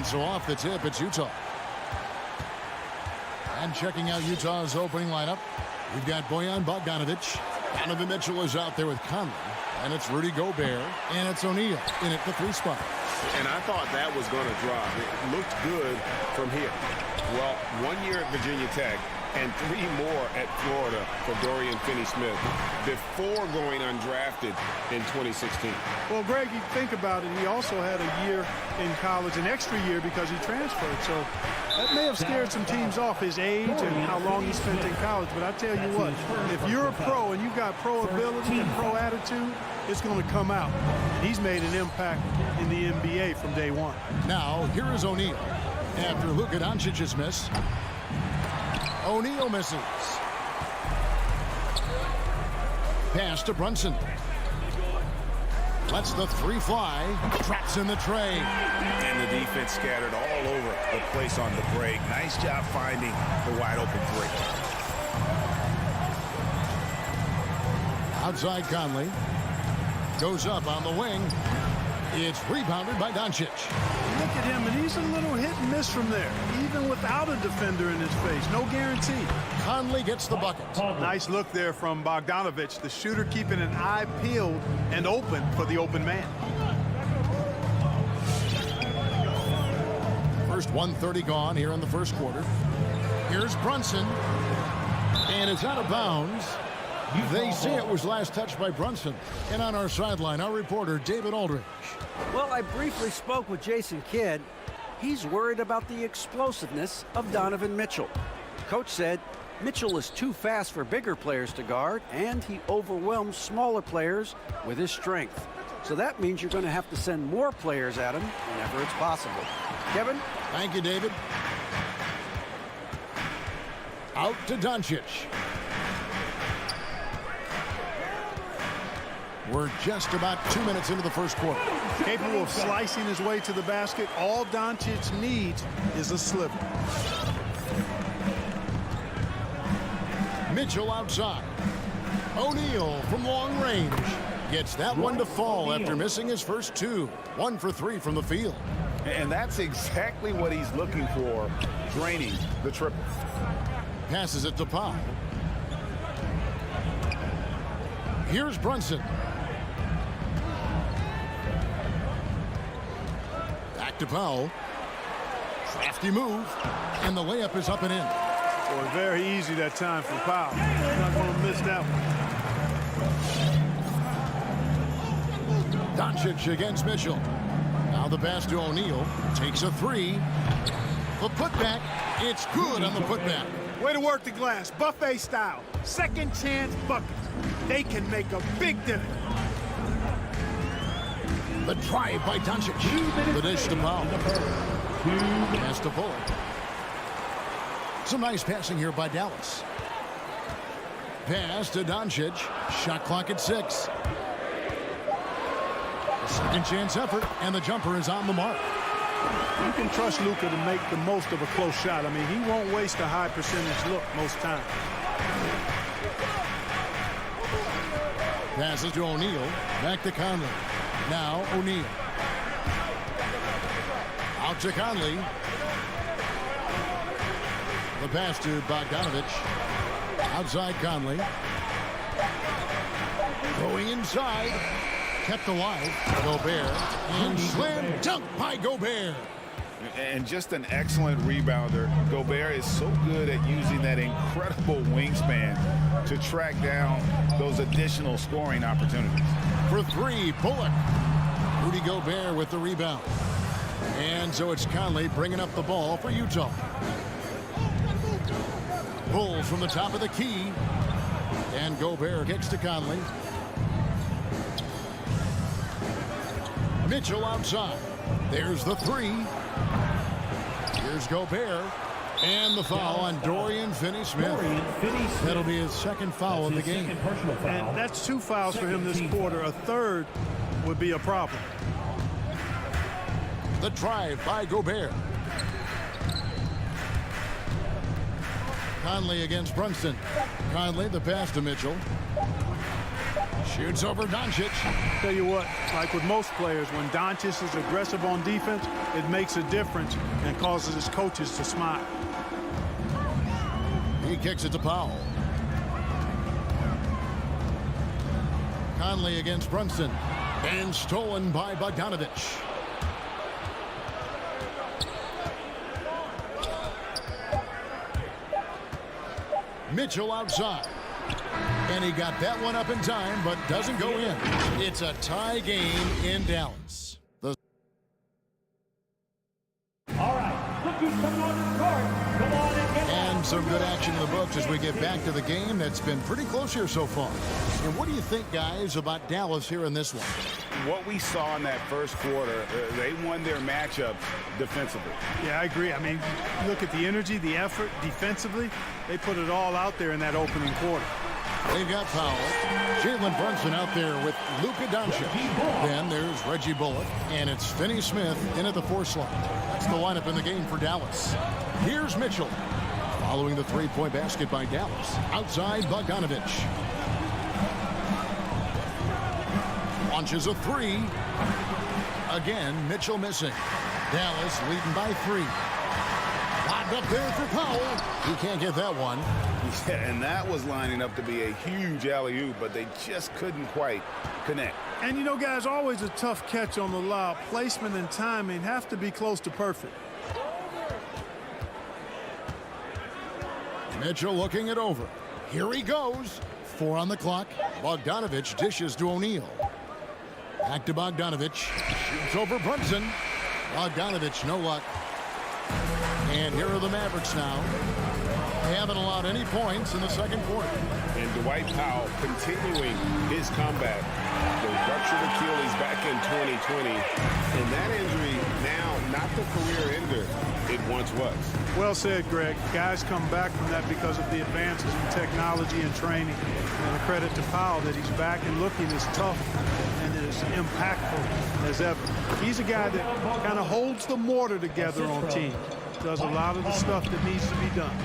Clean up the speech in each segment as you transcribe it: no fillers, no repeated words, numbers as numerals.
And so off the tip, it's Utah. And checking out Utah's opening lineup, we've got Bojan Bogdanovic. Donovan Mitchell is out there with Conley. And it's Rudy Gobert. And it's O'Neal in at the 3 spot. And I thought that was going to drop. It looked good from here. Well, 1 year at Virginia Tech and 3 more at Florida for Dorian Finney-Smith before going undrafted in 2016. Well, Greg, you think about it, he also had a year in college, an extra year because he transferred. So that may have scared some teams off, his age and how long he spent in college. But I tell you what, if you're a pro and you've got pro ability and pro attitude, it's going to come out. He's made an impact in the NBA from day one. Now, here is O'Neal. After Luka Doncic's miss, O'Neal misses. Pass to Brunson. Lets the 3 fly. Traps in the tray. And the defense scattered all over the place on the break. Nice job finding the wide open 3. Outside Conley. Goes up on the wing. It's rebounded by Doncic. Look at him, and he's a little hit and miss from there, even without a defender in his face. No guarantee. Conley gets the bucket. Nice look there from Bogdanovic, the shooter keeping an eye peeled and open for the open man. First 1:30 gone here in the first quarter. Here's Brunson. And it's out of bounds. They say it was last touched by Brunson. And on our sideline, our reporter, David Aldridge. Well, I briefly spoke with Jason Kidd. He's worried about the explosiveness of Donovan Mitchell. Coach said Mitchell is too fast for bigger players to guard, and he overwhelms smaller players with his strength. So that means you're going to have to send more players at him whenever it's possible. Kevin? Thank you, David. Out to Doncic. We're just about 2 minutes into the first quarter. Capable of slicing his way to the basket. All Doncic needs is a sliver. Mitchell outside. O'Neal from long range. Gets that one to fall after missing his first 2. 1 for 3 from the field. And that's exactly what he's looking for, draining the triple. Passes it to Powell. Here's Brunson. Back to Powell. Crafty move. And the layup is up and in. Boy, very easy that time for Powell. Not going to miss that one. Doncic against Mitchell. Now the pass to O'Neal. Takes a 3. The putback. It's good on the putback. Way to work the glass. Buffet style. Second chance buckets. They can make a big difference. The drive by Doncic. The dish to Powell. Pass to Bullock. Some nice passing here by Dallas. Pass to Doncic. Shot clock at 6. A second chance effort, and the jumper is on the mark. You can trust Luka to make the most of a close shot. I mean, he won't waste a high percentage look most times. Passes to O'Neal. Back to Conley. Now O'Neal. Out to Conley. The pass to Bogdanovic. Outside Conley. Going inside. Kept alive. Gobert. And slam dunk by Gobert. And just an excellent rebounder. Gobert is so good at using that incredible wingspan to track down those additional scoring opportunities. For 3, Bullock. Rudy Gobert with the rebound. And so it's Conley bringing up the ball for Utah. Bulls from the top of the key. And Gobert kicks to Conley. Mitchell outside. There's the 3. Here's Gobert. And the foul on Dorian Finney-Smith. That'll be his second foul of the game. And that's 2 fouls for him this quarter. A third would be a problem. The drive by Gobert. Conley against Brunson. Conley, the pass to Mitchell. Shoots over Doncic. Tell you what, like with most players, when Doncic is aggressive on defense, it makes a difference and causes his coaches to smile. He kicks it to Powell. Conley against Brunson. And stolen by Bogdanovich. Mitchell outside. And he got that one up in time, but doesn't go in. It's a tie game in Dallas. And some good action in the books as we get back to the game that's been pretty close here so far. And what do you think, guys, about Dallas here in this one? What we saw in that first quarter, they won their matchup defensively. Yeah, I agree. I mean, look at the energy, the effort defensively. They put it all out there in that opening quarter. They've got Powell. Jalen Brunson out there with Luka Doncic. Then there's Reggie Bullock, and it's Finney Smith in at the 4 slot. That's the lineup in the game for Dallas. Here's Mitchell. Following the three-point basket by Dallas. Outside Bogdanovich. Launches a 3. Again, Mitchell missing. Dallas leading by 3. Lobbed up there for Powell. He can't get that one. Yeah, and that was lining up to be a huge alley-oop, but they just couldn't quite connect. And you know, guys, always a tough catch on the lob. Placement and timing have to be close to perfect. Mitchell looking it over. Here he goes. 4 on the clock. Bogdanovich dishes to O'Neal. Back to Bogdanovich. Shoots over Brunson. Bogdanovich, no luck. And here are the Mavericks now. They haven't allowed any points in the second quarter. And Dwight Powell continuing his comeback. The ruptured Achilles back in 2020. And that injury now not the career ender it once was. Well said, Greg. Guys come back from that because of the advances in technology and training. And a credit to Powell that he's back and looking as tough and as impactful as ever. He's a guy that kind of holds the mortar together on teams. Does a lot of the stuff that needs to be done.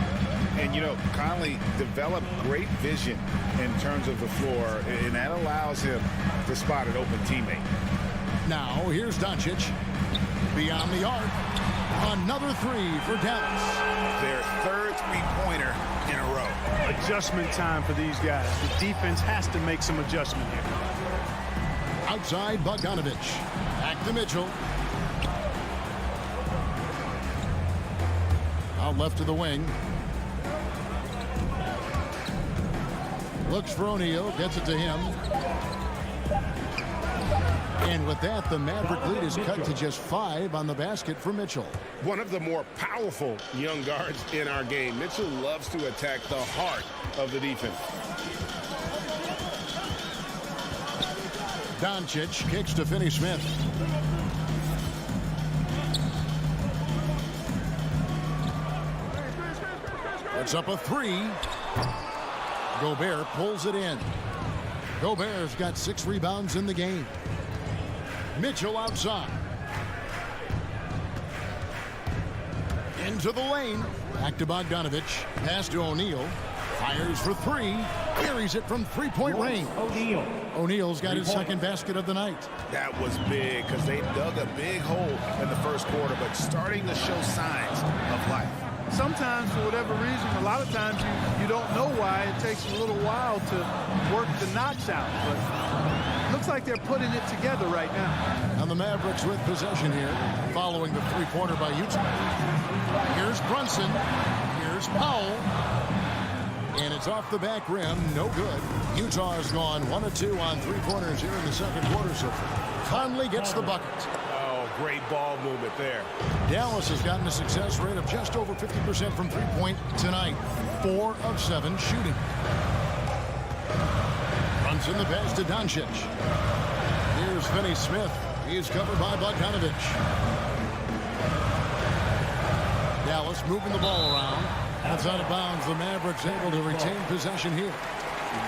And, you know, Conley developed great vision in terms of the floor, and that allows him to spot an open teammate. Now, here's Doncic. Beyond the arc. Another 3 for Dallas. Their third three-pointer in a row. Adjustment time for these guys. The defense has to make some adjustment here. Outside Bogdanovich. Back to Mitchell. Out left to the wing. Looks for O'Neal. Gets it to him. And with that, the Maverick lead is cut to just 5 on the basket for Mitchell. One of the more powerful young guards in our game. Mitchell loves to attack the heart of the defense. Doncic kicks to Finney Smith. It's up a 3. Gobert pulls it in. Gobert's got 6 rebounds in the game. Mitchell outside. Into the lane. Back to Bogdanovich. Pass to O'Neal. Fires for 3. Carries it from 3-point range. O'Neal's got his second basket of the night. That was big because they dug a big hole in the first quarter, but starting to show signs of life. Sometimes, for whatever reason, a lot of times you don't know why. It takes a little while to work the knots out. But looks like they're putting it together right now. And the Mavericks with possession here, following the 3-pointer by Utah. Here's Brunson. Here's Powell. And it's off the back rim. No good. Utah has gone 1 of 2 on 3-pointers here in the second quarter so far. Conley gets the bucket. Great ball movement there. Dallas has gotten a success rate of just over 50% from 3-point tonight. 4 of 7 shooting. Runs in the pass to Doncic. Here's Finney Smith. He's covered by Bogdanovich. Dallas moving the ball around. That's out of bounds. The Mavericks able to retain possession here.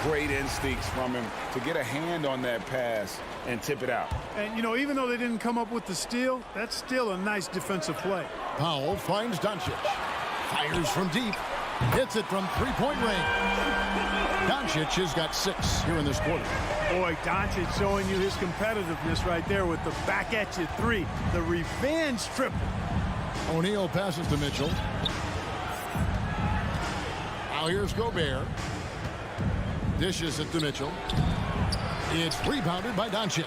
Great instincts from him to get a hand on that pass and tip it out. And, you know, even though they didn't come up with the steal, that's still a nice defensive play. Powell finds Doncic. Fires from deep. Hits it from 3-point range. Doncic has got 6 here in this quarter. Boy, Doncic showing you his competitiveness right there with the back at you 3. The revenge triple. O'Neal passes to Mitchell. Now here's Gobert. Dishes it to Mitchell. It's rebounded by Doncic.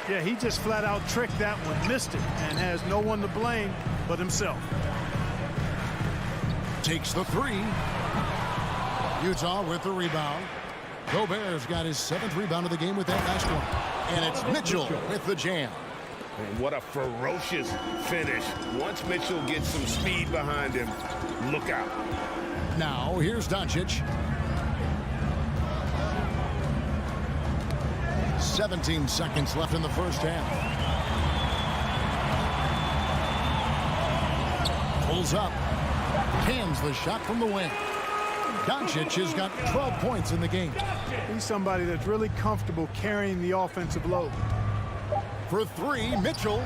Yeah, he just flat out tricked that one, missed it, and has no one to blame but himself. Takes the 3. Utah with the rebound. Gobert's got his 7th rebound of the game with that last one. And it's Mitchell with the jam. And what a ferocious finish. Once Mitchell gets some speed behind him, look out. Now here's Doncic. 17 seconds left in the first half. Pulls up. Cans the shot from the wing. Doncic has got 12 points in the game. He's somebody that's really comfortable carrying the offensive load. For 3, Mitchell.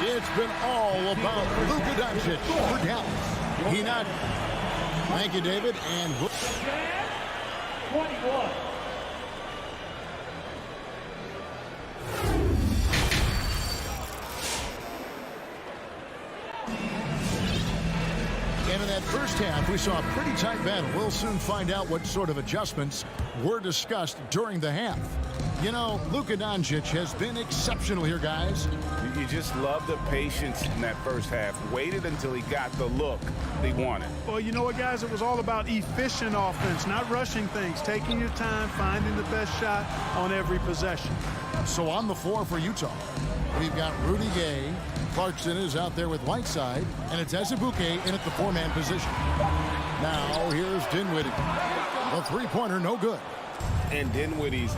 It's been all about Luka Doncic for Dallas. He not. Thank you, David. And 21. And in that first half, we saw a pretty tight battle. We'll soon find out what sort of adjustments were discussed during the half. You know, Luka Doncic has been exceptional here, guys. You just love the patience in that first half. Waited until he got the look they wanted. Well, you know what, guys? It was all about efficient offense, not rushing things, taking your time, finding the best shot on every possession. So on the floor for Utah, we've got Rudy Gay. Clarkson is out there with Whiteside, and it's Azubuike in at the 4-man position. Now here's Dinwiddie. The 3-pointer, no good. And Dinwiddie's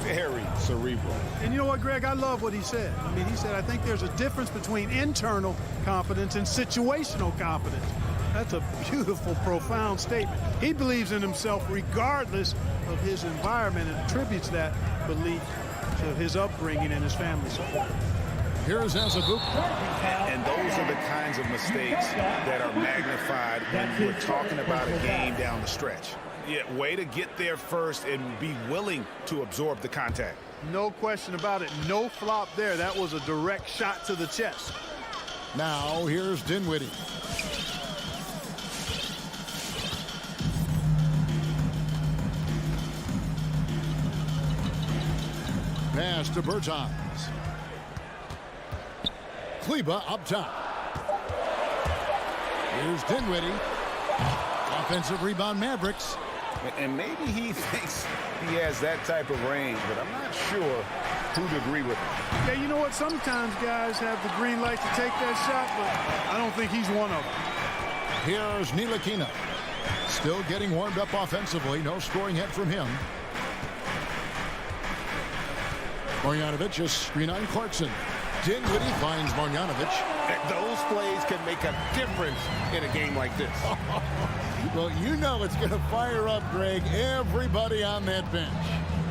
very cerebral. And you know what, Greg? I love what he said. I mean, he said, I think there's a difference between internal confidence and situational confidence. That's a beautiful, profound statement. He believes in himself regardless of his environment and attributes that belief to his upbringing and his family support. Here's Azubuike. And those are the kinds of mistakes that are magnified when we're talking about a game down the stretch. Yeah, way to get there first and be willing to absorb the contact. No question about it. No flop there. That was a direct shot to the chest. Now here's Dinwiddie. Pass to Bertans. Kleba up top. Here's Dinwiddie. Offensive rebound, Mavericks. And maybe he thinks he has that type of range, but I'm not sure who'd agree with him. Yeah, you know what? Sometimes guys have the green light to take that shot, but I don't think he's one of them. Here's Ntilikina. Still getting warmed up offensively. No scoring yet from him. Marjanovic is screen on Clarkson. Dinwiddie finds Marjanovic. Those plays can make a difference in a game like this. Well, you know it's going to fire up, Greg, everybody on that bench.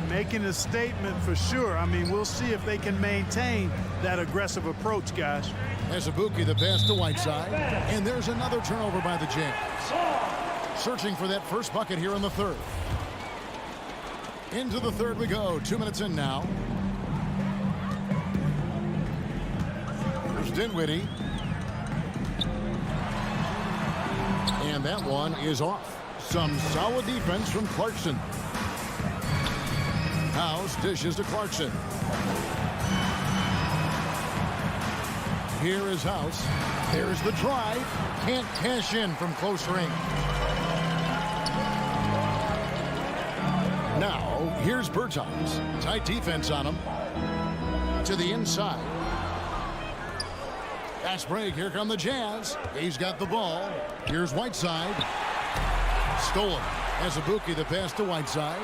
Making a statement for sure. I mean, we'll see if they can maintain that aggressive approach, guys. Azubuike, the pass to Whiteside. And there's another turnover by the Jazz. Searching for that first bucket here in the third. Into the third we go. 2 minutes in now. Here's Dinwiddie. And that one is off. Some solid defense from Clarkson. House dishes to Clarkson. Here is House. There's the drive. Can't cash in from close range. Now, here's Bertans. Tight defense on him. To the inside. Fast break. Here come the Jazz. He's got the ball. Here's Whiteside. Stolen. Azubuike, the pass to Whiteside.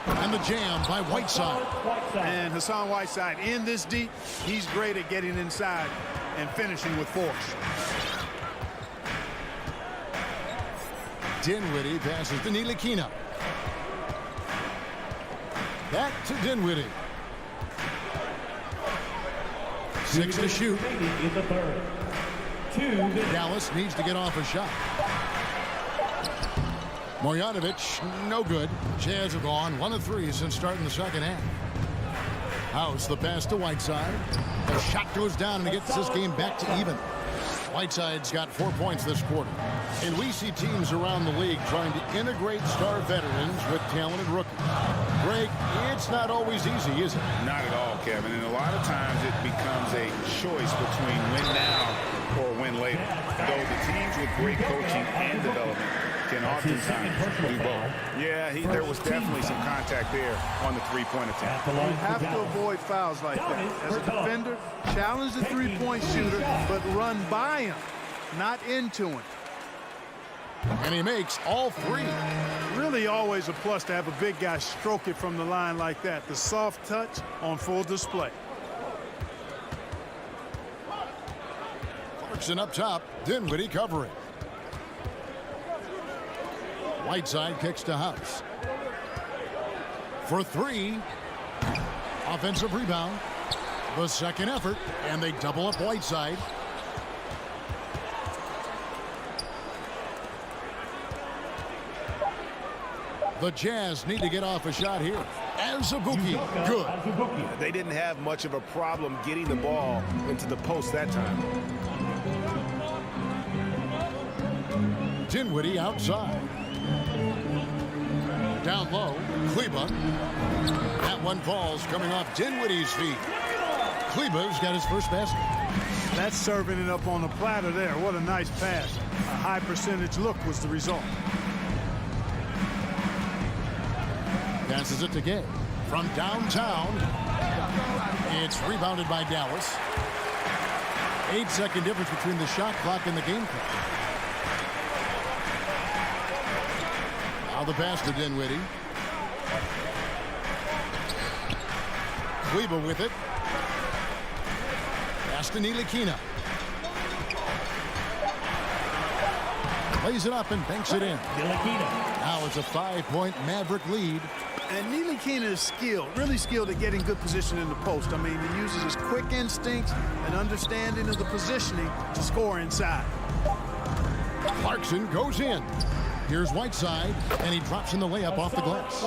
And the jam by Whiteside. And Hassan Whiteside in this deep, he's great at getting inside and finishing with force. Dinwiddie passes to Ntilikina. Back to Dinwiddie. 6 to shoot. In the third. Two. Dallas needs to get off a shot. Marjanovic, no good. Jazz have gone 1 of 3 since starting the second half. House, the pass to Whiteside. The shot goes down and he gets this game back to even. Whiteside's got 4 points this quarter. And we see teams around the league trying to integrate star veterans with talented rookies. Greg, it's not always easy, is it? Not at all, Kevin. And a lot of times it becomes a choice between win now or win later. Though the teams with great coaching and development can oftentimes do both. Yeah, there was definitely some contact there on the three-point attempt. You have to avoid fouls like that. As a defender, challenge the three-point shooter, but run by him, not into him. And he makes all 3. Really always a plus to have a big guy stroke it from the line like that. The soft touch on full display. Clarkson up top, Dinwiddie covering. Whiteside kicks to House. For 3. Offensive rebound. The second effort, and they double up Whiteside. The Jazz need to get off a shot here. Azubuike, good. They didn't have much of a problem getting the ball into the post that time. Dinwiddie outside. Down low, Kleba. That one falls coming off Dinwiddie's feet. Kleba's got his first basket. That's serving it up on the platter there. What a nice pass. A high percentage look was the result. Passes it to Gay. From downtown, it's rebounded by Dallas. 8-second difference between the shot clock and the game clock. Now the pass to Dinwiddie. Kleba with it. Pass to Ntilikina. Lays it up and banks it in. Now it's a 5-point Maverick lead. And Ntilikina is skilled, really skilled at getting good position in the post. I mean, he uses his quick instincts and understanding of the positioning to score inside. Clarkson goes in. Here's Whiteside, and he drops in the layup off the glass.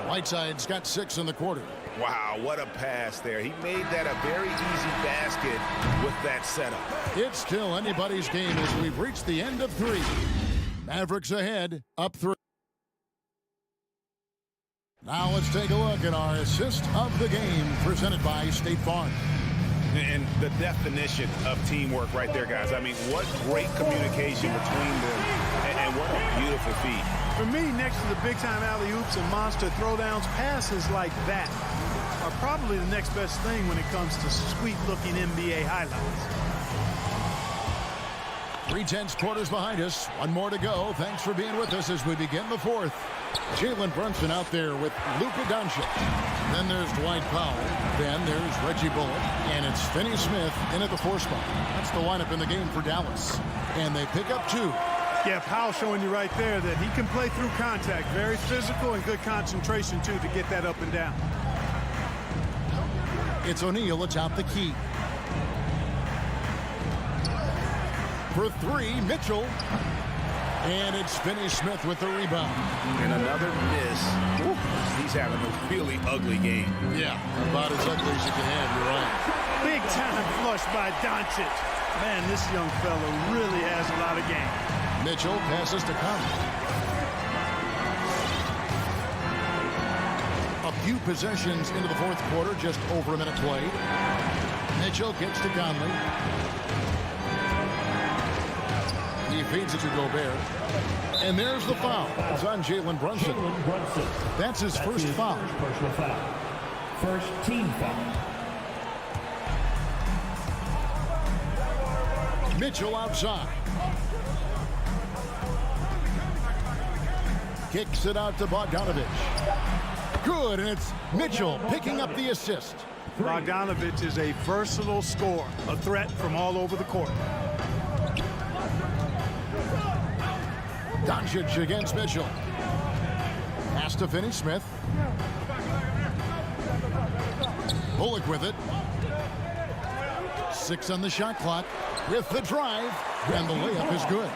Whiteside's got 6 in the quarter. Wow, what a pass there. He made that a very easy basket with that setup. It's still anybody's game as we've reached the end of 3. Mavericks ahead, up 3. Now let's take a look at our assist of the game presented by State Farm. And the definition of teamwork right there, guys. I mean, what great communication between them, and what a beautiful feat. For me, next to the big-time alley-oops and monster throwdowns, passes like that are probably the next best thing when it comes to sweet-looking NBA highlights. 3/10 quarters behind us. One more to go. Thanks for being with us as we begin the 4th. Jalen Brunson out there with Luka Doncic. Then there's Dwight Powell. Then there's Reggie Bullock. And it's Finney Smith in at the 4 spot. That's the lineup in the game for Dallas. And they pick up 2. Yeah, Powell showing you right there that he can play through contact. Very physical and good concentration, too, to get that up and down. It's O'Neal atop the key. For 3, Mitchell. And it's Finney Smith with the rebound. And another miss. Ooh, he's having a really ugly game. Yeah, about as ugly as you can have, you're right. Big time flush by Doncic. Man, this young fella really has a lot of game. Mitchell passes to Conley. A few possessions into the 4th quarter, just over a minute played. Mitchell gets to Conley. He feeds it to Gobert. And there's the foul. It's on Jalen Brunson. That's his first foul. Personal foul. First team foul. Mitchell outside. Kicks it out to Bogdanovich. Good, and it's Mitchell picking up the assist. Bogdanovich is a versatile scorer, a threat from all over the court. Doncic against Mitchell. Pass to Finney Smith. Bullock with it. 6 on the shot clock with the drive, and the layup is good.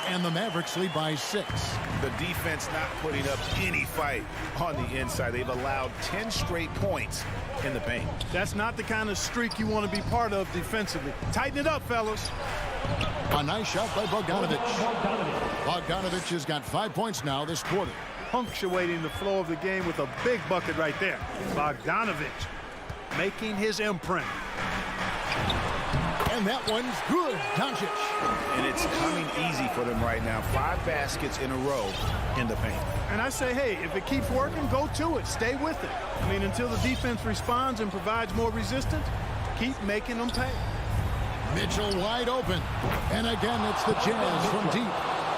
And the Mavericks lead by 6. The defense not putting up any fight on the inside. They've allowed 10 straight points in the paint. That's not the kind of streak you want to be part of defensively. Tighten it up, fellas. A nice shot by Bogdanovic. Bogdanovic has got 5 points now this quarter. Punctuating the flow of the game with a big bucket right there. Bogdanovic making his imprint. And that one's good. Doncic. And it's coming easy for them right now. 5 baskets in a row in the paint. And I say, hey, if it keeps working, go to it. Stay with it. I mean, until the defense responds and provides more resistance, keep making them pay. Mitchell wide open. And again, it's the Jazz from deep.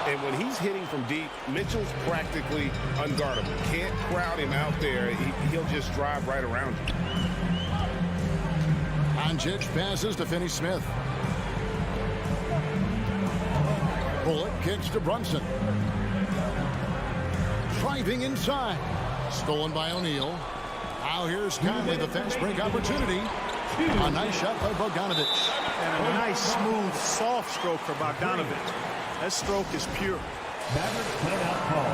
And when he's hitting from deep, Mitchell's practically unguardable. Can't crowd him out there. He'll just drive right around you. Doncic passes to Finney-Smith. Bullock kicks to Brunson. Driving inside. Stolen by O'Neal. Now here's Conley, the fast break opportunity. A nice shot by Bogdanovic. And a nice, smooth, soft stroke for Bogdanovic. That stroke is pure. Mavericks timeout call.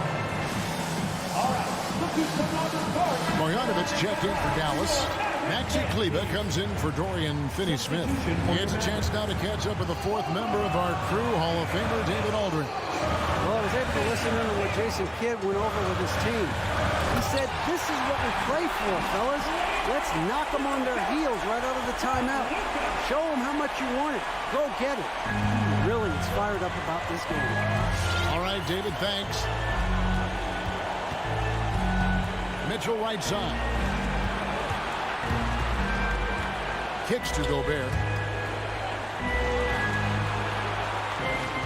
All right, looking for another part. Bogdanovic checked in for Dallas. Maxi Kleber comes in for Dorian Finney-Smith. It's a chance now to catch up with the 4th member of our crew, Hall of Famer David Aldridge. Well, I was able to listen in to what Jason Kidd went over with his team. He said, this is what we play for, fellas. Let's knock them on their heels right out of the timeout. Show them how much you want it. Go get it. He really is fired up about this game. All right, David, thanks. Mitchell right side. Kicks to Gobert.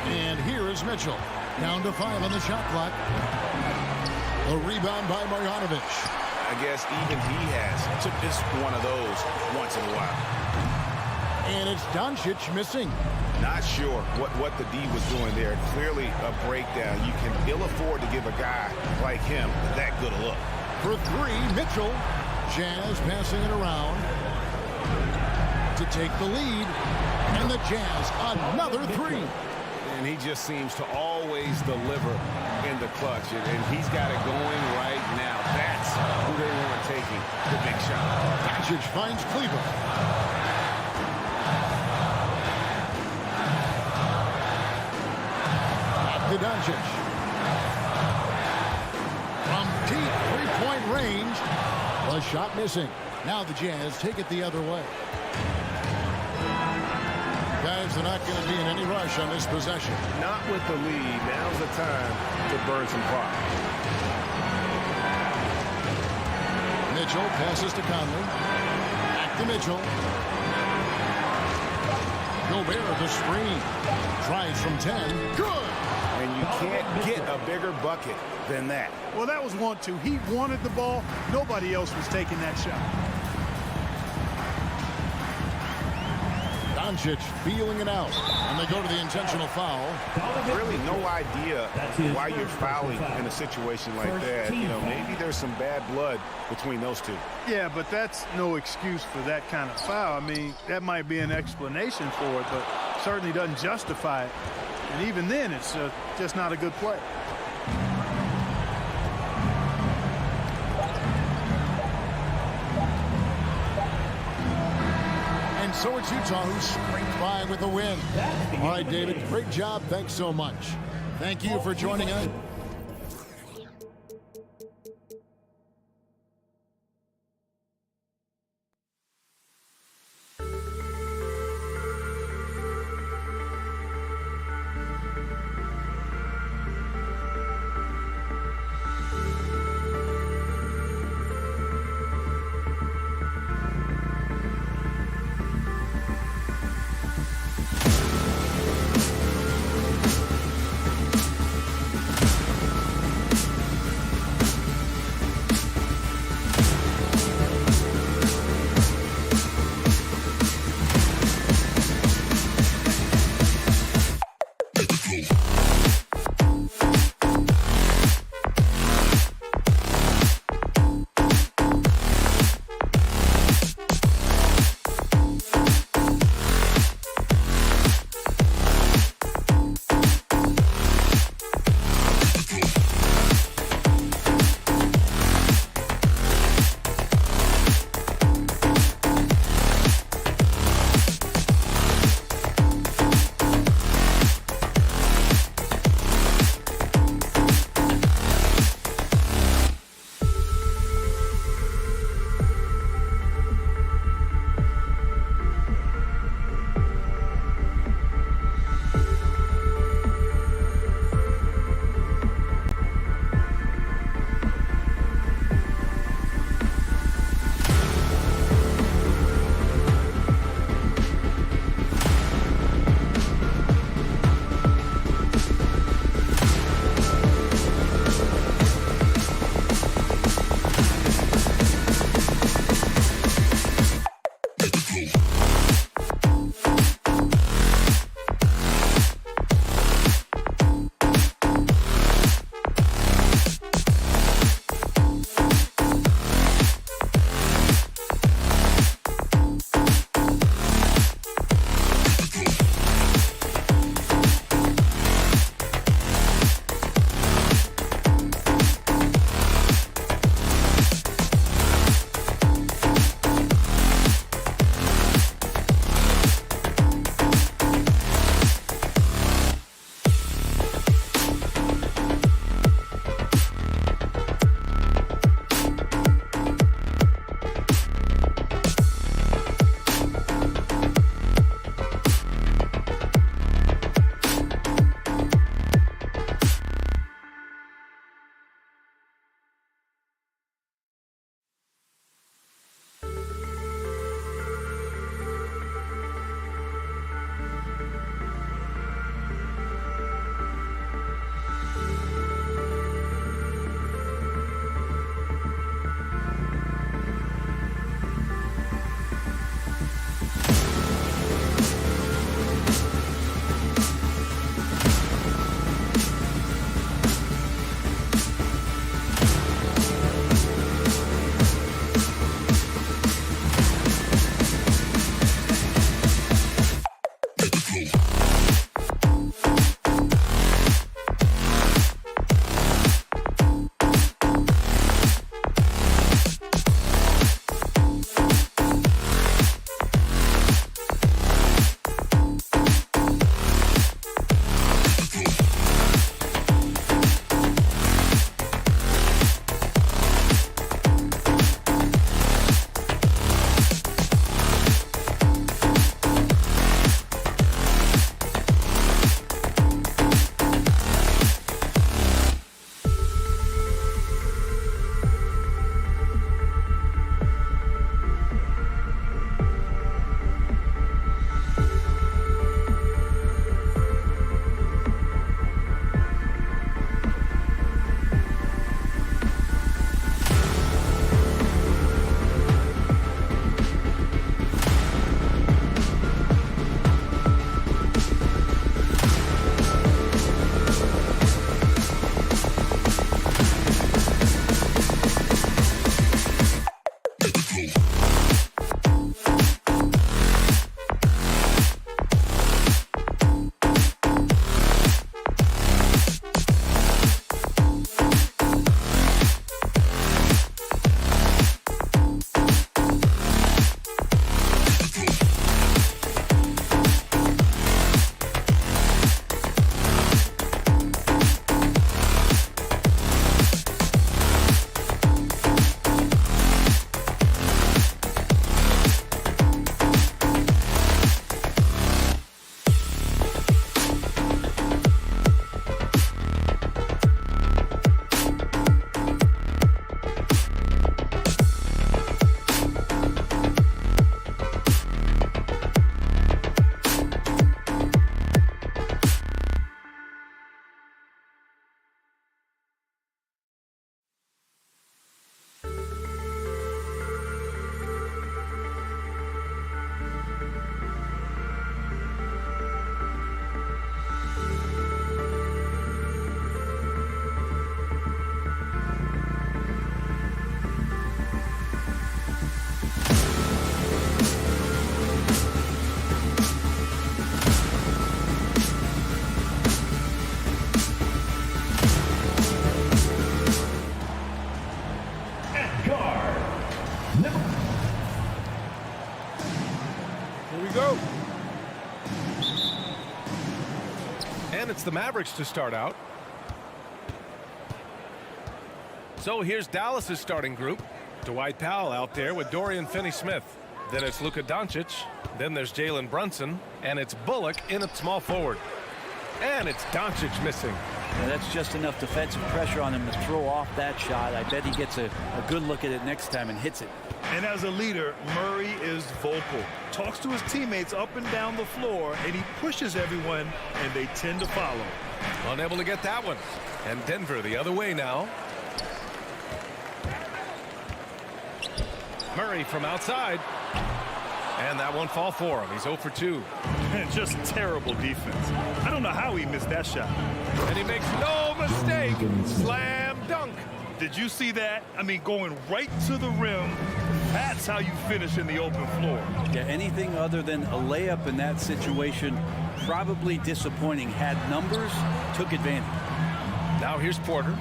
And here is Mitchell. Down to 5 on the shot clock. A rebound by Marjanovic. I guess even he has to miss one of those once in a while. And it's Doncic missing. Not sure what the D was doing there. Clearly a breakdown. You can ill afford to give a guy like him that good a look. For 3, Mitchell. Jazz passing it around to take the lead. And the Jazz, another 3. And he just seems to always deliver in the clutch. And he's got it going right now. That's who they want taking the big shot. Doncic finds Kleber. Back to Doncic. From deep 3-point range. The shot missing. Now the Jazz take it the other way. Guys, they're not going to be in any rush on this possession. Not with the lead. Now's the time to burn some clock. Mitchell passes to Conley. Back to Mitchell. Gobert the screen. Tries from 10. Good! And you can't get a bigger bucket than that. Well, that was 1-2. He wanted the ball. Nobody else was taking that shot. Doncic feeling it out. And they go to the intentional foul. Really no idea why you're fouling in a situation like that. You know, maybe there's some bad blood between those two. Yeah, but that's no excuse for that kind of foul. I mean, that might be an explanation for it, but certainly doesn't justify it. And even then, it's just not a good play. So it's Utah who scraped by with a win. All right, David, great job. Thanks so much. Thank you for joining us. guard. Here we go. And it's the Mavericks to start out. So here's Dallas's starting group. Dwight Powell out there with Dorian Finney-Smith. Then it's Luka Doncic. Then there's Jalen Brunson. And it's Bullock in at small forward. And it's Doncic missing. Yeah, that's just enough defensive pressure on him to throw off that shot. I bet he gets a good look at it next time and hits it. And as a leader, Murray is vocal. Talks to his teammates up and down the floor, and he pushes everyone, and they tend to follow. Unable to get that one. And Denver the other way now. Murray from outside. And that won't fall for him. He's 0 for 2. And just terrible defense. I don't know how he missed that shot. And he makes no mistake. Slam dunk. Did you see that? I mean, going right to the rim. That's how you finish in the open floor. Yeah, anything other than a layup in that situation, probably disappointing. Had numbers, took advantage. Now here's Porter.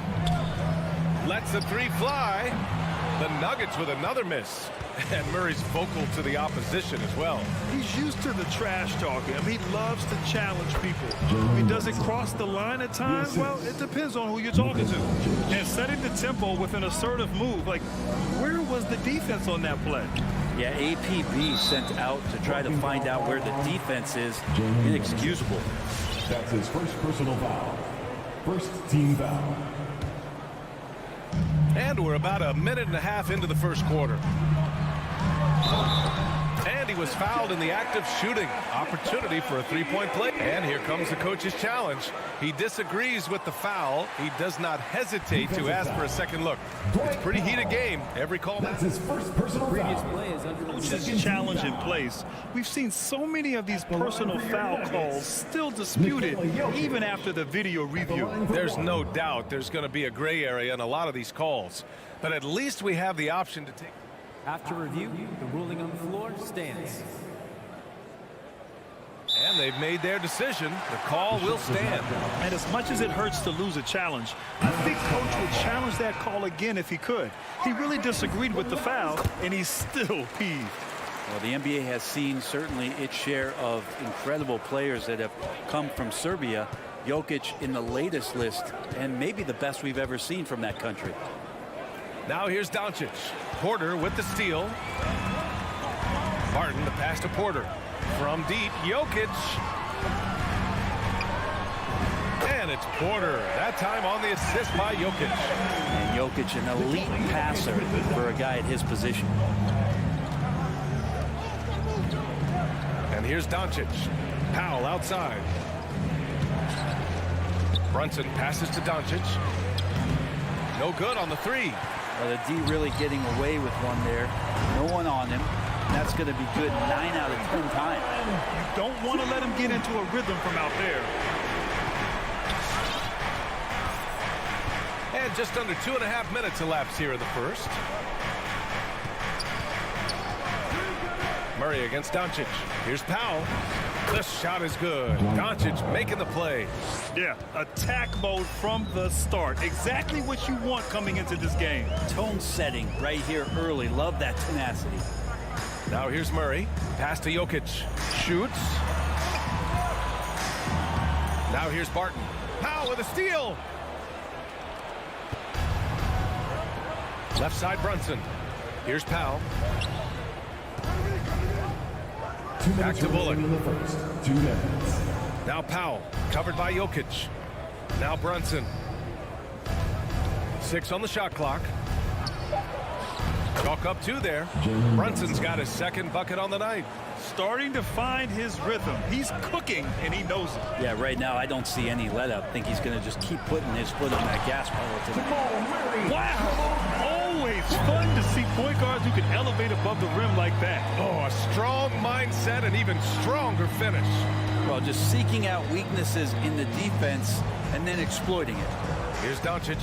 Lets the three fly. The Nuggets with another miss. And Murray's vocal to the opposition as well. He's used to the trash talking. I mean, he loves to challenge people. If he doesn't cross the line at times, well, it depends on who you're talking to. And setting the tempo with an assertive move, like, where was the defense on that play? Yeah, APB sent out to try to find out where the defense is. Inexcusable. That's his first personal foul. First team foul. And we're about a minute and a half into the first quarter. And he was fouled in the act of shooting. Opportunity for a three-point play. And here comes the coach's challenge. He disagrees with the foul. He does not hesitate to ask for a second look. It's a pretty heated game. Every call. That's his first personal foul. Coach's challenge in place. We've seen so many of these personal foul calls still disputed even after the video review. There's no doubt there's going to be a gray area in a lot of these calls. But at least we have the option to take. After review, the ruling on the floor stands. And they've made their decision. The call will stand. And as much as it hurts to lose a challenge, I think Coach would challenge that call again if he could. He really disagreed with the foul, and he's still peeved. Well, the NBA has seen certainly its share of incredible players that have come from Serbia. Jokic in the latest list, and maybe the best we've ever seen from that country. Now here's Doncic. Porter with the steal. Barton the pass to Porter. From deep, Jokic. And it's Porter. That time on the assist by Jokic. And Jokic, an elite passer for a guy at his position. And here's Doncic. Powell outside. Brunson passes to Doncic. No good on the three. Well, the D really getting away with one there. No one on him. That's going to be good 9 out of 10 times. You don't want to let him get into a rhythm from out there. And just under 2.5 minutes elapsed here in the first. Murray against Doncic. Here's Powell. The shot is good. Doncic making the play. Yeah, attack mode from the start. Exactly what you want coming into this game. Tone setting right here early. Love that tenacity. Now here's Murray. Pass to Jokic. Shoots. Now here's Barton. Powell with a steal. Left side Brunson. Here's Powell. Back to Bullock. Now Powell, covered by Jokic. Now Brunson. 6 on the shot clock. Chalk up 2 there. Brunson's got his second bucket on the night. Starting to find his rhythm. He's cooking, and he knows it. Yeah, right now I don't see any let up. I think he's going to just keep putting his foot on that gas pedal. Wow! Always fun to see point guards who can elevate above the rim like that. Oh, a strong mindset and even stronger finish. Well, just seeking out weaknesses in the defense and then exploiting it. Here's Doncic.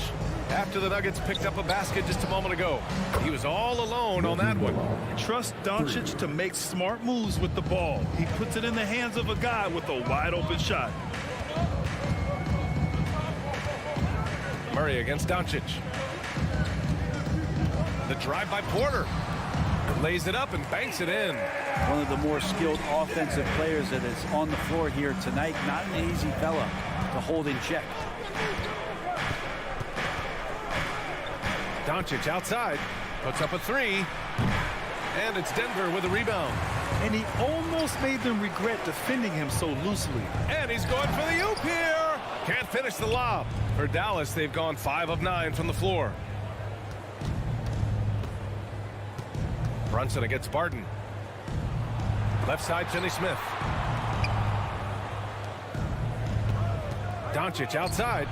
After the Nuggets picked up a basket just a moment ago. He was all alone on that one. Trust Doncic to make smart moves with the ball. He puts it in the hands of a guy with a wide open shot. Murray against Doncic. The drive by Porter. Lays it up and banks it in. One of the more skilled offensive players that is on the floor here tonight. Not an easy fella to hold in check. Doncic outside, puts up a three, and it's Denver with a rebound. And he almost made them regret defending him so loosely. And he's going for the oop here. Can't finish the lob. For Dallas, they've gone 5 of 9 from the floor. Brunson against Barton. Left side, Finney-Smith. Doncic outside.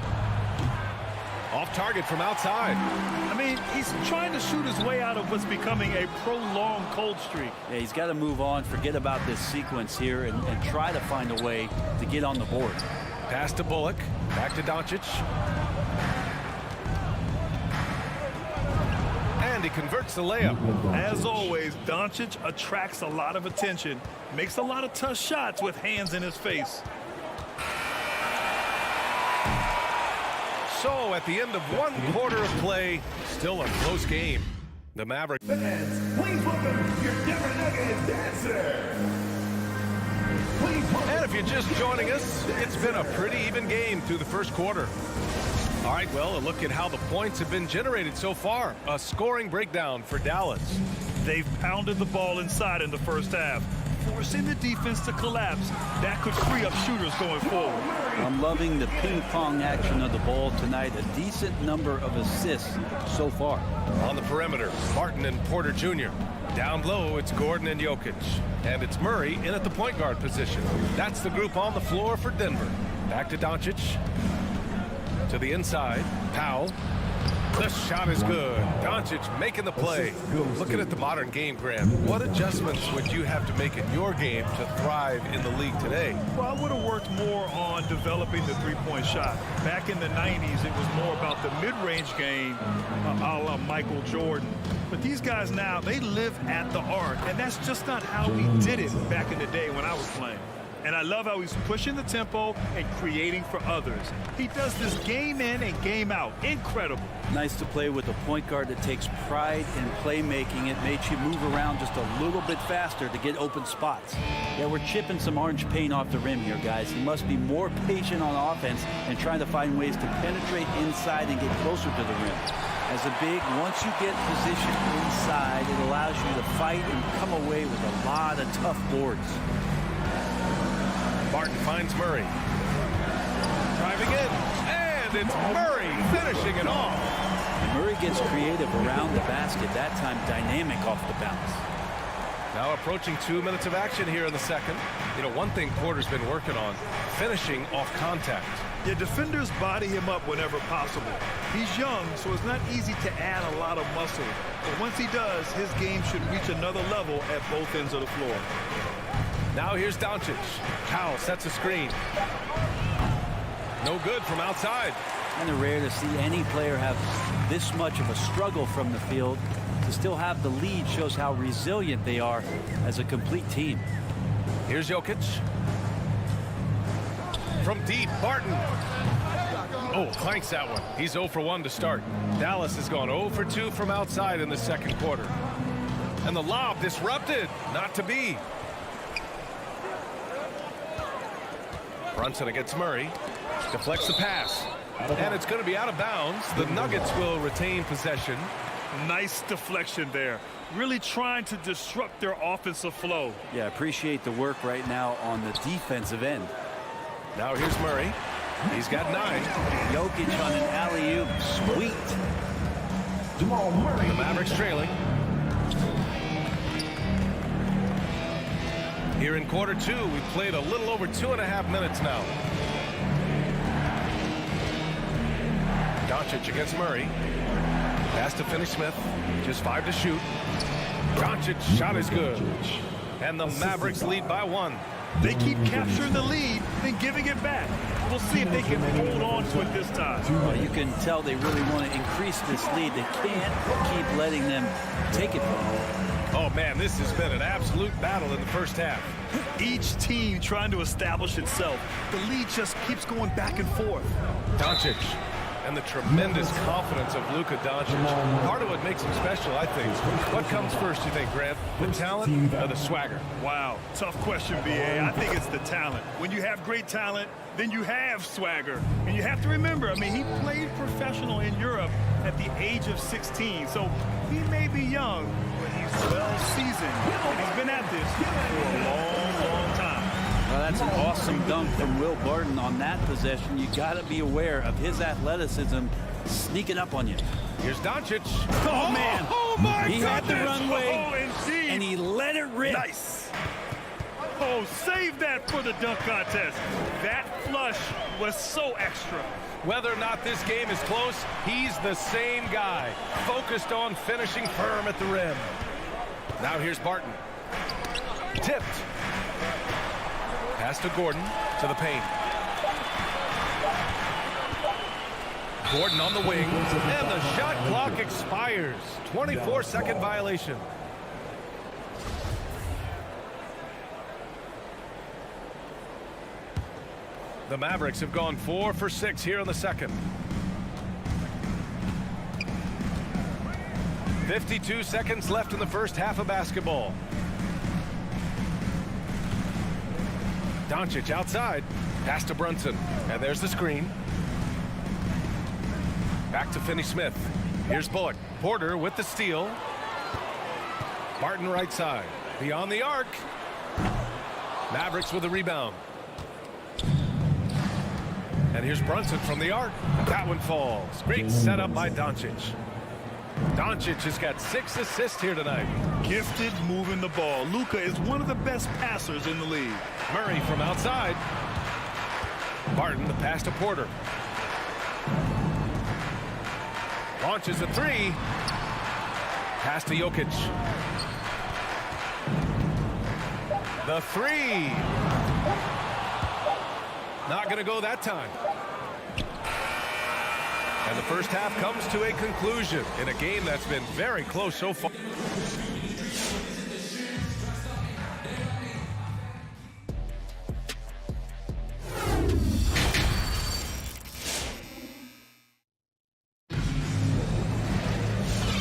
Off target from outside. I mean, he's trying to shoot his way out of what's becoming a prolonged cold streak. Yeah, he's got to move on, forget about this sequence here, and try to find a way to get on the board. Pass to Bullock. Back to Doncic. And he converts the layup. As always, Doncic attracts a lot of attention, makes a lot of tough shots with hands in his face. So at the end of 1 quarter of play, still a close game. The Mavericks. Fans, please welcome your Denver Nuggets dancer. Please welcome. And if you're just joining us, it's been a pretty even game through the first quarter. All right, well, a look at how the points have been generated so far. A scoring breakdown for Dallas. They've pounded the ball inside in the first half, forcing the defense to collapse. That could free up shooters going forward. I'm loving the ping-pong action of the ball tonight. A decent number of assists so far. On the perimeter, Martin and Porter Jr. Down low, it's Gordon and Jokic. And it's Murray in at the point guard position. That's the group on the floor for Denver. Back to Doncic. To the inside, Powell. The shot is good. Doncic making the play. Looking at the modern game, Grant, what adjustments would you have to make in your game to thrive in the league today? Well, I would have worked more on developing the three-point shot. Back in the 90s, it was more about the mid-range game, a la Michael Jordan. But these guys now, they live at the arc, and that's just not how we did it back in the day when I was playing. And I love how he's pushing the tempo and creating for others. He does this game in and game out. Incredible. Nice to play with a point guard that takes pride in playmaking. It makes you move around just a little bit faster to get open spots. Yeah, we're chipping some orange paint off the rim here, guys. He must be more patient on offense and trying to find ways to penetrate inside and get closer to the rim. As a big, once you get positioned inside, it allows you to fight and come away with a lot of tough boards. Barton finds Murray. Driving in, and it's Murray finishing it off. Murray gets creative around the basket, that time dynamic off the bounce. Now approaching 2 minutes of action here in the second. You know, one thing Porter's been working on, finishing off contact. Yeah, defenders body him up whenever possible. He's young, so it's not easy to add a lot of muscle. But once he does, his game should reach another level at both ends of the floor. Now here's Doncic. Powell sets a screen. No good from outside. Kind of rare to see any player have this much of a struggle from the field. To still have the lead shows how resilient they are as a complete team. Here's Jokic. From deep, Barton. Oh, clanks that one. He's 0 for 1 to start. Dallas has gone 0 for 2 from outside in the second quarter. And the lob disrupted. Not to be. Brunson against Murray. Deflects the pass. And it's going to be out of bounds. The Nuggets will retain possession. Nice deflection there. Really trying to disrupt their offensive flow. Yeah, appreciate the work right now on the defensive end. Now here's Murray. He's got 9. Jokic on an alley-oop. Sweet. The Mavericks trailing. Here in quarter 2, we've played a little over 2.5 minutes now. Doncic against Murray. Pass to Finney-Smith. Just 5 to shoot. Doncic shot is good. And the Mavericks lead by 1. They keep capturing the lead and giving it back. We'll see if they can hold on to it this time. Well, you can tell they really want to increase this lead. They can't keep letting them take it from them. Oh, man, this has been an absolute battle in the first half. Each team trying to establish itself. The lead just keeps going back and forth. Doncic. And the tremendous confidence of Luka Doncic. Part of what makes him special, I think. What comes first, you think, Grant? The talent or the swagger? Wow, tough question, B.A. I think it's the talent. When you have great talent, then you have swagger. And you have to remember, I mean, he played professional in Europe at the age of 16. So he may be young, but he's well seasoned. And he's been at this for a long, long time. Well, that's an awesome dunk from Will Barton on that possession. You got to be aware of his athleticism sneaking up on you. Here's Doncic. Oh, man. Oh, my He had the goodness. runway, Oh, indeed. and he let it rip. Nice. Oh, save that for the dunk contest. That flush was so extra. Whether or not this game is close, he's the same guy, focused on finishing firm at the rim. Now here's Barton. Tipped. Pass to Gordon, to the paint. Gordon on the wing, and the shot clock expires. 24-second violation. The Mavericks have gone 4 for 6 here in the second. 52 seconds left in the first half of basketball. Doncic outside. Pass to Brunson. And there's the screen. Back to Finney-Smith. Here's Bullock. Porter with the steal. Barton right side. Beyond the arc. Mavericks with the rebound. And here's Brunson from the arc. That one falls. Great setup by Doncic. Doncic has got 6 assists here tonight. Gifted moving the ball. Luka is one of the best passers in the league. Murray from outside. Barton, the pass to Porter. Launches a 3. Pass to Jokic. The 3. Not going to go that time. And the first half comes to a conclusion in a game that's been very close so far.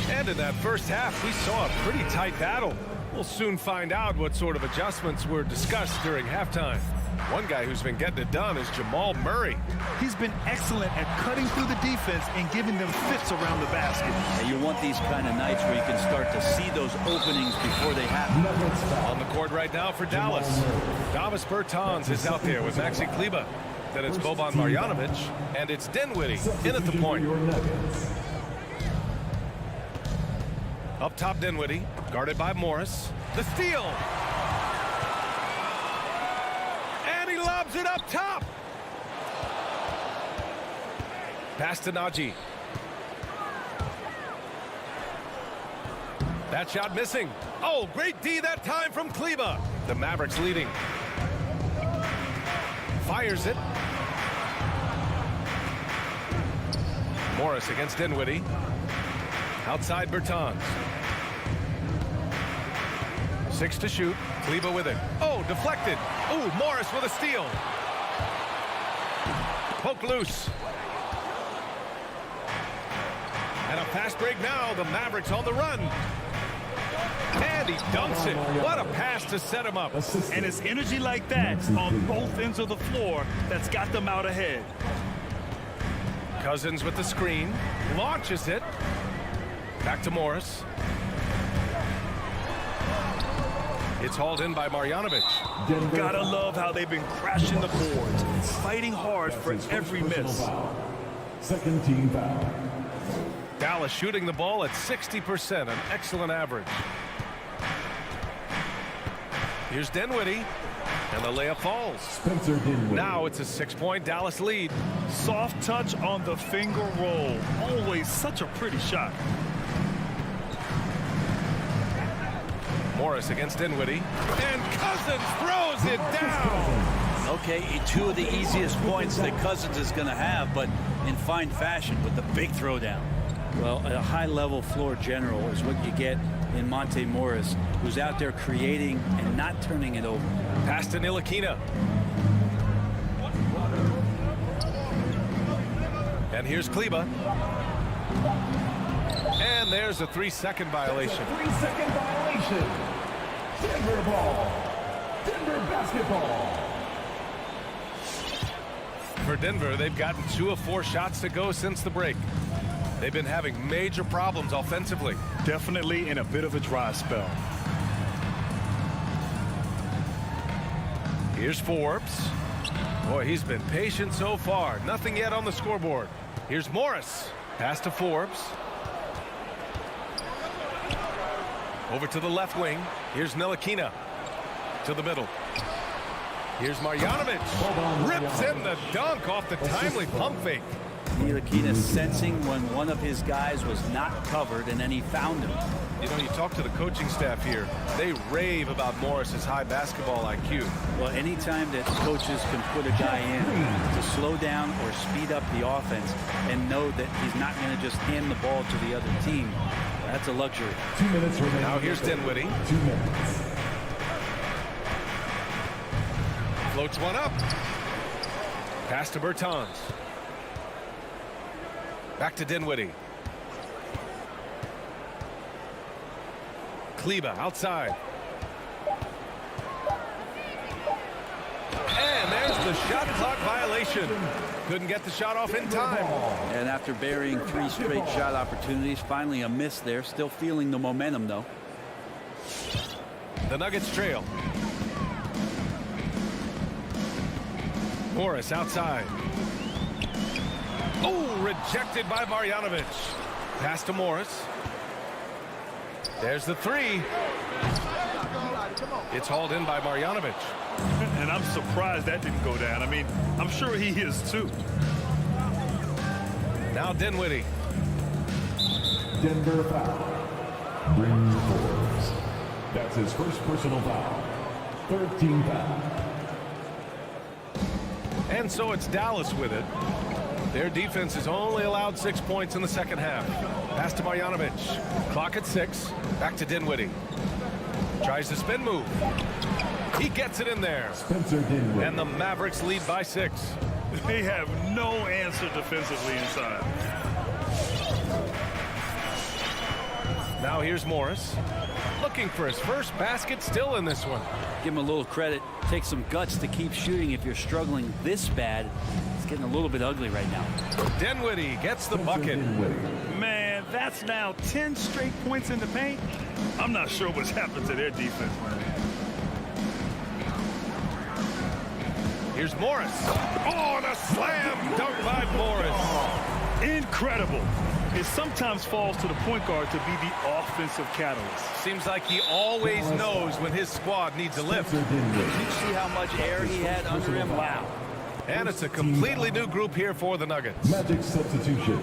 And in that first half, we saw a pretty tight battle. We'll soon find out what sort of adjustments were discussed during halftime. One guy who's been getting it done is Jamal Murray. He's been excellent at cutting through the defense and giving them fits around the basket. And you want these kind of nights where you can start to see those openings before they happen. On the court right now for Dallas. Davis Bertans is out there with Maxi Kleber. Then it's Boban Marjanovic, and it's Dinwiddie in at the point. Up top, Dinwiddie, guarded by Morris. The steal. And he lobs it up top. Pass to Najee. That shot missing. Oh, great D that time from Kleber. The Mavericks leading. Fires it. Morris against Dinwiddie. Outside Bertans. 6 to shoot. Kleber with it. Oh, deflected. Oh, Morris with a steal. Poke loose. And a fast break now. The Mavericks on the run. And he dunks it. What a pass to set him up. And it's energy like that on both ends of the floor that's got them out ahead. Cousins with the screen. Launches it. Back to Morris. It's hauled in by Marjanovic. Gotta love how they've been crashing the boards, fighting hard for every miss. Second team foul. Dallas shooting the ball at 60%, an excellent average. Here's Dinwiddie, and the layup falls. Spencer Dinwiddie. Now it's a 6-point Dallas lead. Soft touch on the finger roll. Always such a pretty shot. Morris against Dinwiddie, and Cousins throws it down. Okay, 2 of the easiest points that Cousins is going to have, but in fine fashion with the big throwdown. Well, a high-level floor general is what you get in Monte Morris, who's out there creating and not turning it over. Pass to Ntilikina. And here's Kleba. And there's a 3-second violation. That's a 3-second violation. Denver ball. Denver basketball. For Denver, they've gotten 2 of 4 shots to go since the break. They've been having major problems offensively. Definitely in a bit of a dry spell. Here's Forbes. Boy, he's been patient so far. Nothing yet on the scoreboard. Here's Morris. Pass to Forbes. Over to the left wing. Here's Ntilikina. To the middle. Here's Marjanovic. Rips in the dunk off the timely pump fake. Ntilikina sensing when one of his guys was not covered, and then he found him. You know, you talk to the coaching staff here. They rave about Morris's high basketball IQ. Well, anytime that coaches can put a guy in to slow down or speed up the offense and know that he's not going to just hand the ball to the other team, that's a luxury. 2 minutes remaining. Now here's Dinwiddie. 2 minutes. Floats one up. Pass to Bertans. Back to Dinwiddie. Kleba outside. And there's the shot clock violation. Couldn't get the shot off in time. And after burying 3 straight shot opportunities, finally a miss there. Still feeling the momentum, though. The Nuggets trail. Morris outside. Oh, rejected by Marjanovic. Pass to Morris. There's the 3. It's hauled in by Marjanovic. And I'm surprised that didn't go down. I mean, I'm sure he is too. Now Dinwiddie. Denver foul. Brings Forbes. That's his first personal foul. 3rd team foul. And so it's Dallas with it. Their defense has only allowed 6 points in the second half. Pass to Marjanovic. Clock at 6. Back to Dinwiddie. Tries the spin move. He gets it in there. Spencer Dinwiddie. And the Mavericks lead by 6. They have no answer defensively inside. Now here's Morris. Looking for his first basket, still in this one. Give him a little credit. Takes some guts to keep shooting if you're struggling this bad. It's getting a little bit ugly right now. Dinwiddie gets the bucket. Man, that's now 10 straight points in the paint. I'm not sure what's happened to their defense, man. Here's Morris. Oh, the slam dunk by Morris. Incredible. It sometimes falls to the point guard to be the offensive catalyst. Seems like he always knows when his squad needs a lift. Did you see how much air he had under him? Wow. And it's a completely new group here for the Nuggets. Magic substitution.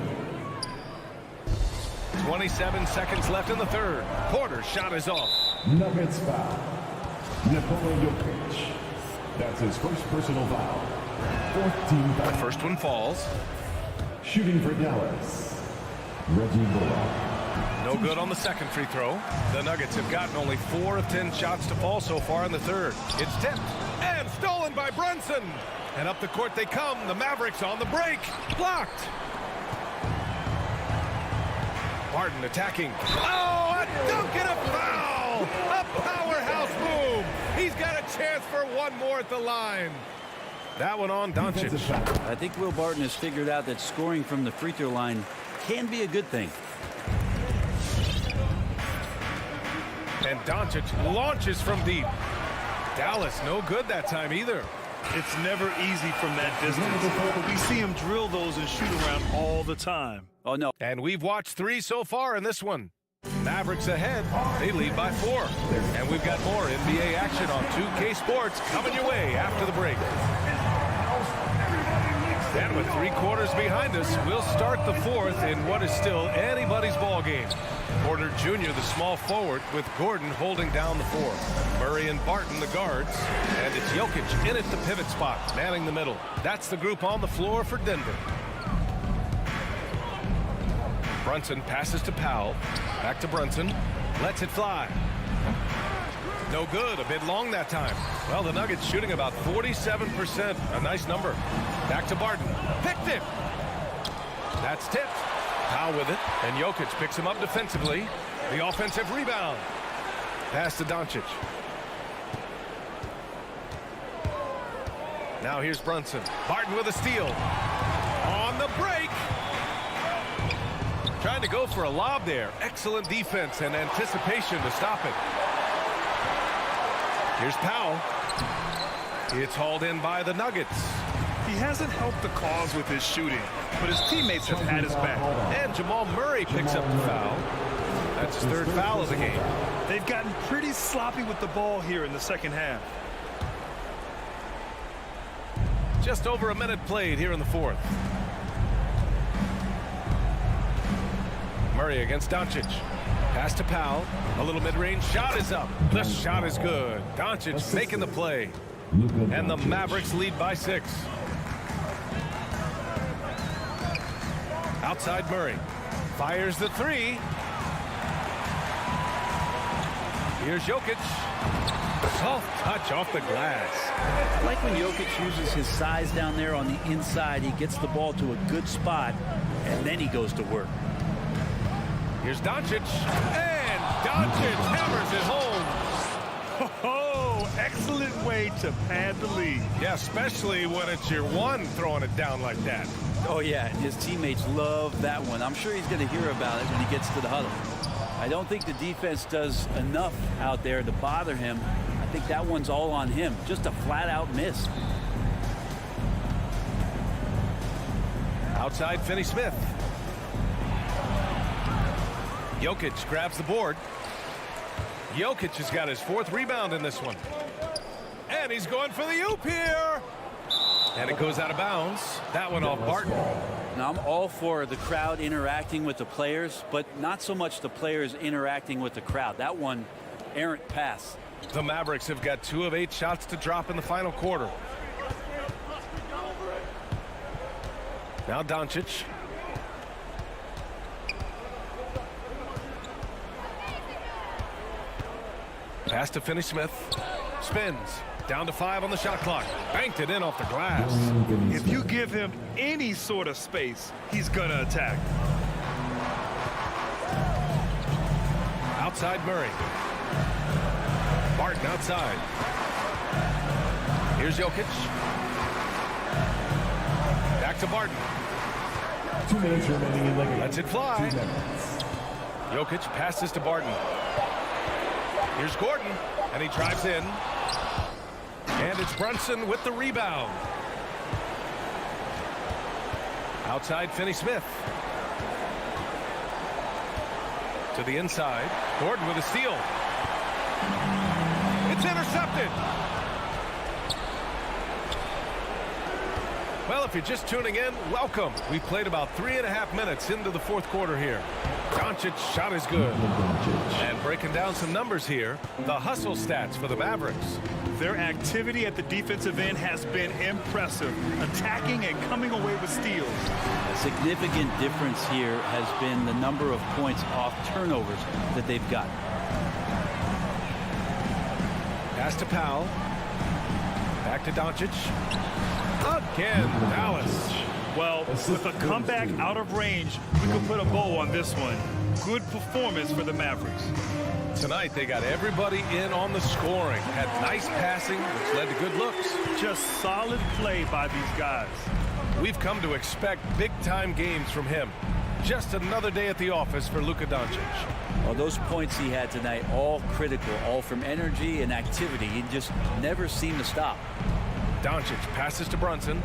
27 seconds left in the third. Porter's shot is off. Nuggets foul. Nikola Jokic. That's his first personal foul. 4th team foul. The first one falls. Shooting for Dallas. Reggie Bullock. No good on the second free throw. The Nuggets have gotten only 4 of 10 shots to fall so far in the third. It's tipped and stolen by Brunson. And up the court they come. The Mavericks on the break. Blocked. Barton attacking. Oh, a dunk and a foul! A powerhouse move. He's got a chance for one more at the line. That one on Doncic. I think Will Barton has figured out that scoring from the free throw line can be a good thing. And Doncic launches from deep. Dallas no good that time either. It's never easy from that distance. We see him drill those and shoot around all the time. Oh, no. And we've watched 3 so far in this one. Mavericks ahead. They lead by 4. And we've got more NBA action on 2K Sports coming your way after the break. And with 3 quarters behind us, we'll start the 4th in what is still anybody's ball game. Porter Jr., the small forward, with Gordon holding down the 4. Murray and Barton, the guards. And it's Jokic in at the pivot spot, manning the middle. That's the group on the floor for Denver. Brunson passes to Powell. Back to Brunson. Lets it fly. No good. A bit long that time. Well, the Nuggets shooting about 47%. A nice number. Back to Barton. Picked it. That's tipped. Powell with it, and Jokic picks him up defensively. The offensive rebound. Pass to Doncic. Now here's Brunson. Barton with a steal. On the break. Trying to go for a lob there. Excellent defense and anticipation to stop it. Here's Powell. It's hauled in by the Nuggets. He hasn't helped the cause with his shooting, but his teammates have had his back. And Jamal Murray picks up the foul. That's his third foul of the game. They've gotten pretty sloppy with the ball here in the second half. Just over a minute played here in the fourth. Murray against Doncic. Pass to Powell. A little mid-range shot is up. The shot is good. Doncic making the play. And the Mavericks lead by 6. Outside Murray. Fires the 3. Here's Jokic. Soft touch off the glass. I like when Jokic uses his size down there on the inside. He gets the ball to a good spot, and then he goes to work. Here's Doncic. And Doncic hammers it home. Oh, excellent way to pad the lead. Yeah, especially when it's your one throwing it down like that. Oh, yeah, and his teammates love that one. I'm sure he's going to hear about it when he gets to the huddle. I don't think the defense does enough out there to bother him. I think that one's all on him. Just a flat-out miss. Outside Finney Smith. Jokic grabs the board. Jokic has got his 4th rebound in this one. And he's going for the oop here. And it goes out of bounds. That one off Barton. Now, I'm all for the crowd interacting with the players, but not so much the players interacting with the crowd. That one, errant pass. The Mavericks have got 2 of 8 shots to drop in the final quarter. Now Doncic. Pass to Finney Smith. Spins. Down to 5 on the shot clock. Banked it in off the glass. If you give him any sort of space, he's going to attack. Outside Murray. Barton outside. Here's Jokic. Back to Barton. 2 minutes remaining in the game. Lets it fly. Jokic passes to Barton. Here's Gordon, and he drives in. And it's Brunson with the rebound. Outside Finney Smith. To the inside. Gordon with a steal. It's intercepted. Well, if you're just tuning in, welcome. We played about 3.5 minutes into the fourth quarter here. Doncic's shot is good. And breaking down some numbers here, the hustle stats for the Mavericks. Their activity at the defensive end has been impressive, attacking and coming away with steals. A significant difference here has been the number of points off turnovers that they've got. Pass to Powell. Back to Doncic. Again, Dallas. Well, with a comeback out of range, we could put a bow on this one. Good performance for the Mavericks. Tonight, they got everybody in on the scoring. Had nice passing, which led to good looks. Just solid play by these guys. We've come to expect big-time games from him. Just another day at the office for Luka Doncic. Well, those points he had tonight, all critical, all from energy and activity. He just never seemed to stop. Doncic passes to Brunson.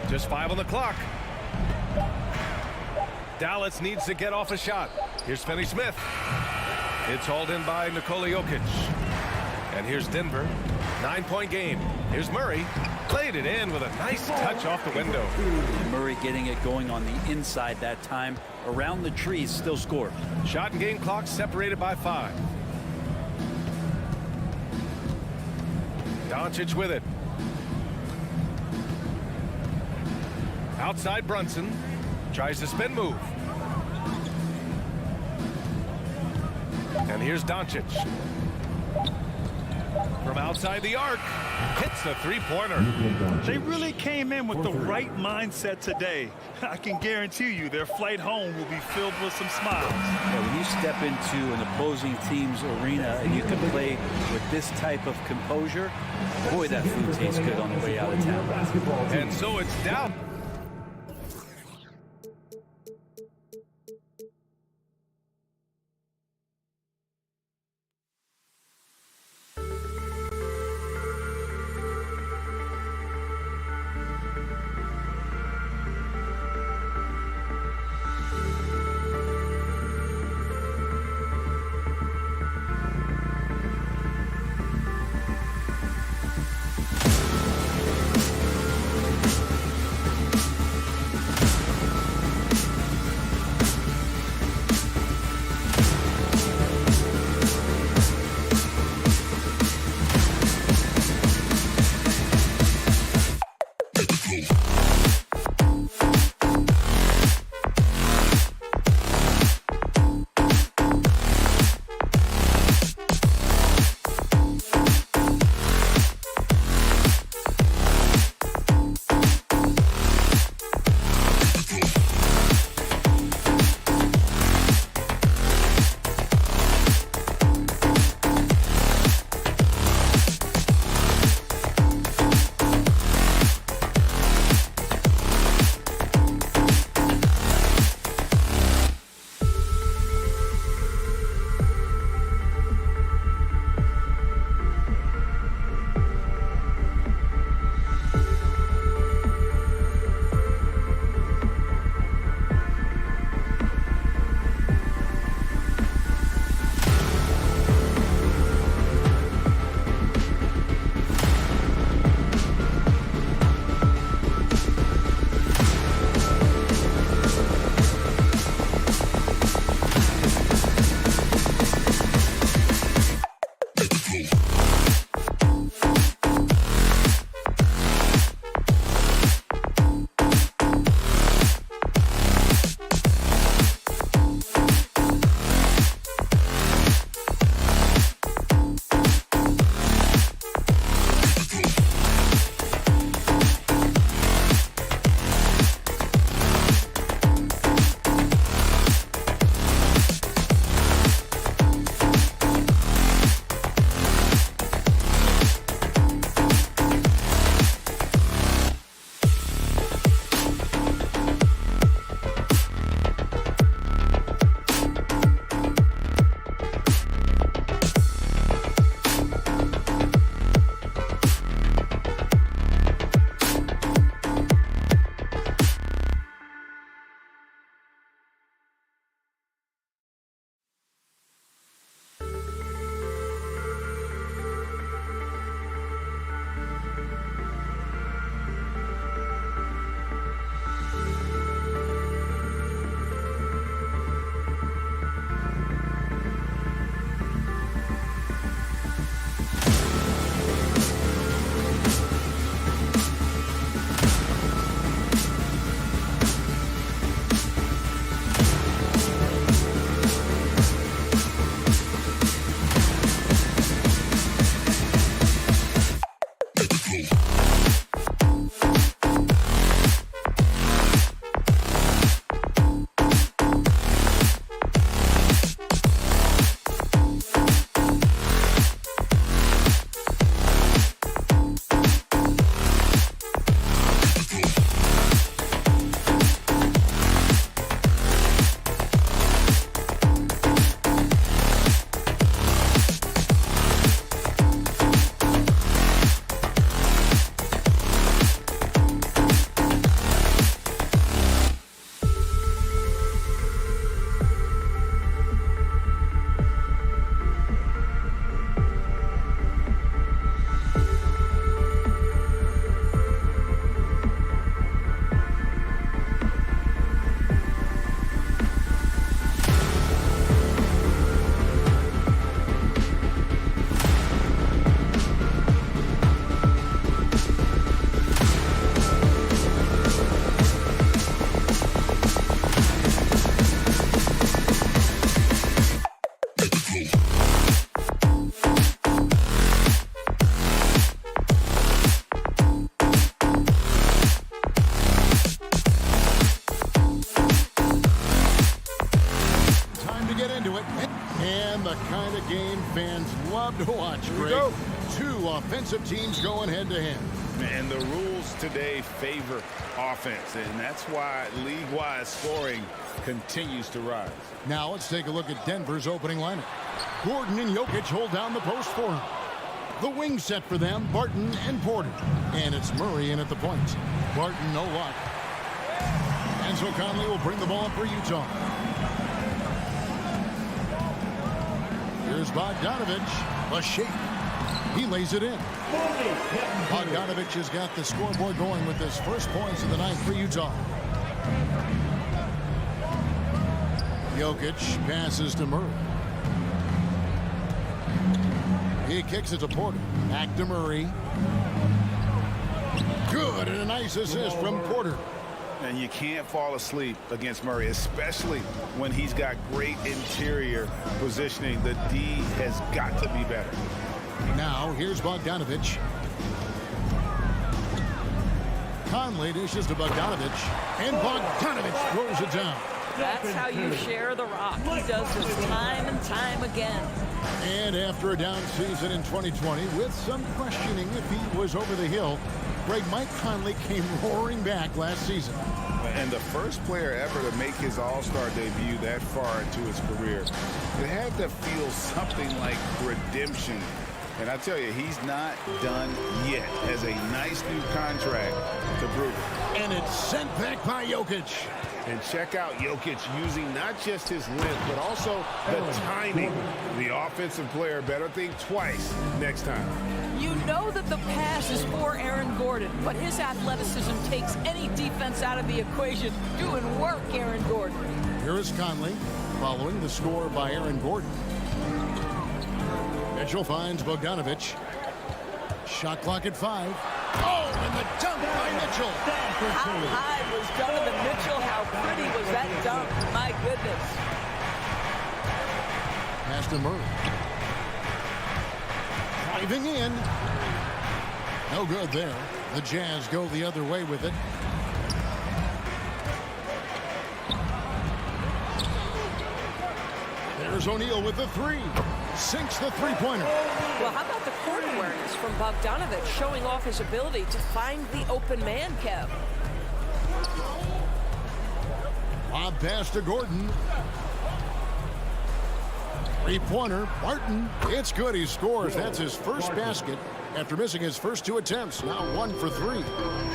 Just 5 on the clock. Dallas needs to get off a shot. Here's Finney Smith. It's hauled in by Nikola Jokic. And here's Denver. 9-point game. Here's Murray. Played it in with a nice touch off the window. Murray getting it going on the inside that time. Around the trees, still scored. Shot and game clock separated by 5. Doncic with it. Outside Brunson. Tries to spin move. And here's Doncic. From outside the arc, hits the three-pointer. They really came in with the right mindset today. I can guarantee you their flight home will be filled with some smiles. Yeah, when you step into an opposing team's arena and you can play with this type of composure, boy, that food tastes good on the way out of town. And so it's down. kind of game fans love to watch, Greg. Two offensive teams going head-to-head. And the rules today favor offense, and that's why league-wide scoring continues to rise. Now let's take a look at Denver's opening lineup. Gordon and Jokic hold down the post for him. The wing set for them, Barton and Porter. And it's Murray in at the point. Barton, no luck. And so Conley will bring the ball up for Utah. Here's Bogdanovich. A shake. He lays it in. Bogdanovich has got the scoreboard going with his first points of the night for Utah. Jokic passes to Murray. He kicks it to Porter. Back to Murray. Good, and a nice assist from Porter. And you can't fall asleep against Murray, especially when he's got great interior positioning. The D has got to be better. Now, here's Bogdanovich. Conley dishes to Bogdanovich, and Bogdanovich throws it down. That's how you share the rock. He does this time and time again. And after a down season in 2020, with some questioning if he was over the hill, Mike Conley came roaring back last season. And the first player ever to make his All-Star debut that far into his career, it had to feel something like redemption. And I tell you, he's not done yet. Has a nice new contract to prove it. And it's sent back by Jokic. And check out Jokic using not just his length, but also the timing. The offensive player better think twice next time. You know that the pass is for Aaron Gordon, but his athleticism takes any defense out of the equation. Doing work, Aaron Gordon. Here is Conley, following the score by Aaron Gordon. Mitchell finds Bogdanovich. Shot clock at 5. Oh, and the dunk by Mitchell. How high was Donovan Mitchell? How pretty was that dunk? My goodness. Pass to Murray. Driving in. No good there. The Jazz go the other way with it. There's O'Neal with the 3. Sinks the three-pointer. Well, how about the court awareness from Bogdanovich, showing off his ability to find the open man, Kev? Lob pass to Gordon. Three-pointer, Barton. It's good. He scores. That's his first basket after missing his first 2 attempts. Now 1 for 3.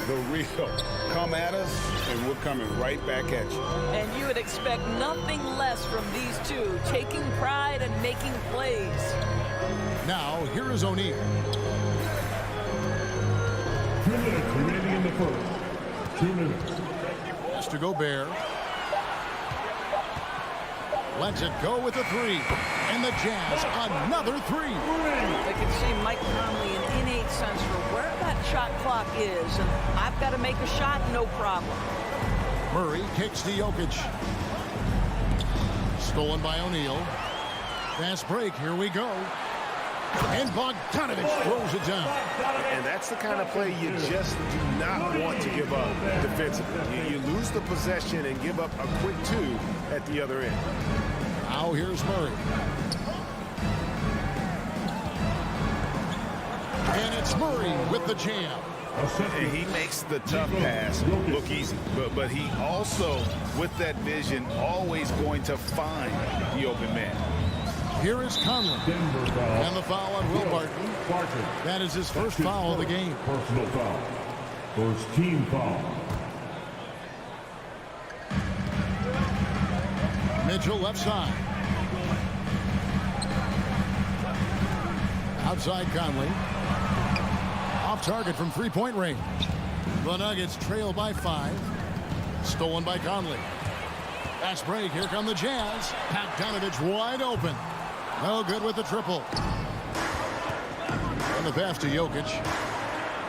The real. Come at us, and we're coming right back at you. And you would expect nothing less from these two, taking pride and making plays. Now, here is O'Neal. 2 minutes remaining in the first. 2 minutes. Pass to Gobert. Lets it go with a 3. And the Jazz, another 3. I can see Mike Conley an innate sense for where that shot clock is. And I've got to make a shot, no problem. Murray kicks to Jokic. Stolen by O'Neal. Fast break, here we go. And Bogdanovich throws it down. And that's the kind of play you just do not want to give up defensively. You lose the possession and give up a quick 2 at the other end. Now here's Murray. And it's Murray with the jam. And he makes the tough pass look easy. But he also, with that vision, always going to find the open man. Here is Conley. And the foul on Will Barton. That is his first foul of the game. Personal foul. First team foul. Mitchell left side. Outside Conley. Off target from three-point range. The Nuggets trail by 5. Stolen by Conley. Fast break. Here come the Jazz. Bogdanovich wide open. No good with the triple. And the pass to Jokic.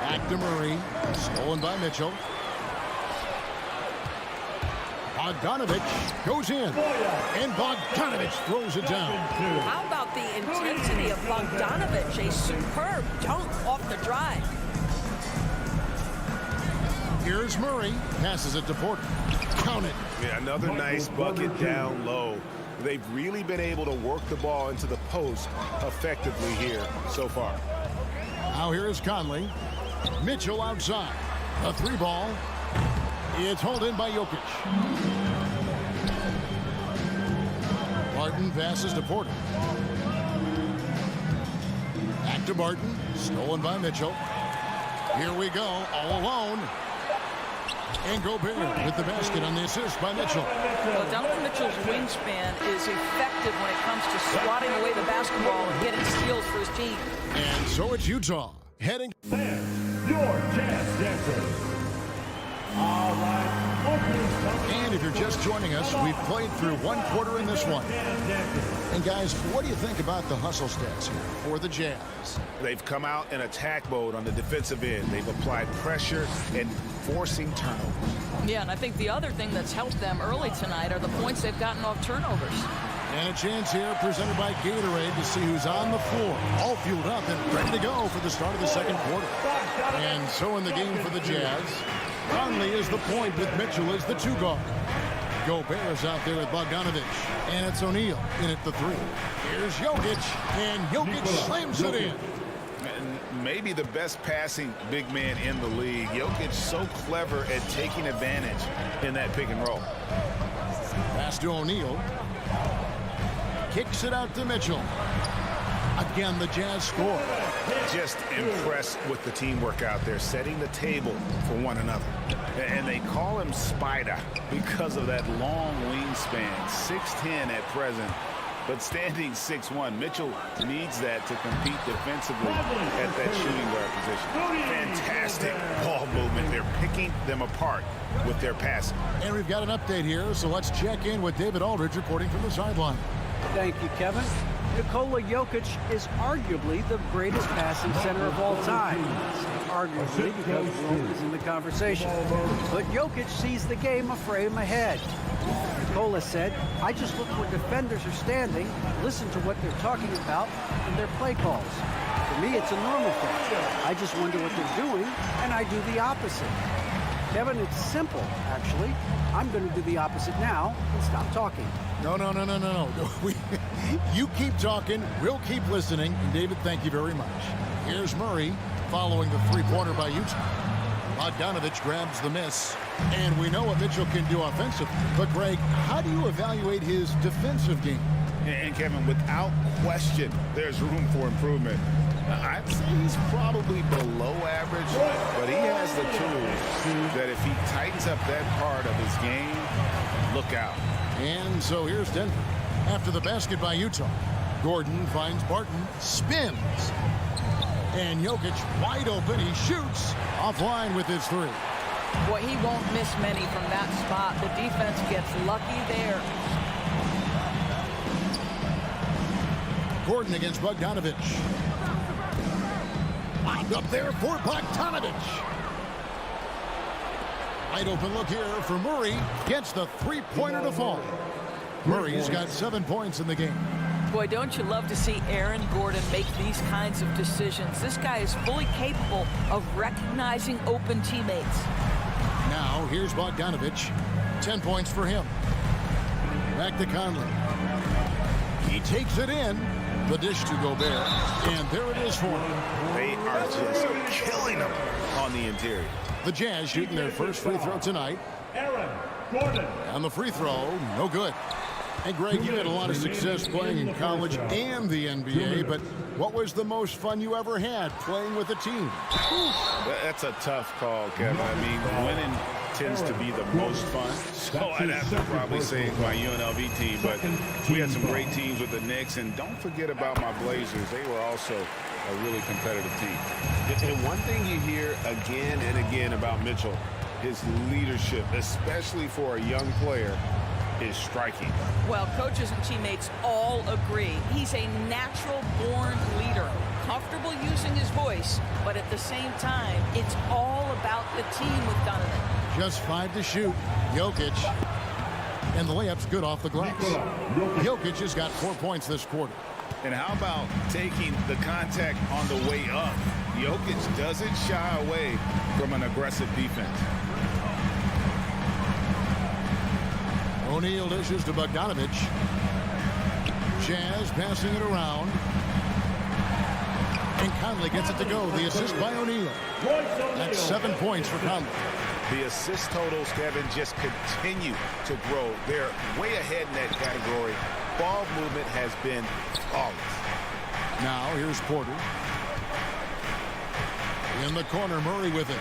Back to Murray. Stolen by Mitchell. Bogdanovich goes in. And Bogdanovich throws it down. How about the intensity of Bogdanovich? A superb dunk off the drive. Here's Murray. Passes it to Porter. Count it. Yeah, another nice bucket down low. They've really been able to work the ball into the post effectively here so far. Now here is Conley. Mitchell outside. A 3-ball. It's hauled in by Jokic. Barton passes to Porter. Back to Barton. Stolen by Mitchell. Here we go. All alone. And Gobert with the basket on the assist by Mitchell. Well, Donovan Mitchell's wingspan is effective when it comes to swatting away the basketball and getting steals for his team. And so it's Utah heading. Your Jazz Dancers. All right. And if you're just joining us, we've played through 1 quarter in this one. And guys, what do you think about the hustle stats here for the Jazz? They've come out in attack mode on the defensive end. They've applied pressure and forcing turnovers. Yeah, and I think the other thing that's helped them early tonight are the points they've gotten off turnovers. And a chance here presented by Gatorade to see who's on the floor. All fueled up and ready to go for the start of the second quarter. And so in the game for the Jazz, Conley is the point with Mitchell as the 2 guard. Gobert is out there with Bogdanovich. And it's O'Neal in at the 3. Here's Jokic, and Jokic slams it in. And maybe the best passing big man in the league. Jokic so clever at taking advantage in that pick and roll. Pass to O'Neal. Kicks it out to Mitchell. Again, the Jazz score. Just impressed with the teamwork out there, setting the table for one another. And they call him Spider because of that long wingspan, 6'10" at present, but standing 6'1". Mitchell needs that to compete defensively at that shooting guard position. Fantastic ball movement. They're picking them apart with their passing. And we've got an update here, so let's check in with David Aldridge reporting from the sideline. Thank you, Kevin. Nikola Jokic is arguably the greatest passing center of all time. Arguably because Rome is in the conversation. But Jokic sees the game a frame ahead. Nikola said, I just look where defenders are standing, listen to what they're talking about, and their play calls. For me, it's a normal thing. I just wonder what they're doing, and I do the opposite. Kevin, it's simple, actually. I'm going to do the opposite now and stop talking. No. You keep talking, we'll keep listening. And David, thank you very much. Here's Murray following the 3-pointer by Utah. Bogdanovich grabs the miss. And we know what Mitchell can do offensively. But, Greg, how do you evaluate his defensive game? And Kevin, without question, there's room for improvement. I'd say he's probably below average, but he has the tools that if he tightens up that part of his game, look out. And so here's Denver. After the basket by Utah, Gordon finds Barton, spins. And Jokic wide open. He shoots offline with his 3. Boy, he won't miss many from that spot. The defense gets lucky there. Gordon against Bogdanovich. Lined up there for Bogdanovich. Wide open look here for Murray. Gets the 3-pointer to fall. Murray's got 7 points in the game. Boy, don't you love to see Aaron Gordon make these kinds of decisions. This guy is fully capable of recognizing open teammates. Now, here's Bogdanovich. 10 points for him. Back to Conley. He takes it in. The dish to Gobert. And there it is for him. They are just killing him on the interior. The Jazz shooting their first free throw tonight. Aaron Gordon. And the free throw, no good. And Greg, you had a lot of success playing in college and the NBA, but what was the most fun you ever had playing with a team? That's a tough call, Kevin. I mean, winning tends to be the most fun. So I'd have to probably say my UNLV team, but we had some great teams with the Knicks. And don't forget about my Blazers. They were also a really competitive team. And one thing you hear again and again about Mitchell, his leadership, especially for a young player, is striking. Well, coaches and teammates all agree. He's a natural-born leader, comfortable using his voice, but at the same time, it's all about the team with Donovan. Just 5 to shoot. Jokic. And the layup's good off the glass. Jokic has got 4 points this quarter. And how about taking the contact on the way up? Jokic doesn't shy away from an aggressive defense. O'Neal dishes to Bogdanovich. Jazz passing it around. And Conley gets it to go. The assist by O'Neal. That's 7 points for Conley. The assist totals, Kevin, just continue to grow. They're way ahead in that category. Ball movement has been flawless. Now here's Porter. In the corner, Murray with it.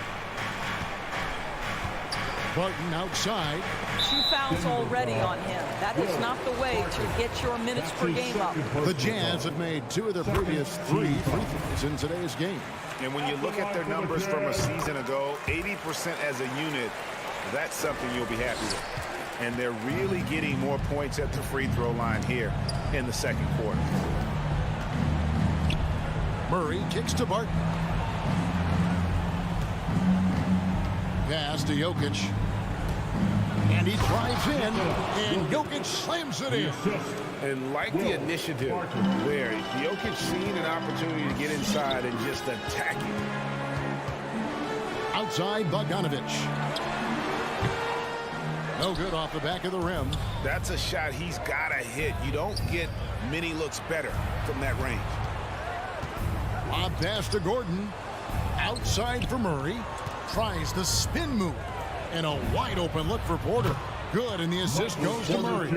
Barton outside. 2 fouls already on him. That is not the way to get your minutes per game up. The Jazz have made 2 of their previous 3 free throws in today's game. And when you look at their numbers from a season ago, 80% as a unit, that's something you'll be happy with. And they're really getting more points at the free throw line here in the second quarter. Murray kicks to Barton. Pass to Jokic. And he drives in, and Jokic slams it in. And like the initiative there, Jokic seeing an opportunity to get inside and just attack it. Outside, Bogdanovich. No good off the back of the rim. That's a shot he's got to hit. You don't get many looks better from that range. Lob pass to Gordon. Outside for Murray. Tries the spin move. And a wide open look for Porter. Good, and the assist goes to Murray.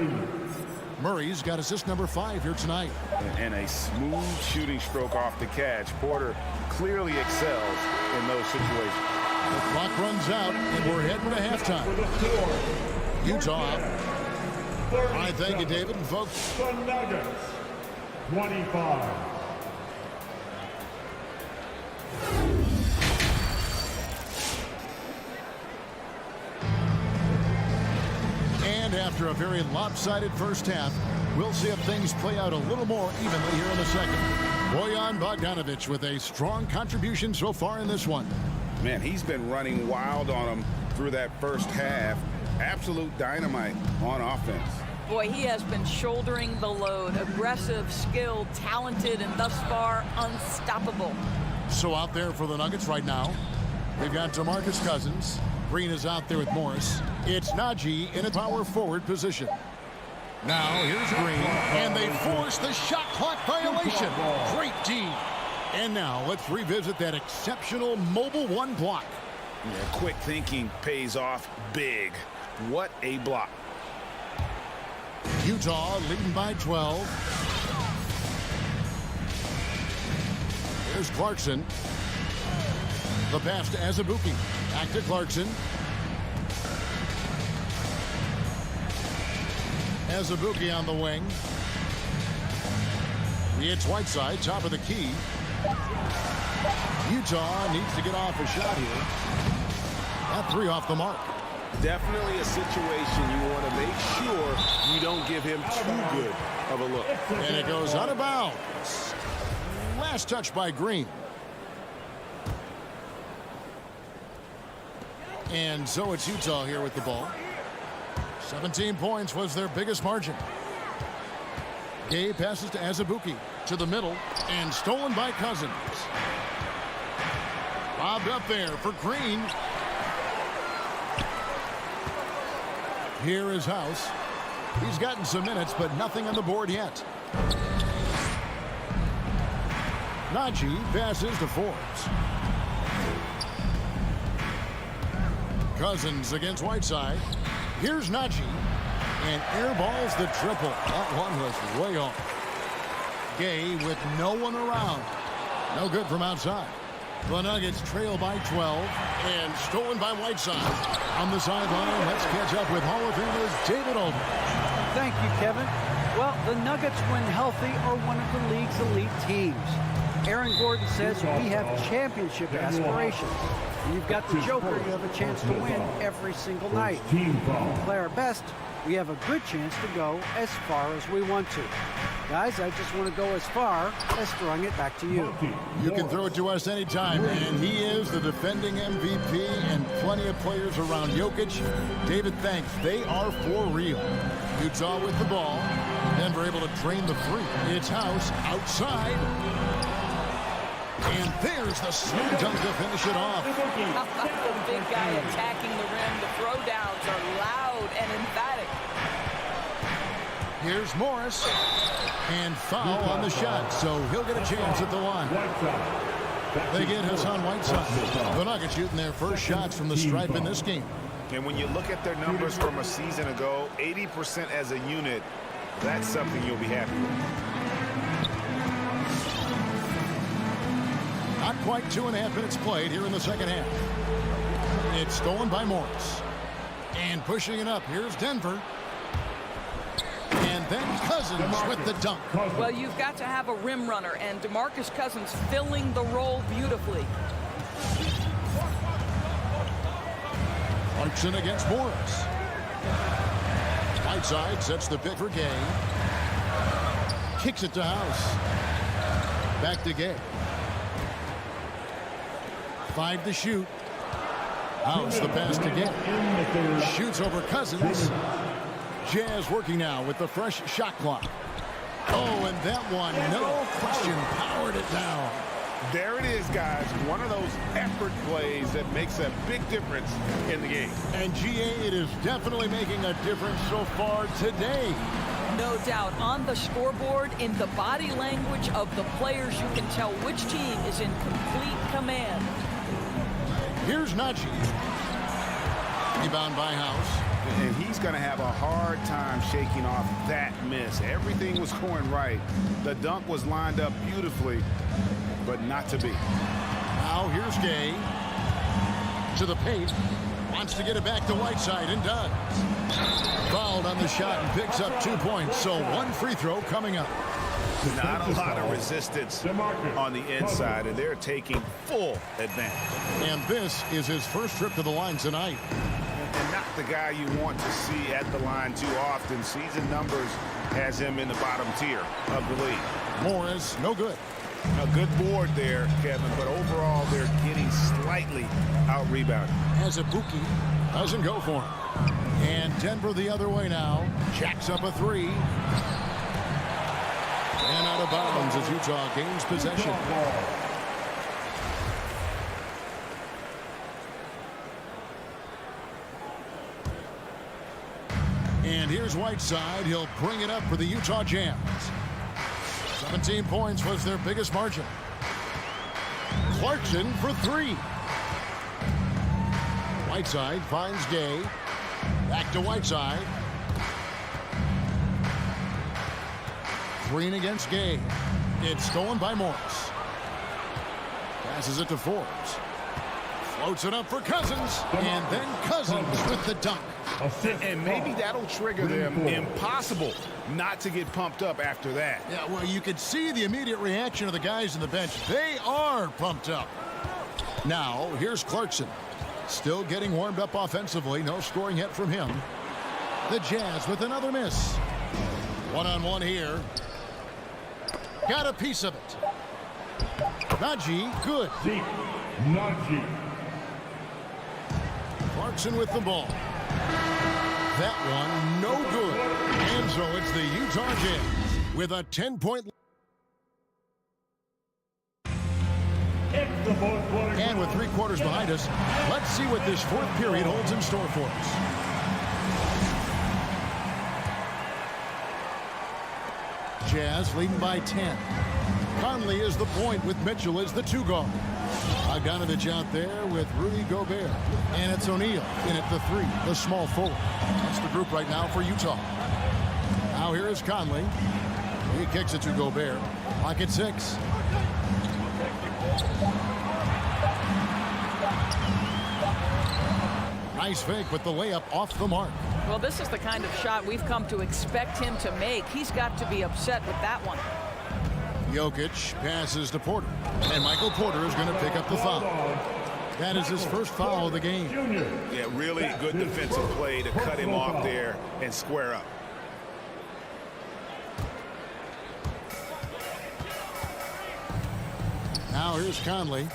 Murray's got assist number 5 here tonight. And a smooth shooting stroke off the catch. Porter clearly excels in those situations. The clock runs out, and we're heading to halftime. Utah. All right, thank you, David. And folks, The Nuggets, 25. and after a very lopsided first half, we'll see if things play out a little more evenly here in the second. Bojan Bogdanović with a strong contribution so far in this one. Man, he's been running wild on him through that first half. Absolute dynamite on offense. Boy, he has been shouldering the load. Aggressive, skilled, talented, and thus far unstoppable. So out there for the Nuggets right now, we've got DeMarcus Cousins. Green is out there with Morris. It's Najee in a power forward position. Now here's Green, and they force the shot clock violation. Great D. And now let's revisit that exceptional mobile one block. Yeah, quick thinking pays off big. What a block. Utah leading by 12. Here's Clarkson. The pass to Azubuike. Back to Clarkson. Azubuike on the wing. It's Whiteside, top of the key. Utah needs to get off a shot here. That 3 off the mark. Definitely a situation you want to make sure you don't give him too good of a look. And it goes out of bounds. Last touch by Green. And so it's Utah here with the ball. 17 points was their biggest margin. Gay passes to Azubuike to the middle and stolen by Cousins. Bobbed up there for Green. Here is House. He's gotten some minutes, but nothing on the board yet. Najee passes to Forbes. Cousins against Whiteside. Here's Najee. And airballs the triple. That one was way off. Gay with no one around. No good from outside. The Nuggets trail by 12 and stolen by Whiteside. On the sideline, let's catch up with Hall of Famer David Olden. Thank you, Kevin. Well, the Nuggets, when healthy, are one of the league's elite teams. Aaron Gordon says we have championship aspirations. And you've got the Joker, you have a chance to win every single night. If we play our best, we have a good chance to go as far as we want to. Guys, I just want to go as far as throwing it back to you. You can throw it to us anytime, and he is the defending MVP and plenty of players around Jokic. David, thanks. They are for real. Utah with the ball. Denver able to drain the three. It's House outside. And there's the slam dunk to finish it off. The big guy attacking the rim. The throwdowns are loud and emphatic. Here's Morris. And foul on the shot, so he'll get a chance at the line. They get Hassan Whiteside. The Nuggets shooting their first shots from the stripe in this game. And when you look at their numbers from a season ago, 80% as a unit, that's something you'll be happy with. Not quite 2.5 minutes played here in the second half. It's stolen by Morris. And pushing it up, here's Denver. And then Cousins with the dunk. Well, you've got to have a rim runner, and DeMarcus Cousins filling the role beautifully. Clarkson against Morris. Whiteside sets the pick for Gay. Kicks it to House. Back to Gay. 5 to shoot. House the pass to Gay. Shoots over Cousins. Jazz working now with the fresh shot clock. Oh, and that one, no question, powered it down. There it is, guys. One of those effort plays that makes a big difference in the game. And GA, it is definitely making a difference so far today. No doubt. On the scoreboard, in the body language of the players, you can tell which team is in complete command. Here's Najee. Rebound by House. And he's going to have a hard time shaking off that miss. Everything was going right. The dunk was lined up beautifully, but not to be. Now here's Gay. To the paint. Wants to get it back to Whiteside and does. Fouled on the shot and picks up 2 points. So one free throw coming up. Not a lot of resistance on the inside, and they're taking full advantage. And this is his first trip to the line tonight. And not the guy you want to see at the line too often. Season numbers has him in the bottom tier of the league. Morris, no good. A good board there, Kevin, but overall they're getting slightly out-rebounded. As a Buki doesn't go for him. And Denver the other way now. Jacks up a 3. And out of bounds as Utah gains possession. And here's Whiteside. He'll bring it up for the Utah Jazz. 17 points was their biggest margin. Clarkson for 3. Whiteside finds Gay. Back to Whiteside. Green against Gay. It's stolen by Morris. Passes it to Forbes. Floats it up for Cousins. And then Cousins with the dunk. And maybe that'll trigger them. Impossible not to get pumped up after that. Yeah, well, you could see the immediate reaction of the guys on the bench. They are pumped up. Now, here's Clarkson. Still getting warmed up offensively. No scoring yet from him. The Jazz with another miss. One-on-one here. Got a piece of it. Najee, good. Najee. Clarkson with the ball. That one, no good. And so it's the Utah Jazz with a 10-point. And with 3 quarters behind us, let's see what this fourth period holds in store for us. Jazz leading by 10. Conley is the point with Mitchell as the 2 guard. Bogdanovich out there with Rudy Gobert. And it's O'Neal in at the 3, the small forward. That's the group right now for Utah. Now here is Conley. He kicks it to Gobert. Clock at 6. Nice fake, but the layup off the mark. Well, this is the kind of shot we've come to expect him to make. He's got to be upset with that one. Jokic passes to Porter. And Michael Porter is going to pick up the foul. That is his first foul of the game. Yeah, really good defensive play to cut him off there and square up. Now here's Conley.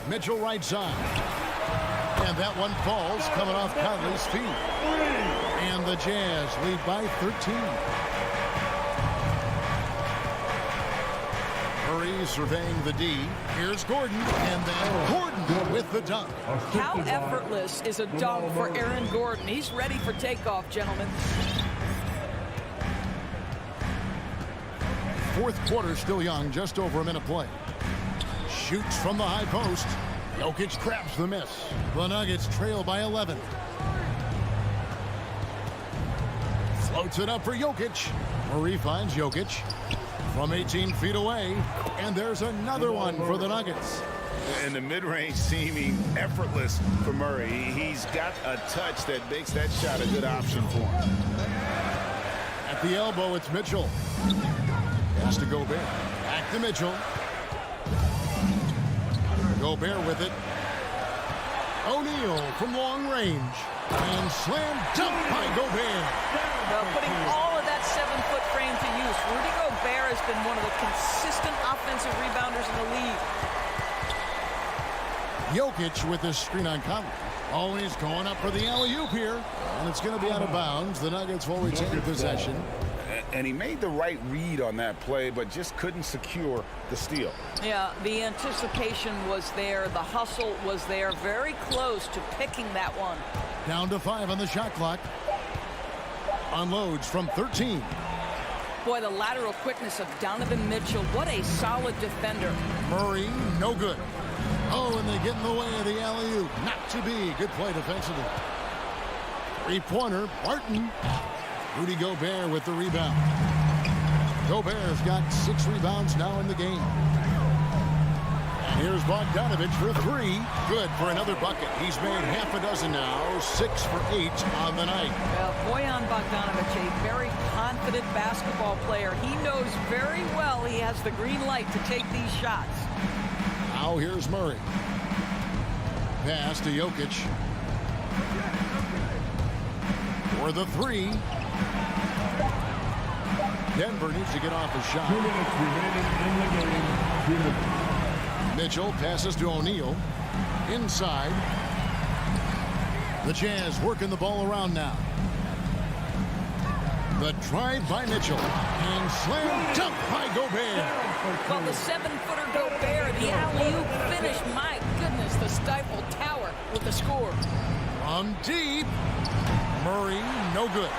Mitchell right side. And that one falls coming off Conley's feet. And the Jazz lead by 13. Murray's surveying the D. Here's Gordon, and then Gordon with the dunk. How effortless is a dunk for Aaron Gordon? He's ready for takeoff, gentlemen. Fourth quarter still young, just over a minute play. Shoots from the high post. Jokic grabs the miss. The Nuggets trail by 11. Floats it up for Jokic. Murray finds Jokic from 18 feet away. And there's another one for the Nuggets. And the mid-range seeming effortless for Murray. He's got a touch that makes that shot a good option for him. At the elbow, it's Mitchell. Has to Gobert. Back to Mitchell. Gobert with it. O'Neal from long range. And slam dunk by Gobert. Well, putting all of that 7-foot frame to use. Rudy Gobert has been one of the consistent offensive rebounders in the league. Jokic with his screen on Conley. Always going up for the alley-oop here. And it's going to be out of bounds. The Nuggets will retain possession. And he made the right read on that play, but just couldn't secure the steal. Yeah, the anticipation was there. The hustle was there. Very close to picking that one. Down to 5 on the shot clock. Unloads from 13. Boy, the lateral quickness of Donovan Mitchell. What a solid defender. Murray, no good. Oh, and they get in the way of the alley-oop. Not to be. Good play defensively. Three-pointer, Barton. Rudy Gobert with the rebound. Gobert's got 6 rebounds now in the game. And here's Bogdanovich for 3. Good for another bucket. He's made half a dozen now. 6 for 8 on the night. Well, Bojan Bogdanović, a very confident basketball player. He knows very well he has the green light to take these shots. Now here's Murray. Pass to Jokic. For the 3. Denver needs to get off a shot. 2 minutes remaining in the game. Mitchell passes to O'Neal. Inside. The Jazz working the ball around now. The drive by Mitchell. And slam dunk by Gobert. Well, the 7-footer Gobert, the alley-oop finish. My goodness, the stifled tower with the score. From deep. Murray, no good.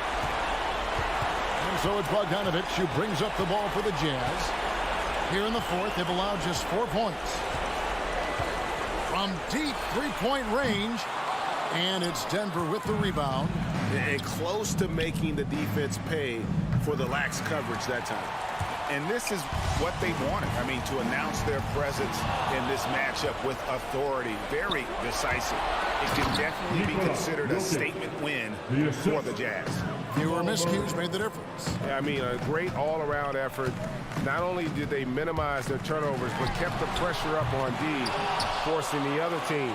And so it's Bogdanovich who brings up the ball for the Jazz. Here in the fourth, they've allowed just 4 points. From deep three-point range. And it's Denver with the rebound. And close to making the defense pay for the lax coverage that time. And this is what they wanted. I mean, to announce their presence in this matchup with authority. Very decisive. It can definitely be considered a statement win for the Jazz. Fewer miscues made the difference. Yeah, I mean, a great all-around effort. Not only did they minimize their turnovers, but kept the pressure up on D, forcing the other team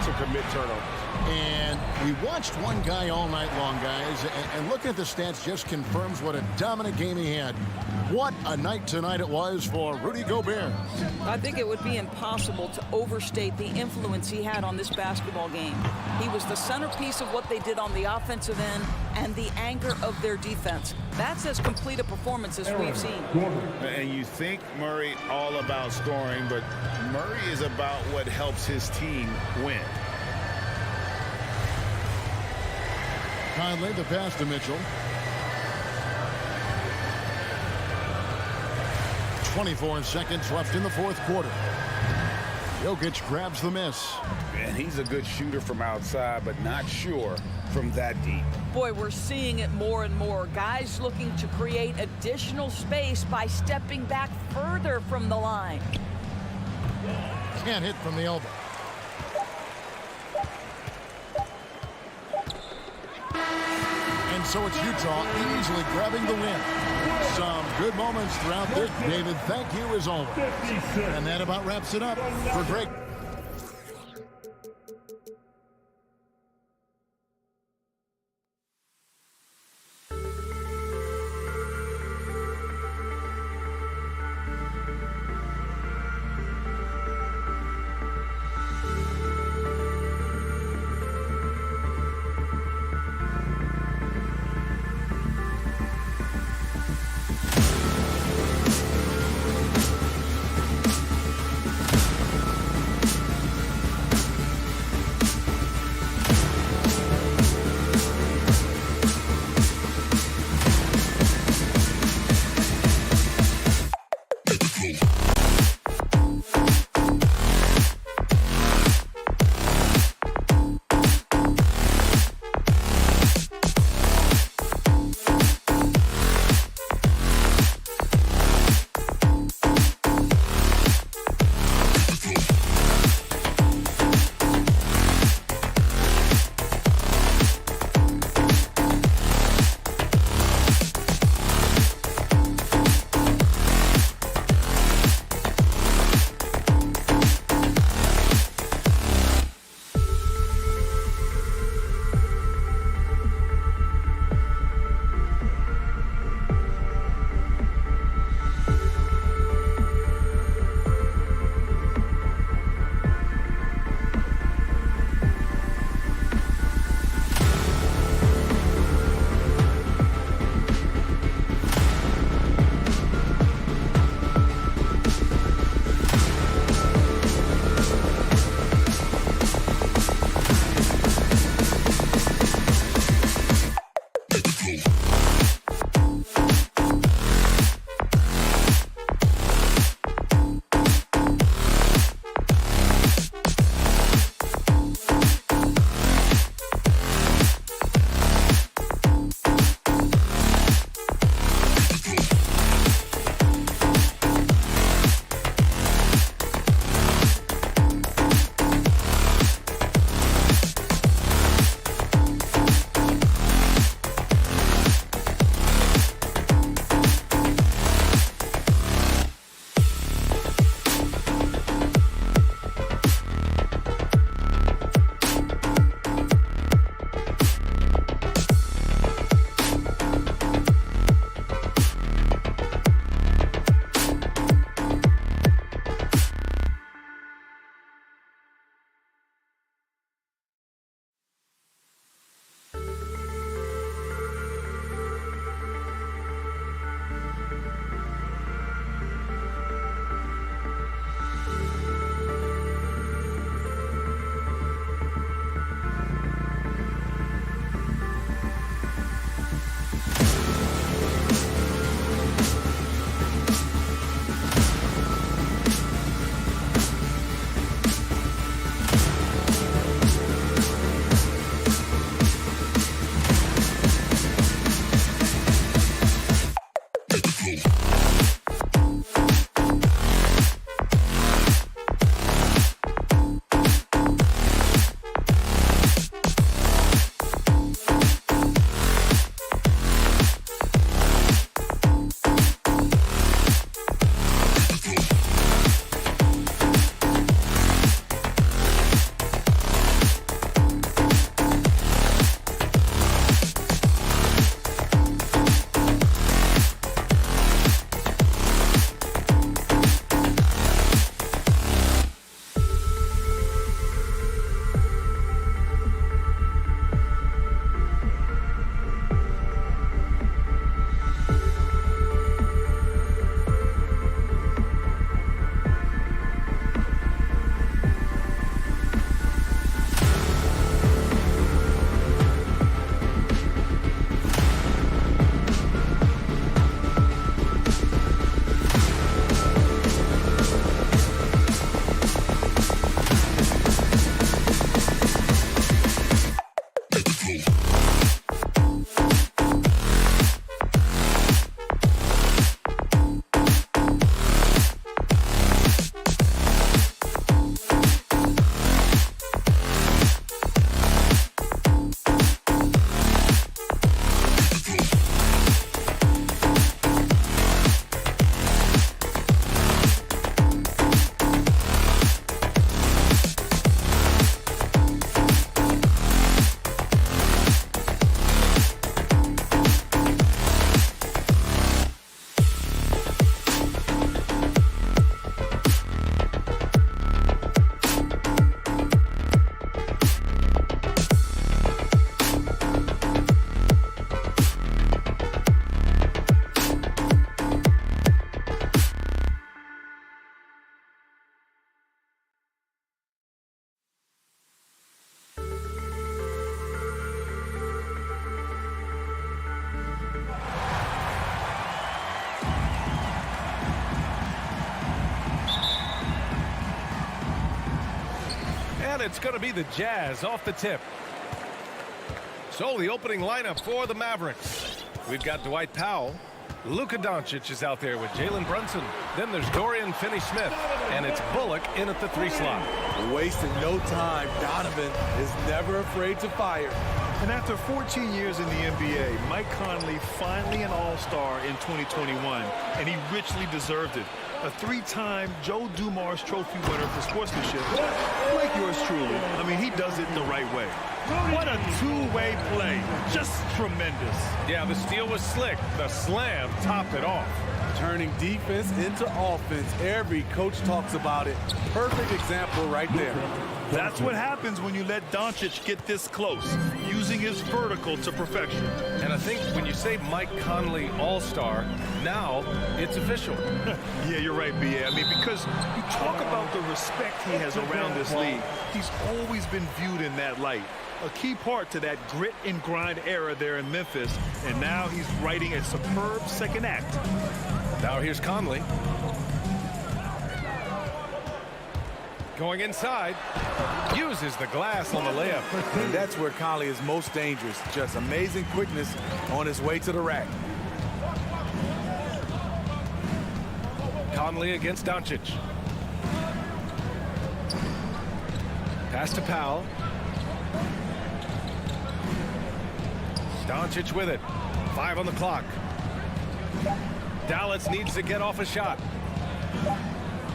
to commit turnovers. And we watched one guy all night long, guys, and looking at the stats just confirms what a dominant game he had. What a night tonight it was for Rudy Gobert. I think it would be impossible to overstate the influence he had on this basketball game. He was the centerpiece of what they did on the offensive end and the anchor of their defense. That's as complete a performance as we've seen. And you think Murray all about scoring, but Murray is about what helps his team win. Conley, the pass to Mitchell. 24 seconds left in the fourth quarter. Jokic grabs the miss. And he's a good shooter from outside, but not sure from that deep. Boy, we're seeing it more and more. Guys looking to create additional space by stepping back further from the line. Can't hit from the elbow. And so it's Utah easily grabbing the win. Some good moments throughout this. David, thank you as always. And that about wraps it up for Greg. it's going to be the Jazz off the tip. So the opening lineup for the Mavericks. We've got Dwight Powell. Luka Doncic is out there with Jalen Brunson. Then there's Dorian Finney-Smith. And it's Bullock in at the 3 slot. Wasting no time. Donovan is never afraid to fire. And after 14 years in the NBA, Mike Conley finally an all-star in 2021, and he richly deserved it. A 3-time Joe Dumars Trophy winner for sportsmanship, like yours truly. I mean, he does it the right way. What a two-way play. Just tremendous. Yeah, the steal was slick. The slam topped it off. Turning defense into offense. Every coach talks about it. Perfect example right there. That's what happens when you let Doncic get this close, using his vertical to perfection. And I think when you say Mike Conley All-Star, now it's official. Yeah, you're right, B.A. I mean, because you talk about the respect he has around this league. He's always been viewed in that light. A key part to that grit and grind era there in Memphis, and now he's writing a superb second act. Now here's Conley. Going inside, uses the glass on the layup. And that's where Conley is most dangerous. Just amazing quickness on his way to the rack. Conley against Doncic. Pass to Powell. Doncic with it. 5 on the clock. Dallas needs to get off a shot.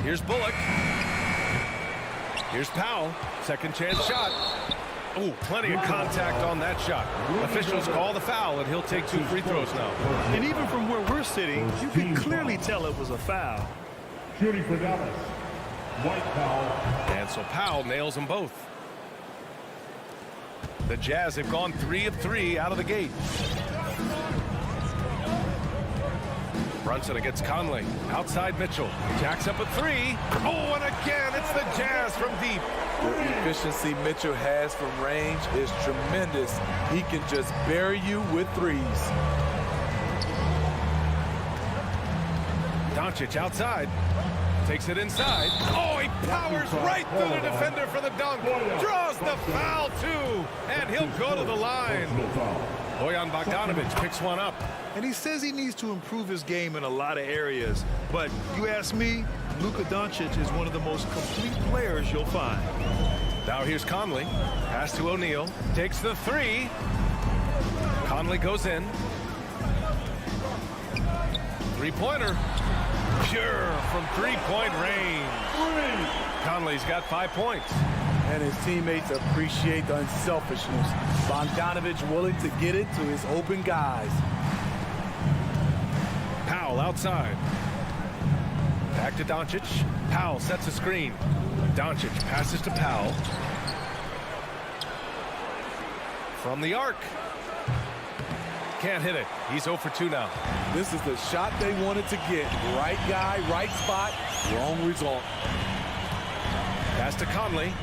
Here's Bullock. Here's Powell. Second chance shot. Oh, plenty of contact on that shot. Officials call the foul, and he'll take 2 free throws now. And even from where we're sitting, you can clearly tell it was a foul. Shooting for Dallas, Dwight Powell. And so Powell nails them both. The Jazz have gone 3 of 3 out of the gate. Brunson against Conley. Outside Mitchell. Jacks up a 3. Oh, and again, it's the Jazz from deep. The efficiency Mitchell has from range is tremendous. He can just bury you with threes. Doncic outside. Takes it inside. Oh, he powers right through the defender for the dunk. Draws the foul, too. And he'll go to the line. Bojan Bogdanovic picks one up. And he says he needs to improve his game in a lot of areas. But you ask me, Luka Doncic is one of the most complete players you'll find. Now here's Conley. Pass to O'Neal. Takes the 3. Conley goes in. 3-pointer. Pure from 3-point range. Conley's got 5 points. And his teammates appreciate the unselfishness. Bogdanovic willing to get it to his open guys. Powell outside. Back to Doncic. Powell sets a screen. Doncic passes to Powell. From the arc. Can't hit it. He's 0 for 2 now. This is the shot they wanted to get. Right guy, right spot, wrong result. Pass to Conley.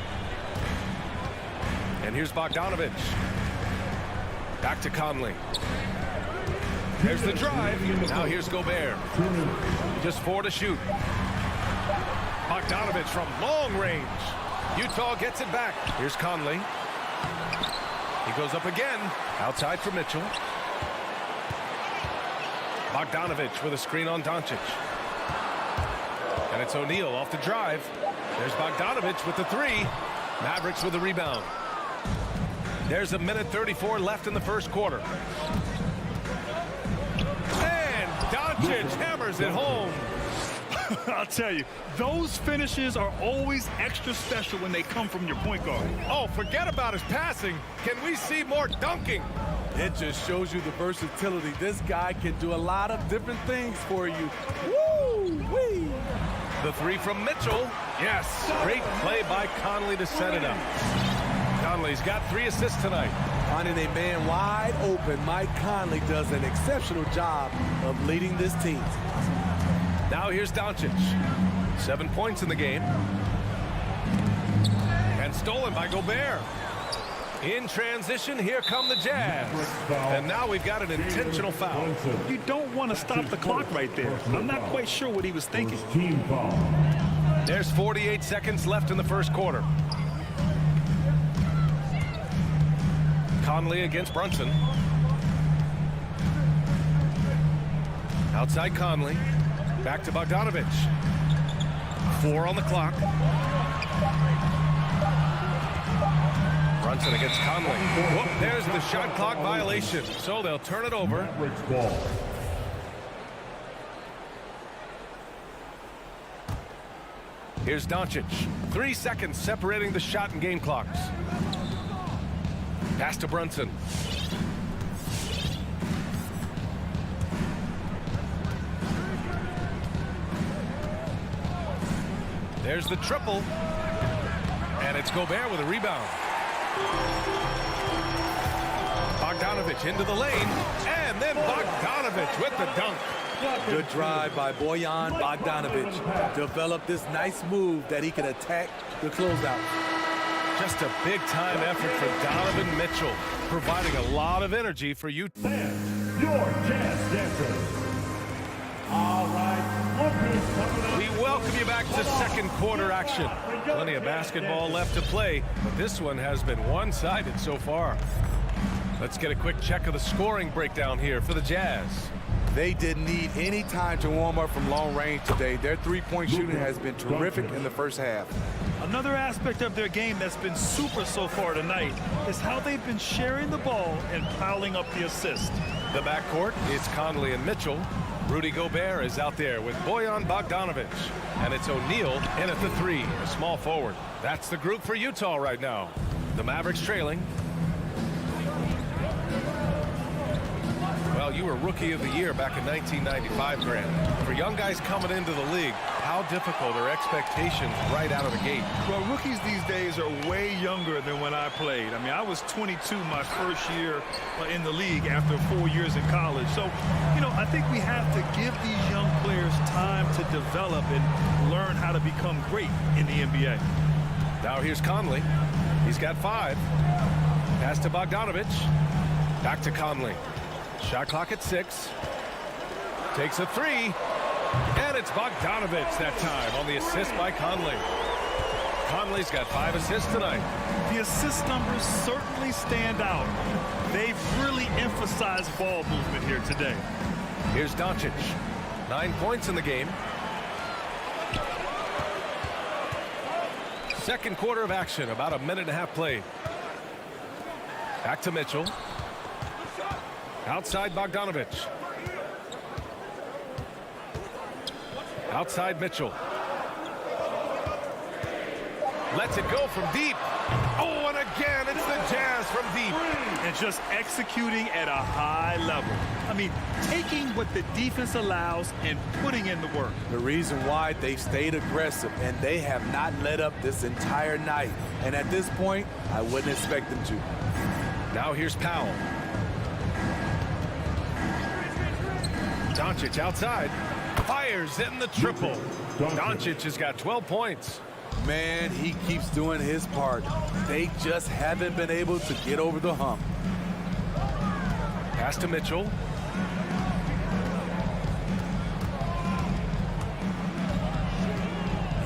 And here's Bogdanovic. Back to Conley. There's the drive. Now here's Gobert. Just 4 to shoot. Bogdanovic from long range. Utah gets it back. Here's Conley. He goes up again. Outside for Mitchell. Bogdanovic with a screen on Doncic. And it's O'Neal off the drive. There's Bogdanovic with the 3. Mavericks with the rebound. There's a minute 34 left in the first quarter. And Doncic hammers it home. I'll tell you, those finishes are always extra special when they come from your point guard. Oh, forget about his passing. Can we see more dunking? It just shows you the versatility. This guy can do a lot of different things for you. Woo-wee! The 3 from Mitchell. Yes, great play by Conley to set it up. Conley's got 3 assists tonight. Finding a man wide open, Mike Conley does an exceptional job of leading this team. Now here's Doncic. 7 points in the game. And stolen by Gobert. In transition, here come the Jazz. And now we've got an intentional foul. You don't want to stop the clock right there. I'm not quite sure what he was thinking. There's 48 seconds left in the first quarter. Conley against Brunson. Outside Conley. Back to Bogdanovich. 4 on the clock. Brunson against Conley. Whoop, there's the shot clock violation. So they'll turn it over. Here's Doncic. 3 seconds separating the shot and game clocks. Pass to Brunson. There's the triple. And it's Gobert with a rebound. Bogdanovich into the lane. And then Bogdanovich with the dunk. Good drive by Bojan Bogdanovich. Developed this nice move that he can attack the closeout. Just a big-time effort for Donovan Mitchell, providing a lot of energy for you. Your Jazz Dancers. All right. We welcome you back to second quarter action. Plenty of basketball left to play, but this one has been one-sided so far. Let's get a quick check of the scoring breakdown here for the Jazz. They didn't need any time to warm up from long range today. Their three-point shooting has been terrific in the first half. Another aspect of their game that's been super so far tonight is how they've been sharing the ball and piling up the assist. The backcourt is Conley and Mitchell. Rudy Gobert is out there with Bojan Bogdanovich. And it's O'Neal in at the 3, a small forward. That's the group for Utah right now. The Mavericks trailing. Well, you were Rookie of the Year back in 1995, Grant. For young guys coming into the league, how difficult are expectations right out of the gate? Well, rookies these days are way younger than when I played. I mean, I was 22 my first year in the league after 4 years in college. So, you know, I think we have to give these young players time to develop and learn how to become great in the NBA. Now here's Conley. He's got 5. Pass to Bogdanovich. Back to Conley. Shot clock at 6. Takes a 3. And it's Bogdanovich that time on the assist by Conley. Conley's got 5 assists tonight. The assist numbers certainly stand out. They've really emphasized ball movement here today. Here's Doncic. 9 points in the game. Second quarter of action, about a minute and a half played. Back to Mitchell. Outside Bogdanovich. Outside Mitchell. Lets it go from deep. Oh, and again, it's the Jazz from deep. And just executing at a high level. I mean, taking what the defense allows and putting in the work. The reason why they stayed aggressive, and they have not let up this entire night. And at this point, I wouldn't expect them to. Now here's Powell. Doncic outside. Fires in the triple. Doncic has got 12 points. Man, he keeps doing his part. They just haven't been able to get over the hump. Pass to Mitchell.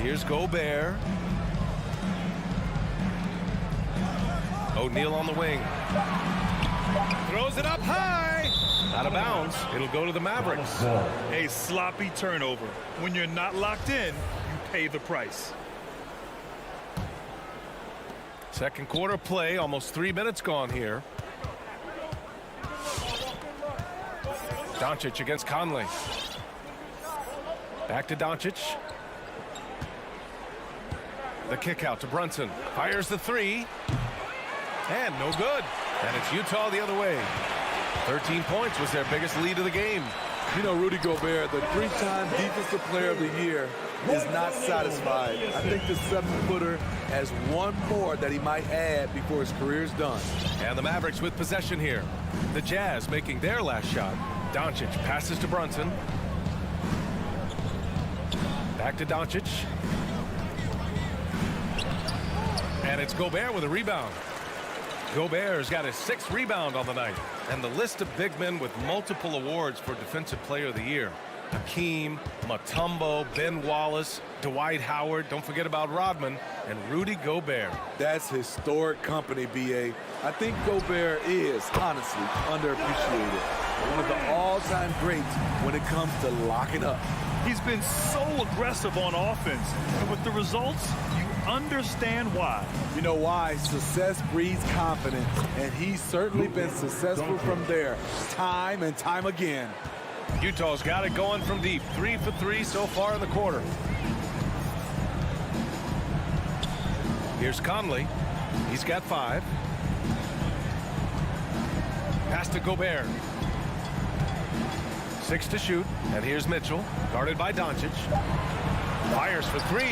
Here's Gobert. O'Neal on the wing. Throws it up high. Out of bounds. It'll go to the Mavericks. A sloppy turnover. When you're not locked in, you pay the price. Second quarter play, almost 3 minutes gone here. Doncic against Conley. Back to Doncic. The kick out to Brunson. Fires the 3. And no good. And it's Utah the other way. 13 points was their biggest lead of the game. You know, Rudy Gobert, the 3-time Defensive Player of the Year, is not satisfied. I think the 7-footer has one more that he might add before his career is done. And the Mavericks with possession here. The Jazz making their last shot. Doncic passes to Brunson. Back to Doncic. And it's Gobert with a rebound. Gobert's got his 6th rebound on the night. And the list of big men with multiple awards for Defensive Player of the Year. Hakeem, Mutombo, Ben Wallace, Dwight Howard, don't forget about Rodman, and Rudy Gobert. That's historic company, B.A. I think Gobert is, honestly, underappreciated. One of the all-time greats when it comes to locking up. He's been so aggressive on offense, and with the results, you understand why. You know why? Success breeds confidence, and he's certainly been successful from there time and time again. Utah's got it going from deep. 3 for 3 so far in the quarter. Here's Conley. He's got 5. Pass to Gobert. 6 to shoot. And here's Mitchell, guarded by Doncic. Fires for 3.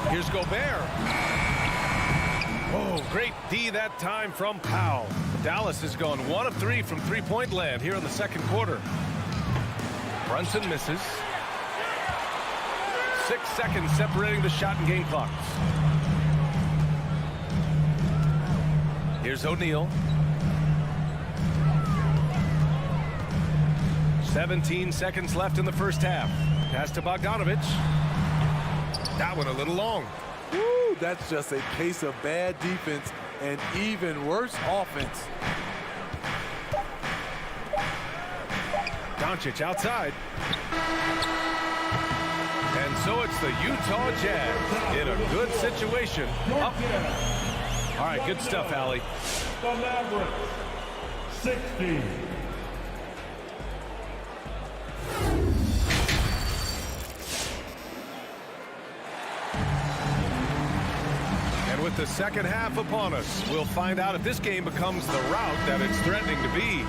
Here's Gobert. Oh, great D that time from Powell. Dallas has gone 1 of 3 from three-point land here in the second quarter. Brunson misses. 6 seconds separating the shot and game clocks. Here's O'Neal. 17 seconds left in the first half. Pass to Bogdanovic. That one a little long. Woo, that's just a case of bad defense and even worse offense. Doncic outside. And so it's the Utah Jazz in a good situation. Up. All right, good stuff, Allie. The Mavericks, 60. And with the second half upon us, we'll find out if this game becomes the rout that it's threatening to be.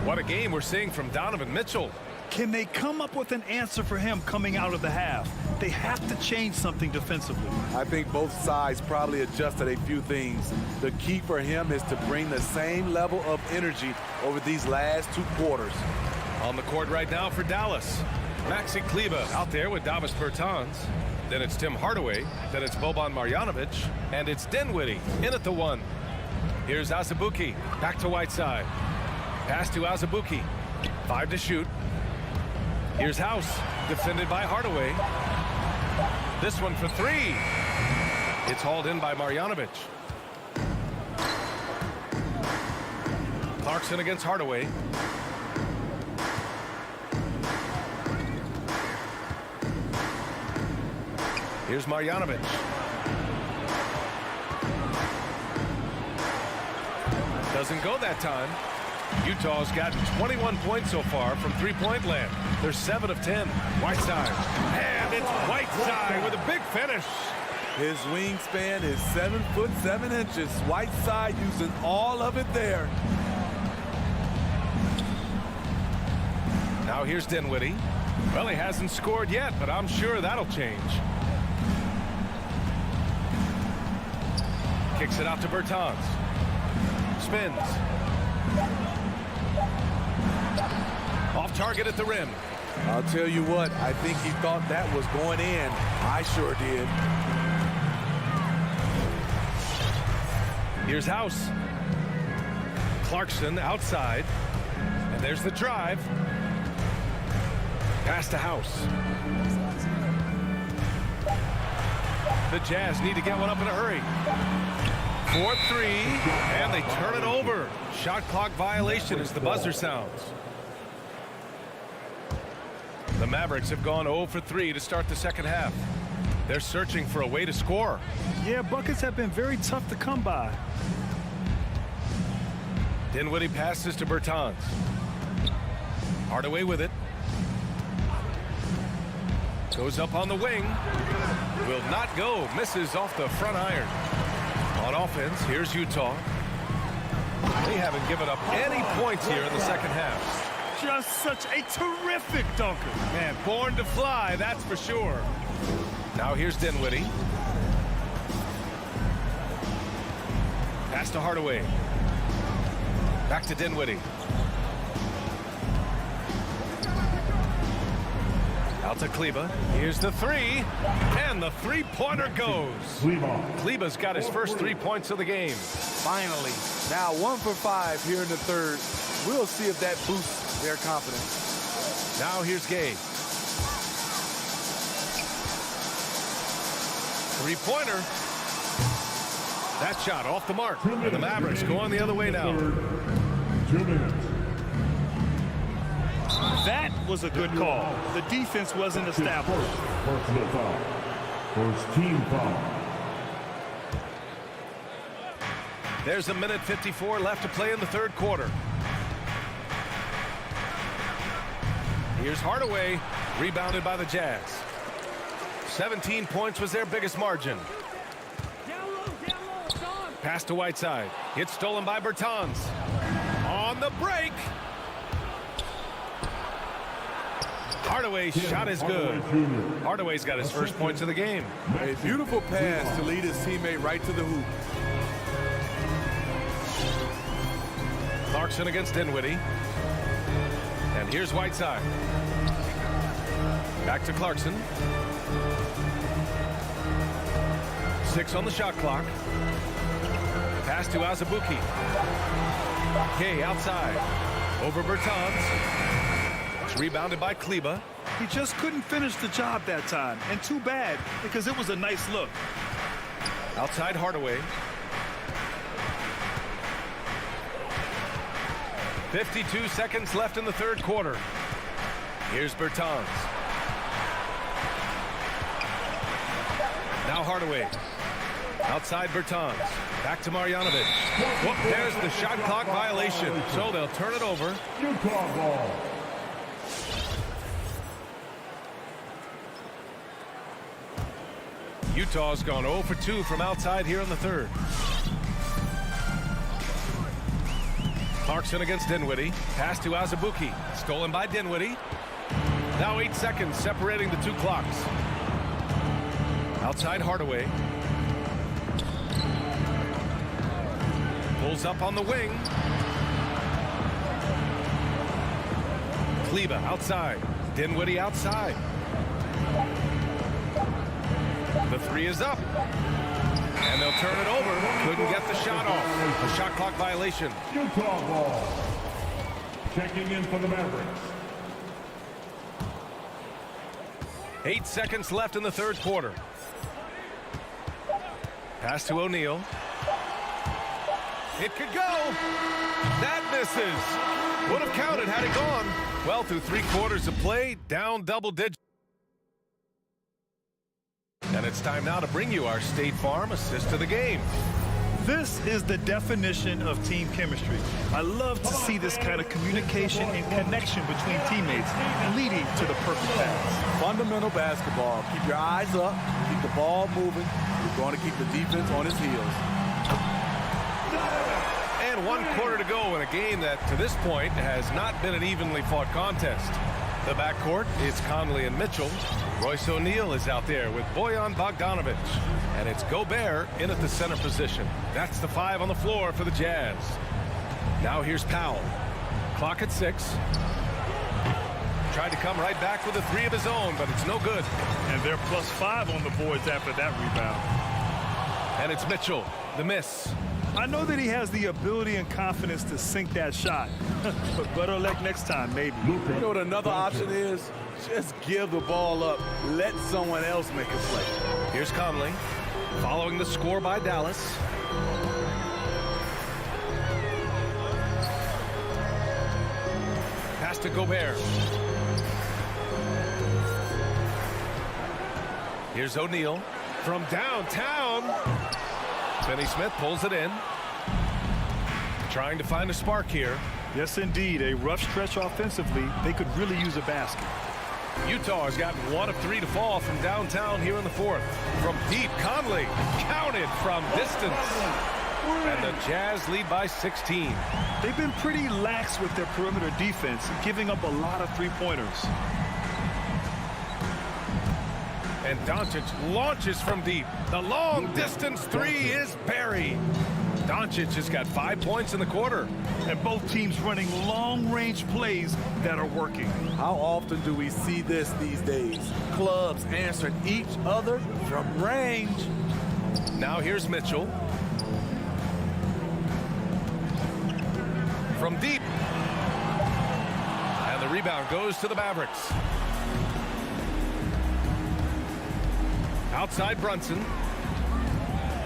What a game we're seeing from Donovan Mitchell. Can they come up with an answer for him coming out of the half? They have to change something defensively. I think both sides probably adjusted a few things. The key for him is to bring the same level of energy over these last 2 quarters. On the court right now for Dallas. Maxi Kleber out there with Davis Bertans. Then it's Tim Hardaway. Then it's Boban Marjanovic. And it's Dinwiddie in at the 1. Here's Azubuike. Back to Whiteside. Pass to Azubuike. 5 to shoot. Here's House. Defended by Hardaway. This one for 3. It's hauled in by Marjanovic. Clarkson against Hardaway. Here's Marjanovic. Doesn't go that time. Utah's gotten 21 points so far from three-point land. They're 7 of 10. Whiteside. And it's Whiteside with a big finish. His wingspan is 7 foot 7 inches. Whiteside using all of it there. Now here's Dinwiddie. Well, he hasn't scored yet, but I'm sure that'll change. Kicks it out to Bertans. Spins. Off target at the rim. I'll tell you what, I think he thought that was going in. I sure did. Here's House. Clarkson outside. And there's the drive. Pass to House. The Jazz need to get one up in a hurry. 4-3, and they turn it over. Shot clock violation as the buzzer sounds. The Mavericks have gone 0 for 3 to start the second half. They're searching for a way to score. Yeah, buckets have been very tough to come by. Dinwiddie passes to Bertans. Hardaway with it. Goes up on the wing. Will not go. Misses off the front iron. On offense, here's Utah. They haven't given up any points here in the second half. Just such a terrific dunker. Man, born to fly, that's for sure. Now here's Dinwiddie. Pass to Hardaway. Back to Dinwiddie. Out to Kleber. Here's the 3. And the three-pointer goes. Kleber's got his first 3 points of the game. Finally. Now 1 for 5 here in the third. We'll see if that boosts their confidence. Now here's Gay. Three-pointer. That shot off the mark. And the Mavericks going the other way now. 2 minutes. That was a good call. The defense wasn't established. Personal foul. First team foul. There's a minute 54 left to play in the third quarter. Here's Hardaway, rebounded by the Jazz. 17 points was their biggest margin. Pass to Whiteside. It's stolen by Bertans. On the break. Hardaway's shot is good. Hardaway's got his first points of the game. A beautiful pass to lead his teammate right to the hoop. Clarkson against Dinwiddie. And here's Whiteside. Back to Clarkson. 6 on the shot clock. Pass to Azubuike. Kay outside. Over Bertans. It's rebounded by Kleba. He just couldn't finish the job that time. And too bad, because it was a nice look. Outside Hardaway. 52 seconds left in the third quarter. Here's Bertans. Now Hardaway. Outside Bertans. Back to Marjanovic. Whoop, there's the shot clock violation. So they'll turn it over. Utah ball. Utah's gone 0 for 2 from outside here in the third. Clarkson against Dinwiddie. Pass to Azubuike. Stolen by Dinwiddie. Now 8 seconds separating the two clocks. Outside Hardaway. Pulls up on the wing. Kleba outside. Dinwiddie outside. The three is up. And they'll turn it over. Couldn't get the shot off. A shot clock violation. Utah ball. Checking in for the Mavericks. 8 seconds left in the third quarter. Pass to O'Neal. It could go. That misses. Would have counted had it gone. Well, through 3 quarters of play, down double digits. And it's time now to bring you our State Farm assist of the game. This is the definition of team chemistry. I love to see this kind of communication and connection between teammates leading to the perfect pass. Fundamental basketball. Keep your eyes up. Keep the ball moving. You're going to keep the defense on its heels. And 1 quarter to go in a game that, to this point, has not been an evenly fought contest. The backcourt is Conley and Mitchell. Royce O'Neal is out there with Bojan Bogdanovic. And it's Gobert in at the center position. That's the 5 on the floor for the Jazz. Now here's Powell. Clock at 6. Tried to come right back with a 3 of his own, but it's no good. And they're +5 on the boards after that rebound. And it's Mitchell, the miss. I know that he has the ability and confidence to sink that shot. But better luck next time, maybe. You know what another option is? Just give the ball up. Let someone else make a play. Here's Conley, following the score by Dallas. Pass to Gobert. Here's O'Neal from downtown. Finney Smith pulls it in. Trying to find a spark here. Yes, indeed. A rough stretch offensively. They could really use a basket. Utah has gotten 1 of 3 to fall from downtown here in the fourth. From deep, Conley counted from distance. And the Jazz lead by 16. They've been pretty lax with their perimeter defense, giving up a lot of three-pointers. And Doncic launches from deep. The long-distance 3 is buried. Doncic has got 5 points in the quarter. And both teams running long-range plays that are working. How often do we see this these days? Clubs answering each other from range. Now here's Mitchell. From deep. And the rebound goes to the Mavericks. Outside Brunson.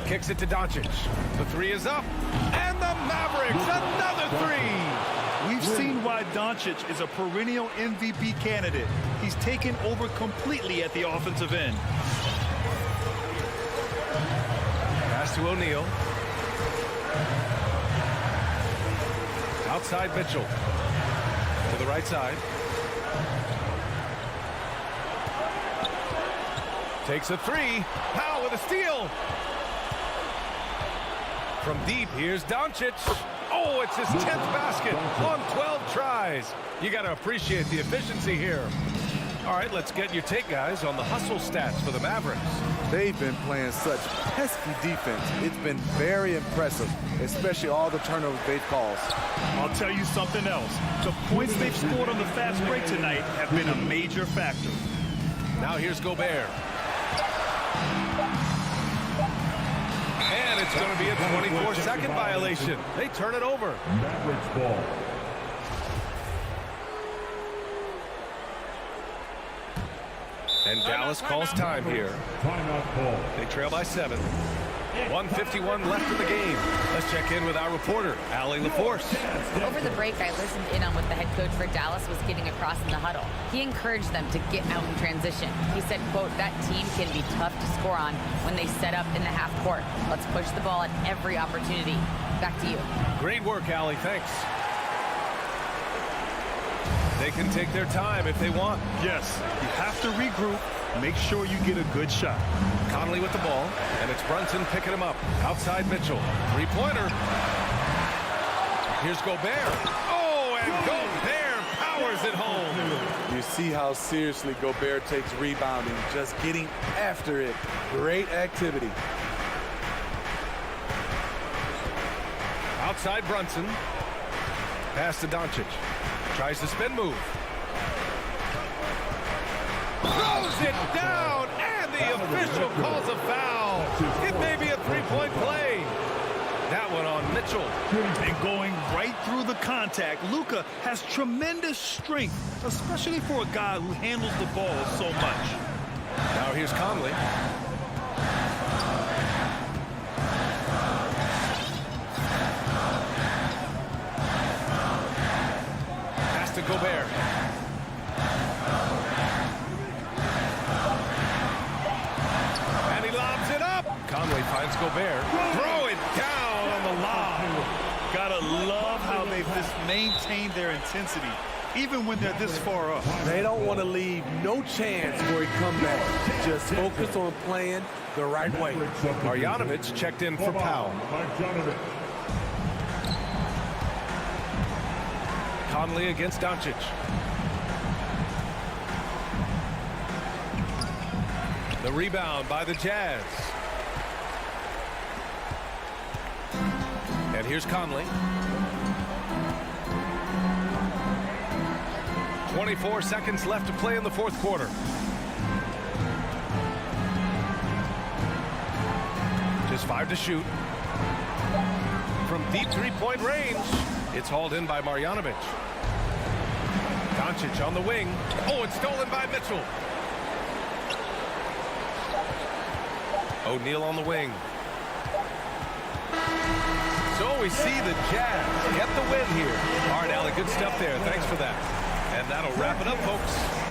Kicks it to Doncic. The three is up. And the Mavericks, another three. We've seen why Doncic is a perennial MVP candidate. He's taken over completely at the offensive end. Pass to O'Neal. Outside Mitchell. To the right side. Takes a three. Powell with a steal. From deep, here's Doncic. Oh, it's his 10th basket on 12 tries. You got to appreciate the efficiency here. All right, let's get your take, guys, on the hustle stats for the Mavericks. They've been playing such pesky defense. It's been very impressive, especially all the turnovers they've caused. I'll tell you something else. The points they've scored on the fast break tonight have been a major factor. Now here's Gobert. And it's going to be a 24-second violation. They turn it over. Mavericks ball. And Dallas calls time here. Timeout ball. They trail by 7. 1:51 left in the game. Let's check in with our reporter, Allie LaForce. Over the break, I listened in on what the head coach for Dallas was getting across in the huddle. He encouraged them to get out in transition. He said, quote, that team can be tough to score on when they set up in the half court. Let's push the ball at every opportunity. Back to you. Great work, Allie. Thanks. They can take their time if they want. Yes, you have to regroup. Make sure you get a good shot. Conley with the ball, and it's Brunson picking him up. Outside Mitchell. Three-pointer. Here's Gobert. Oh, and Gobert powers it home. You see how seriously Gobert takes rebounding, just getting after it. Great activity. Outside Brunson. Pass to Doncic. Tries the spin move. Throws it down, and the official calls a foul. It may be a three-point play. That one on Mitchell. And going right through the contact, Luka has tremendous strength, especially for a guy who handles the ball so much. Now here's Conley. Pass to Gobert. Conley finds Gobert. Throw it down on the lob. Gotta love how they've just maintained their intensity, even when they're this far up. They don't want to leave no chance for a comeback. Just focus on playing the right way. Marjanovic checked in for Powell. Conley against Doncic. The rebound by the Jazz. And here's Conley. 24 seconds left to play in the fourth quarter. Just 5 to shoot. From deep three-point range, it's hauled in by Marjanovic. Doncic on the wing. Oh, it's stolen by Mitchell. O'Neal on the wing. So we see the Jazz get the win here. All right, Allie, good stuff there. Thanks for that. And that'll wrap it up, folks.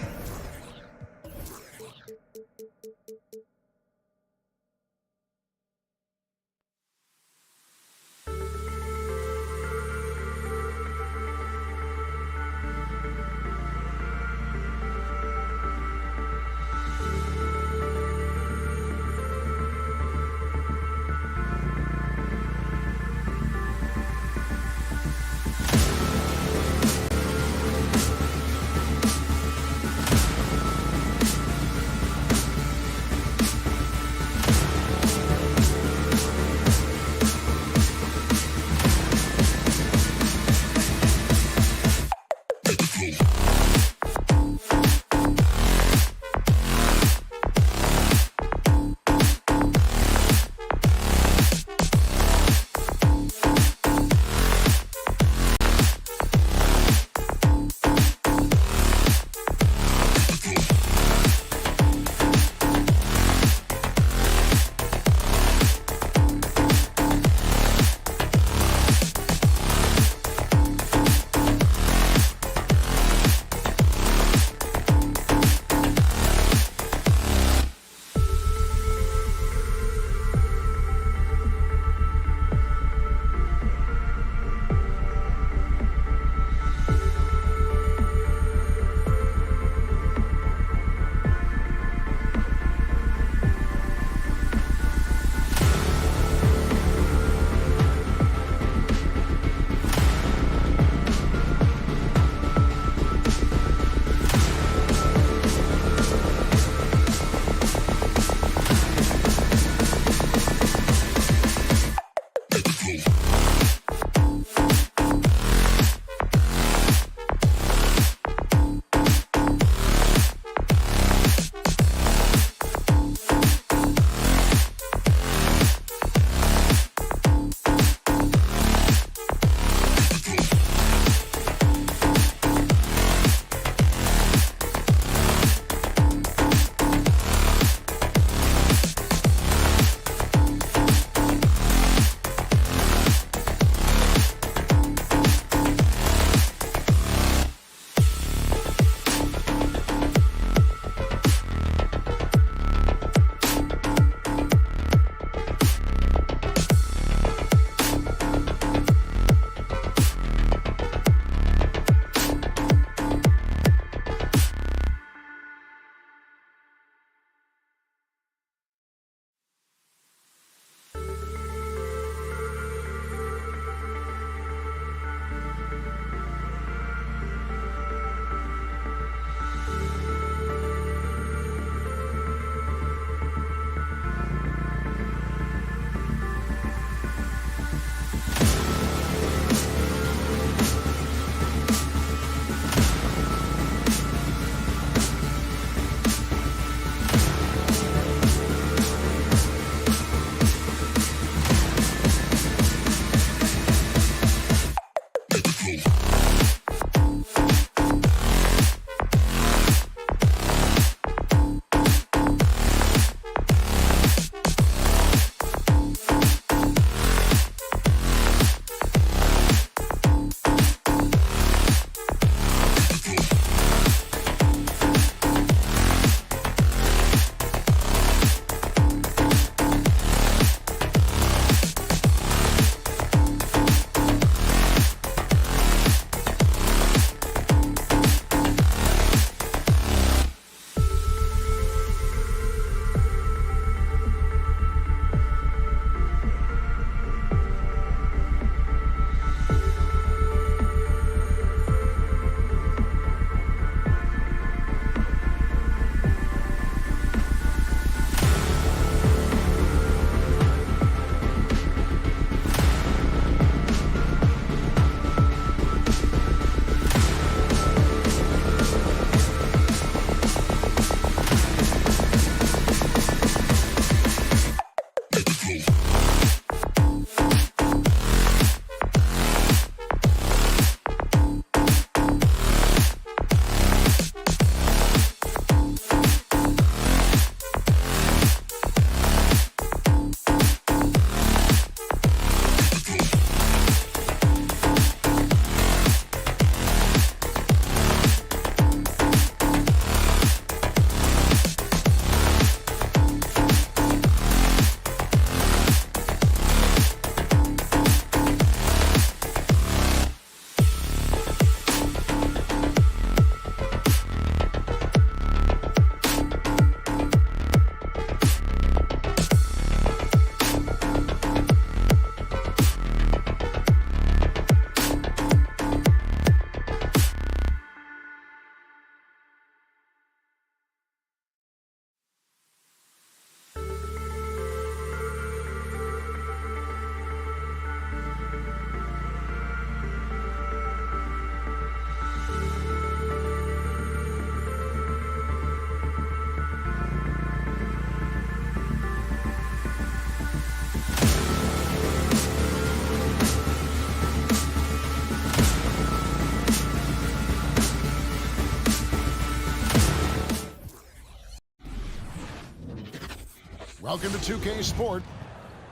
Welcome to 2K Sport.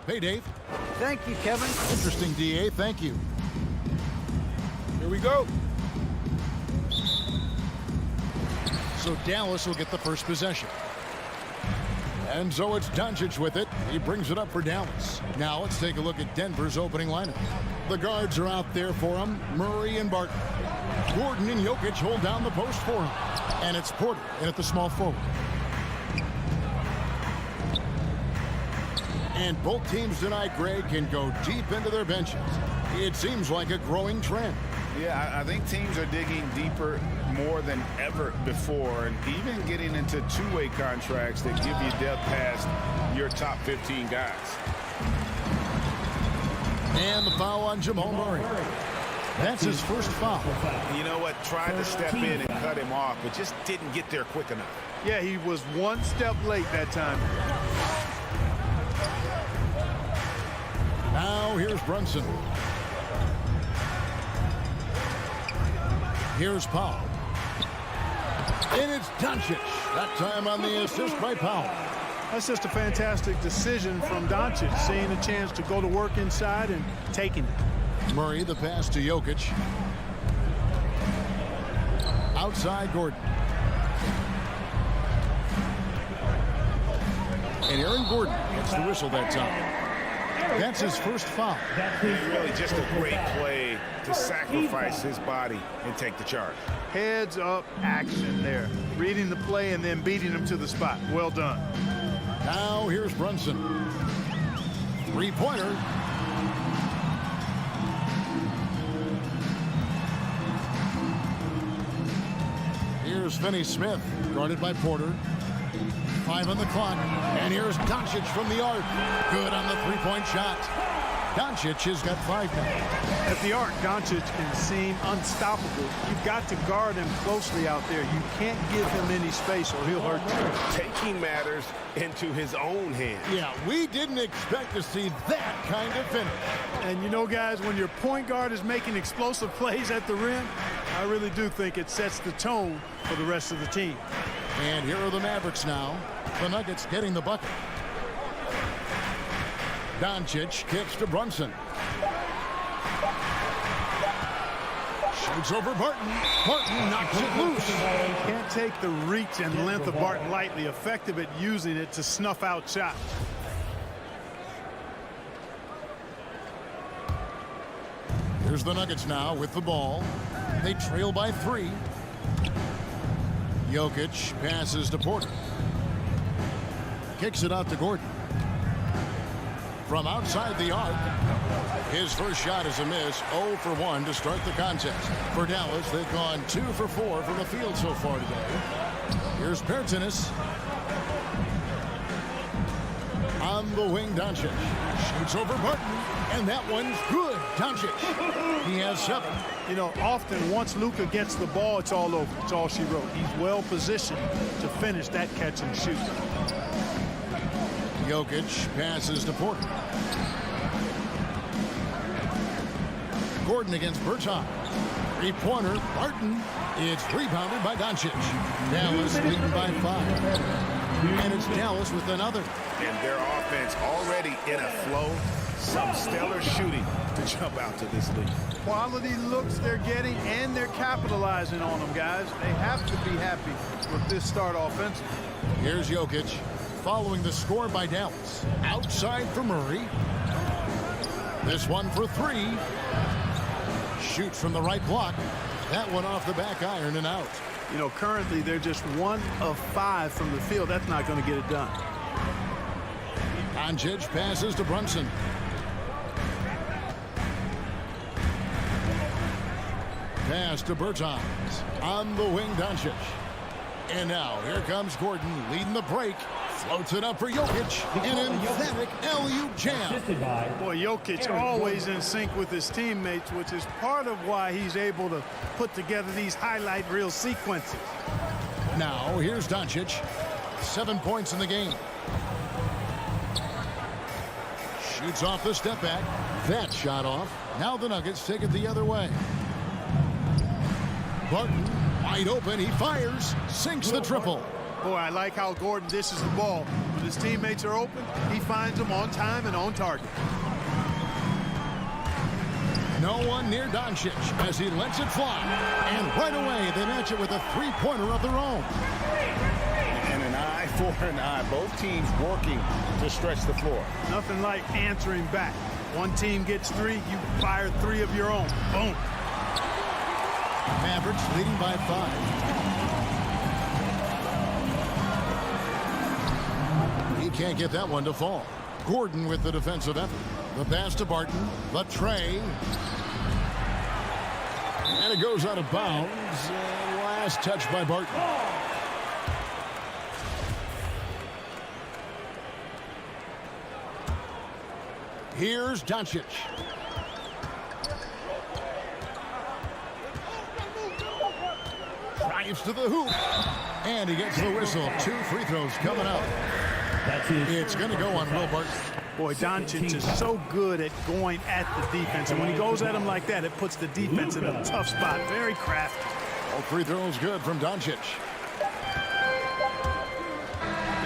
Hey, Dave. Thank you, Kevin. Interesting, DA. Thank you. Here we go. So Dallas will get the first possession. And so it's Doncic with it. He brings it up for Dallas. Now let's take a look at Denver's opening lineup. The guards are out there for him. Murray and Barton. Gordon and Jokic hold down the post for him. And it's Porter in at the small forward. And both teams tonight, Greg, can go deep into their benches. It seems like a growing trend. Yeah, I think teams are digging deeper more than ever before, and even getting into two-way contracts that give you depth past your top 15 guys. And the foul on Jamal Murray. That's his first foul. You know what? Tried to step in and cut him off, but just didn't get there quick enough. Yeah, he was one step late that time. Now here's Brunson. Here's Powell. And it's Doncic. That time on the assist by Powell. That's just a fantastic decision from Doncic, seeing a chance to go to work inside and taking it. Murray, the pass to Jokic. Outside Gordon. And Aaron Gordon gets the whistle that time. That's his first foul. Really just a great play to sacrifice his body and take the charge. Heads up action there. Reading the play and then beating him to the spot. Well done. Now here's Brunson. Three-pointer. Here's Finney-Smith, guarded by Porter. 5 on the clock. And here's Doncic from the arc. Good on the three-point shot. Doncic has got 5 now. At the arc, Doncic can seem unstoppable. You've got to guard him closely out there. You can't give him any space or he'll hurt you. Taking matters into his own hands. Yeah, we didn't expect to see that kind of finish. And you know, guys, when your point guard is making explosive plays at the rim, I really do think it sets the tone for the rest of the team. And here are the Mavericks now. The Nuggets getting the bucket. Doncic kicks to Brunson. Shoots over Barton. Barton knocks it loose. Can't take the reach and length of Barton lightly. Effective at using it to snuff out shots. Here's the Nuggets now with the ball. They trail by 3. Jokic passes to Porter. Kicks it out to Gordon. From outside the arc, his first shot is a miss. 0 for 1 to start the contest. For Dallas, they've gone 2 for 4 from the field so far today. Here's Pertinis. On the wing, Doncic. Shoots over Barton. And that one's good. Doncic. He has 7. You know, often once Luka gets the ball, it's all over. It's all she wrote. He's well positioned to finish that catch and shoot. Jokic passes to Porter. Gordon against Berton. Three-pointer, Barton. It's rebounded by Doncic. Dallas leading by 5. And it's Dallas with another. And their offense already in a flow. Some stellar shooting to jump out to this lead. Quality looks they're getting, and they're capitalizing on them, guys. They have to be happy with this start offensively. Here's Jokic following the score by Dallas. Outside for Murray. This one for 3. Shoots from the right block. That one off the back iron and out. You know, currently they're just 1 of 5 from the field. That's not going to get it done. Doncic passes to Brunson. Pass to Bertans. On the wing, Doncic. And now, here comes Gordon leading the break. Floats it up for Jokic. An emphatic alley-oop jam. Boy, Jokic always in sync with his teammates, which is part of why he's able to put together these highlight reel sequences. Now, here's Doncic. 7 points in the game. Shoots off the step back. That shot off. Now the Nuggets take it the other way. Barton, wide open, he fires, sinks the triple. Boy, I like how Gordon dishes the ball with his teammates are open, he finds them on time and on target. No one near Doncic as he lets it fly. And right away, they match it with a three-pointer of their own. And an eye for an eye. Both teams working to stretch the floor. Nothing like answering back. One team gets 3, you fire 3 of your own. Boom. Mavericks leading by 5. He can't get that one to fall. Gordon with the defensive effort. The pass to Barton. The tray. And it goes out of bounds. Last touch by Barton. Here's Doncic. Drives to the hoop. And he gets the whistle. 2 free throws coming up. It's going to go on Will Barton. Boy, Doncic is so good at going at the defense. And when he goes at him like that, it puts the defense in a tough spot. Very crafty. All free throws good from Doncic.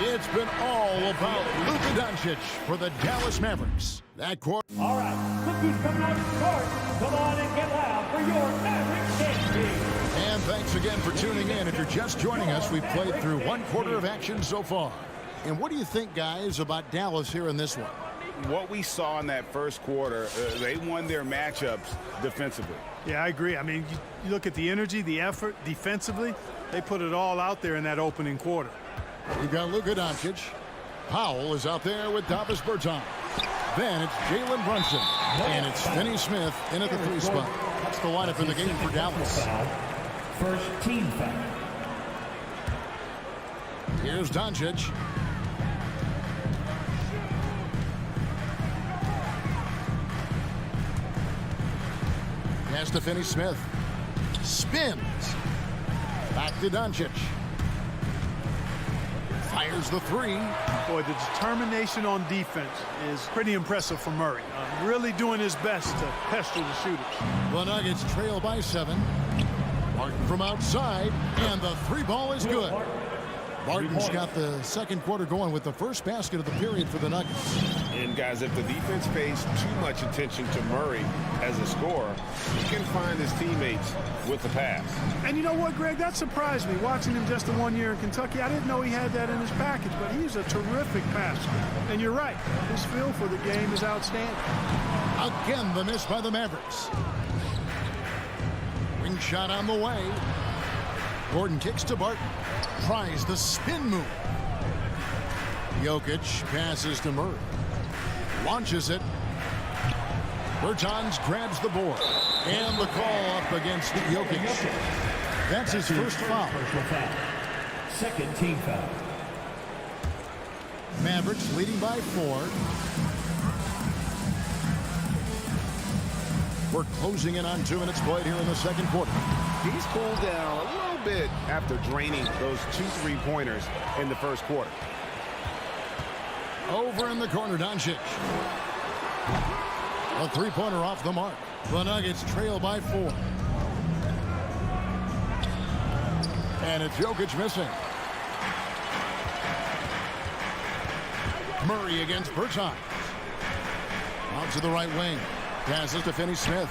It's been all about Luka Doncic for the Dallas Mavericks. That quarter. All right, look who's coming out to court. Come on and get loud for your Mavericks game. And thanks again for tuning in. If you're just joining us, we've played through 1 quarter of action so far. And what do you think, guys, about Dallas here in this one? What we saw in that first quarter, they won their matchups defensively. Yeah, I agree. I mean, you look at the energy, the effort defensively, they put it all out there in that opening quarter. We've got Luka Doncic. Powell is out there with Davis Bertans. Then it's Jalen Brunson. And it's Finney Smith in at the 3 spot. That's the lineup in the game for Dallas. First team foul. Here's Doncic. Pass to Finney Smith. Spins. Back to Doncic. Fires the 3. Boy, the determination on defense is pretty impressive for Murray. Really doing his best to pester the shooters. The Nuggets trail by 7. Barton from outside, and the 3 ball is good. Barton's got the second quarter going with the first basket of the period for the Nuggets. And guys, if the defense pays too much attention to Murray as a scorer, he can find his teammates with the pass. And you know what, Greg? That surprised me. Watching him just the 1 year in Kentucky, I didn't know he had that in his package, but he's a terrific passer. And you're right, his feel for the game is outstanding. Again, the miss by the Mavericks. Ring shot on the way. Gordon kicks to Barton. Tries the spin move. Jokic passes to Murray. Launches it. Bertans grabs the board. And the call up against Jokic. That's his first foul. Second team foul. Mavericks leading by 4. We're closing in on 2 minutes played here in the second quarter. He's cooled down a little bit after draining those 2 3-pointers in the first quarter. Over in the corner, Doncic. A 3-pointer off the mark. The Nuggets trail by 4. And it's Jokic missing. Murray against Bertans. Out to the right wing. Passes to Finney Smith.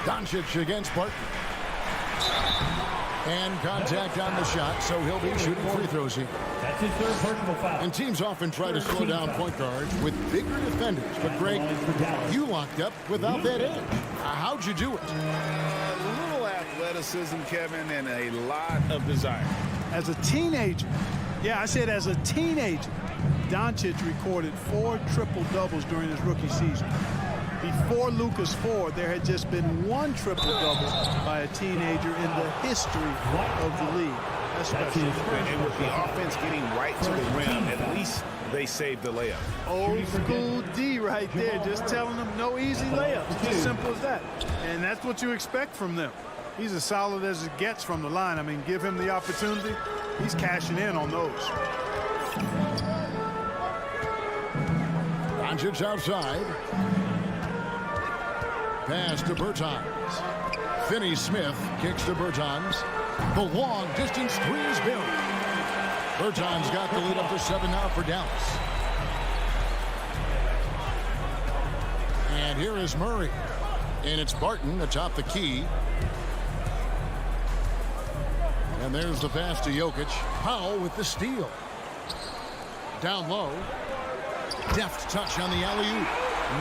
Doncic against Barton. And contact on the shot, so he'll be shooting free throws here. That's his third personal foul. And teams often try to slow down point guards with bigger defenders. But, Greg, you locked up without that edge. How'd you do it? A little athleticism, Kevin, and a lot of desire. As a teenager, yeah, I said as a teenager, Doncic recorded 4 triple-doubles during his rookie season. Before Luka's 4, there had just been 1 triple-double by a teenager in the history of the league. That's special. And with the offense getting right to the rim, at least they saved the layup. Old school D right there, just telling them no easy layups. It's as simple as that. And that's what you expect from them. He's as solid as it gets from the line. I mean, give him the opportunity, he's cashing in on those. Doncic outside. Pass to Bertans. Finney Smith kicks to Bertans. The long distance 3 is buried. Berton's got the lead up to 7 now for Dallas. And here is Murray. And it's Barton atop the key. And there's the pass to Jokic. Powell with the steal. Down low. Deft touch on the alley-oop.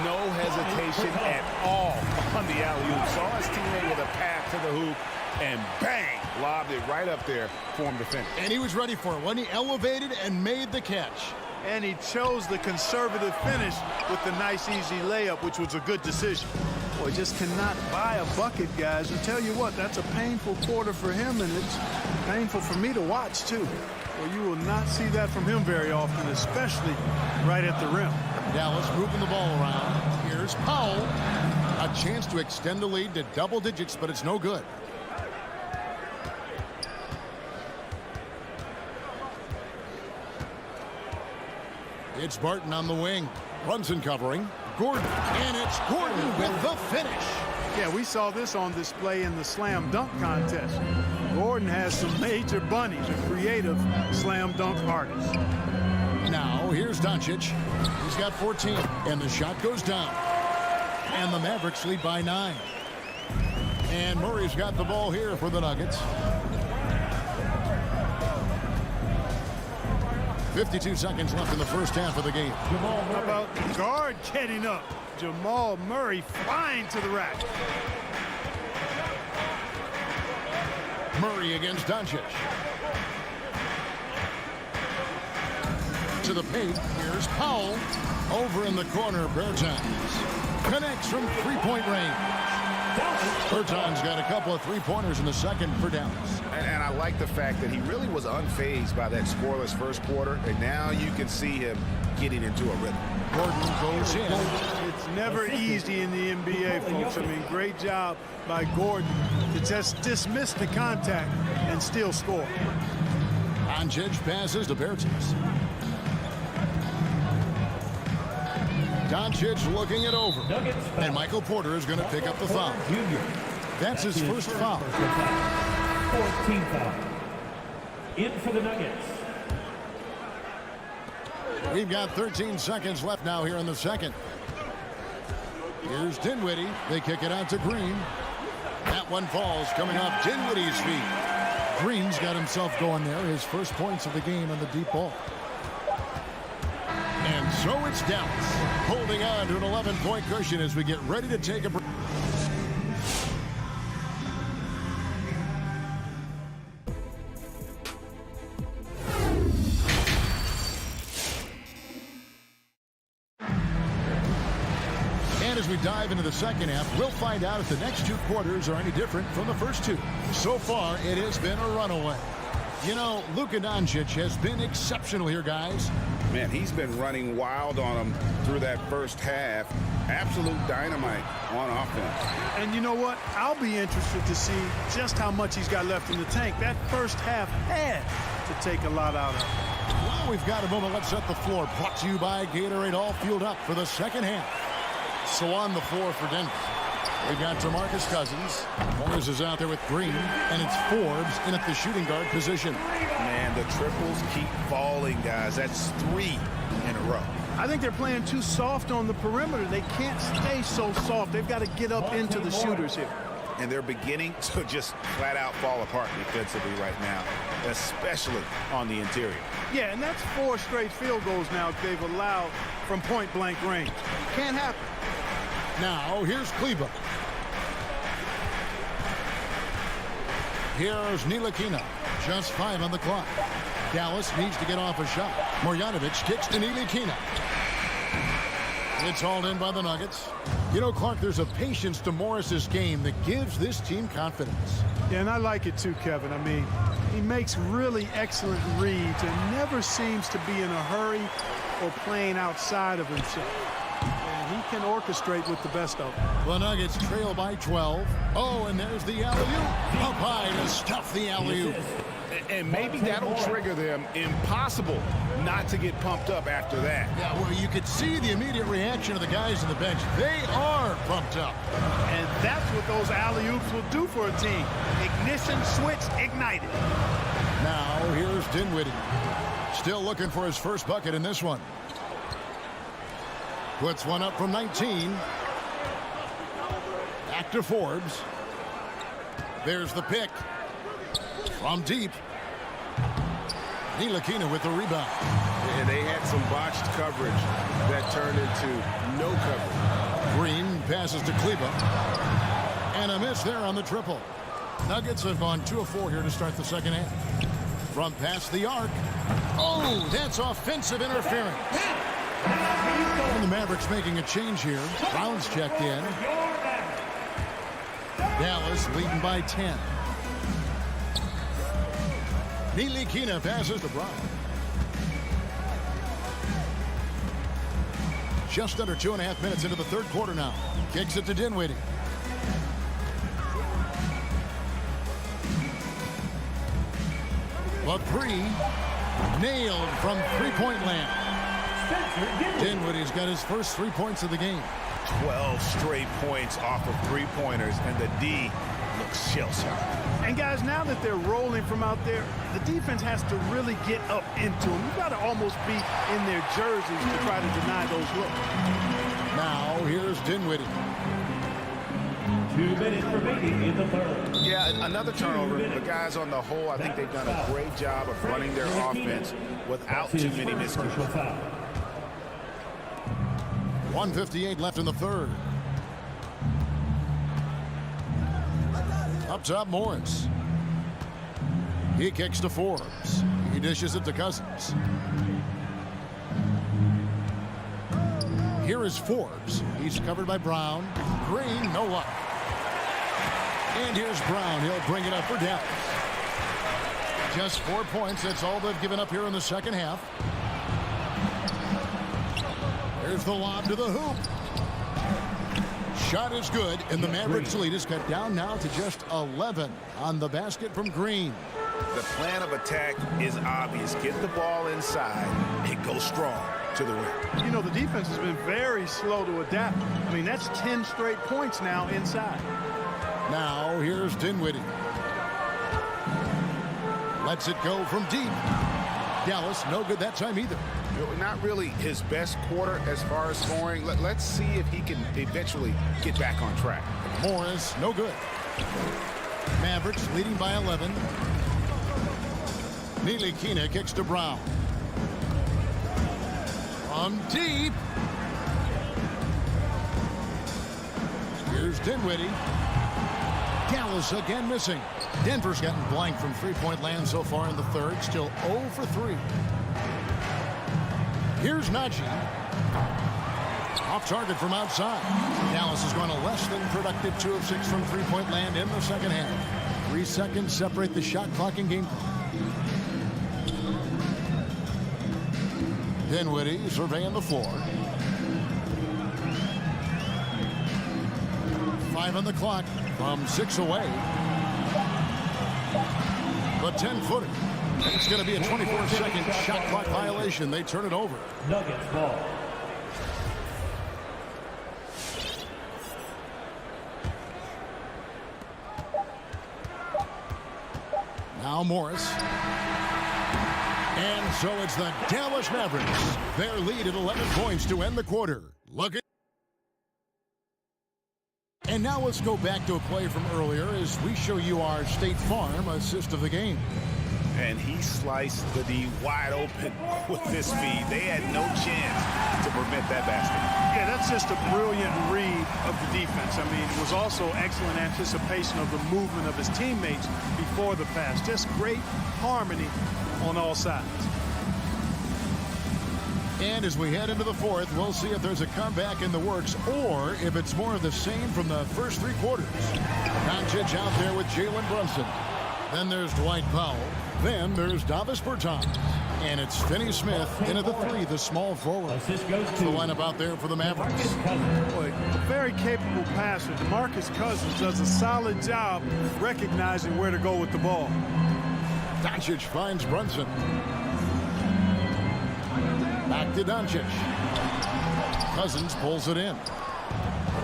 No hesitation at all on the alley-oop. Saw his teammate with a pass to the hoop, and bang, lobbed it right up there for him to finish. And he was ready for it when he elevated and made the catch. And he chose the conservative finish with the nice, easy layup, which was a good decision. Boy, just cannot buy a bucket, guys. I tell you what, that's a painful quarter for him, and it's painful for me to watch, too. Well, you will not see that from him very often, especially right at the rim. Dallas moving the ball around. Here's Powell. A chance to extend the lead to double digits, but it's no good. It's Barton on the wing. Brunson covering. Gordon. And it's Gordon with the finish. Yeah, we saw this on display in the slam dunk contest. Gordon has some major bunnies, a creative slam dunk artist. Now, here's Doncic. He's got 14, and the shot goes down. And the Mavericks lead by 9. And Murray's got the ball here for the Nuggets. 52 seconds left in the first half of the game. How about the guard getting up? Jamal Murray flying to the rack. Murray against Doncic. To the paint. Here's Powell. Over in the corner, Bertans. Connects from three-point range. Berton's got a couple of three-pointers in the second for Dallas. And I like the fact that he really was unfazed by that scoreless first quarter, and now you can see him getting into a rhythm. Gordon goes in. It's never easy in the NBA, folks. I mean, great job by Gordon to just dismiss the contact and still score. Doncic passes to Bertans. Doncic looking it over. And Michael Porter is going to pick up the foul. That's his first foul. 14 foul. In for the Nuggets. We've got 13 seconds left now here in the second. Here's Dinwiddie. They kick it out to Green. That one falls coming off Dinwiddie's feet. Green's got himself going there. His first points of the game on the deep ball. And so it's Dallas holding on to an 11-point cushion as we get ready to take a break. And as we dive into the second half, we'll find out if the next two quarters are any different from the first two. So far, it has been a runaway. You know, Luka Doncic has been exceptional here, guys. Man, he's been running wild on them through that first half. Absolute dynamite on offense. And you know what? I'll be interested to see just how much he's got left in the tank. That first half had to take a lot out of it. Well, we've got a moment. Let's set the floor. Brought to you by Gatorade, all fueled up for the second half. So on the floor for Denver, we've got DeMarcus Cousins. Morris is out there with Green, and it's Forbes in at the shooting guard position. Man, the triples keep falling, guys. That's 3 in a row. I think they're playing too soft on the perimeter. They can't stay so soft. They've got to get up into the shooters here. And they're beginning to just flat out fall apart defensively right now, especially on the interior. Yeah, and that's 4 straight field goals now they've allowed from point-blank range. Can't happen. Now, here's Cleveland. Here's Ntilikina. Just 5 on the clock. Dallas needs to get off a shot. Marjanovic kicks to Ntilikina. It's hauled in by the Nuggets. You know, Clark, there's a patience to Morris's game that gives this team confidence. Yeah, and I like it too, Kevin. I mean, he makes really excellent reads and never seems to be in a hurry or playing outside of himself. And he can orchestrate with the best of them. The Nuggets trail by 12. Oh, and there's the alley-oop. Up high to stuff the alley-oop. And maybe that'll trigger them. Impossible not to get pumped up after that. Yeah, well, you could see the immediate reaction of the guys on the bench. They are pumped up. And that's what those alley-oops will do for a team. Ignition switch ignited. Now, here's Dinwiddie. Still looking for his first bucket in this one. Puts one up from 19. Back to Forbes. There's the pick. From deep. Ntilikina with the rebound. And they had some botched coverage that turned into no coverage. Green passes to Kleba. And a miss there on the triple. Nuggets have gone 2 of 4 here to start the second half. From past the arc. Oh, that's offensive interference. And the Mavericks making a change here. Brown's checked in. Dallas leading by 10. Ntilikina passes to Brown. Just under 2.5 minutes into the third quarter now. Kicks it to Dinwiddie. But three nailed from three-point land. Dinwiddie's got his first 3 points of the game. 12 straight points off of three-pointers, and the D looks shell-shocked. And guys, now that they're rolling from out there, the defense has to really get up into them. You've got to almost be in their jerseys to try to deny those looks. Now here's Dinwiddie. 2 minutes remaining in the third. Yeah, another turnover. The guys on the whole, I think they've done a great job of running their offense without too many miscues. 1:58 left in the third. Up top, Morris. He kicks to Forbes. He dishes it to Cousins. Here is Forbes. He's covered by Brown. Green, no luck. And here's Brown. He'll bring it up for Dallas. Just 4 points. That's all they've given up here in the second half. There's the lob to the hoop. Shot is good, and the Mavericks lead is cut down now to just 11 on the basket from Green. The plan of attack is obvious. Get the ball inside and go strong to the rim. You know, the defense has been very slow to adapt. I mean, that's 10 straight points now inside. Now here's Dinwiddie. Lets it go from deep. Dallas no good that time either. Not really his best quarter as far as scoring. Let's see if he can eventually get back on track. Morris, no good. Mavericks leading by 11. Ntilikina kicks to Brown. From deep. Here's Dinwiddie. Dallas again missing. Denver's gotten blank from three-point land so far in the third. Still 0 for 3. Here's Najee. Off target from outside. Dallas has gone a less than productive 2 of 6 from three-point land in the second half. 3 seconds separate the shot clock and game clock. Dinwiddie surveying the floor. 5 on the clock from 6 away. The 10-footer. It's going to be a 24-second shot clock violation. They turn it over. Nuggets ball. Now Morris. And so it's the Dallas Mavericks. Their lead at 11 points to end the quarter. Look at. And now let's go back to a play from earlier as we show you our State Farm assist of the game. And he sliced the D wide open with this feed. They had no chance to prevent that basket. Yeah, that's just a brilliant read of the defense. I mean, it was also excellent anticipation of the movement of his teammates before the pass. Just great harmony on all sides. And as we head into the fourth, we'll see if there's a comeback in the works or if it's more of the same from the first 3 quarters. Doncic out there with Jalen Brunson. Then there's Dwight Powell. Then there's Davis Bertans. And it's Finney Smith into the 3, the small forward. The lineup out there for the Mavericks. Boy, a very capable passer. DeMarcus Cousins does a solid job recognizing where to go with the ball. Doncic finds Brunson. Back to Doncic. Cousins pulls it in.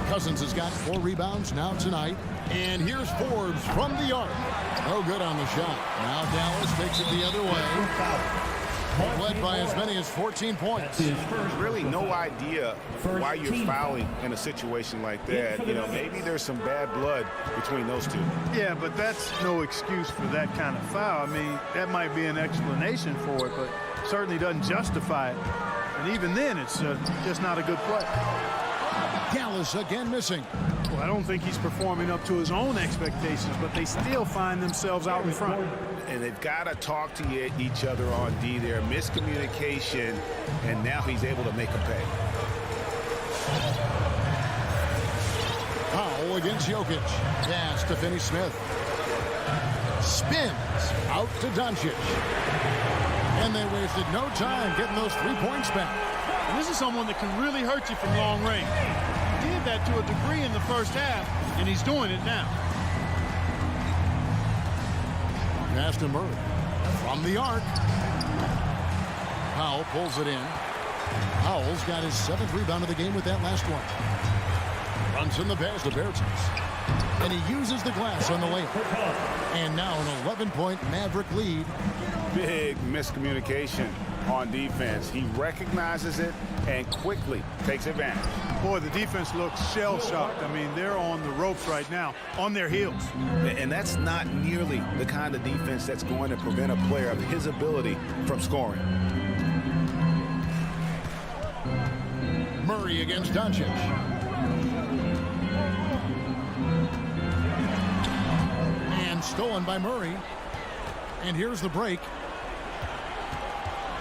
Cousins has got 4 rebounds now tonight. And here's Forbes from the arc. No good on the shot. Now Dallas takes it the other way. Led by as many as 14 points. There's really no idea why you're fouling in a situation like that. You know, maybe there's some bad blood between those two. Yeah, but that's no excuse for that kind of foul. I mean, that might be an explanation for it, but certainly doesn't justify it. And even then, it's just not a good play. Dallas again missing. Well, I don't think he's performing up to his own expectations, but they still find themselves out in front. And they've got to talk to each other on D there. Miscommunication, and now he's able to make them pay. Powell against Jokic. Pass to Finney-Smith. Spins out to Doncic. And they wasted no time getting those 3 points back. And this is someone that can really hurt you from long range. He did that to a degree in the first half, and he's doing it now. Pass to Murray. From the arc. Powell pulls it in. Powell's got his 7th rebound of the game with that last one. Brunson the pass to Bertans. And he uses the glass on the layup. And now an 11-point Maverick lead. Big miscommunication on defense. He recognizes it and quickly takes advantage. Boy, the defense looks shell-shocked. I mean, they're on the ropes right now, on their heels. And that's not nearly the kind of defense that's going to prevent a player of his ability from scoring. Murray against Doncic. And stolen by Murray. And here's the break.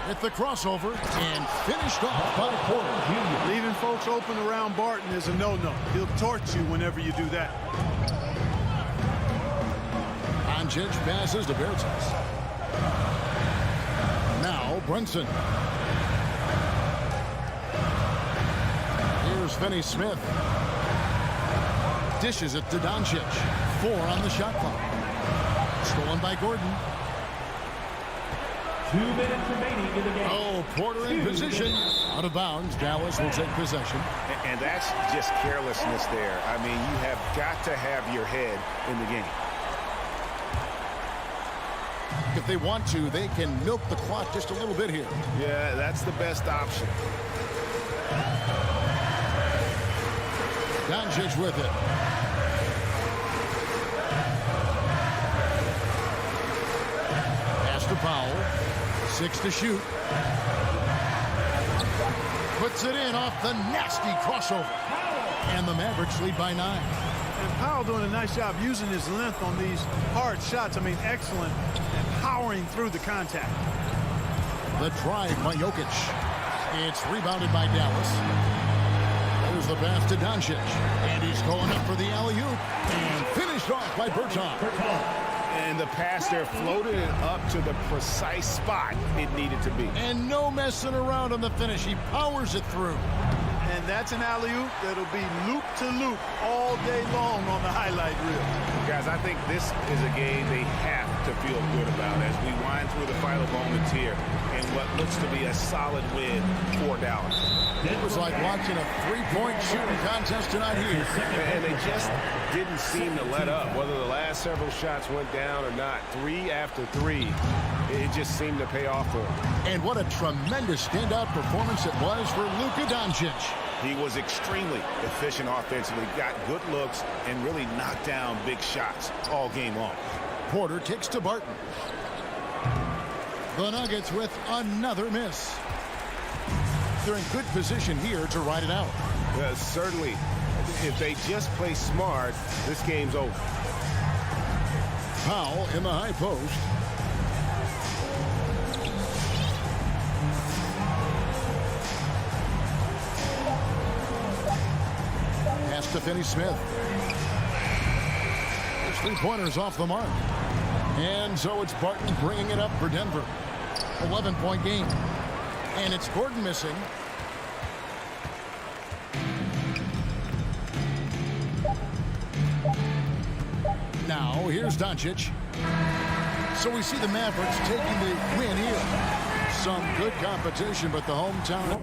At the crossover and finished off by Porter Jr. Leaving folks open around Barton is a no-no. He'll torch you whenever you do that. Doncic passes to Bertans. Now Brunson. Here's Finney-Smith. Dishes it to Doncic. 4 on the shot clock. Stolen by Gordon. 2 minutes remaining in the game. Oh, Porter in position. Out of bounds. Dallas will take possession. And that's just carelessness there. I mean, you have got to have your head in the game. If they want to, they can milk the clock just a little bit here. Yeah, that's the best option. Doncic with it. Pass to Powell. 6 to shoot. Puts it in off the nasty crossover. And the Mavericks lead by 9. And Powell doing a nice job using his length on these hard shots. I mean, excellent. And powering through the contact. The drive by Jokic. It's rebounded by Dallas. There's the pass to Doncic. And he's going up for the alley-oop. And finished off by Bertans. And the pass there floated it up to the precise spot it needed to be. And no messing around on the finish. He powers it through. And that's an alley-oop that'll be loop-to-loop all day long on the highlight reel. Guys, I think this is a game they have to feel good about as we wind through the final moments here in what looks to be a solid win for Dallas. It was like watching a three-point shooting contest tonight here. And they just didn't seem to let up, whether the last several shots went down or not. 3 after 3, it just seemed to pay off for them. And what a tremendous standout performance it was for Luka Doncic. He was extremely efficient offensively, got good looks, and really knocked down big shots all game long. Porter kicks to Barton. The Nuggets with another miss. They're in good position here to ride it out. Certainly, if they just play smart, this game's over. Powell in the high post. Pass to Finney-Smith. His three-pointers off the mark. And so it's Barton bringing it up for Denver. 11-point game. And it's Gordon missing. Now, here's Doncic. So we see the Mavericks taking the win here. Some good competition, but the hometown...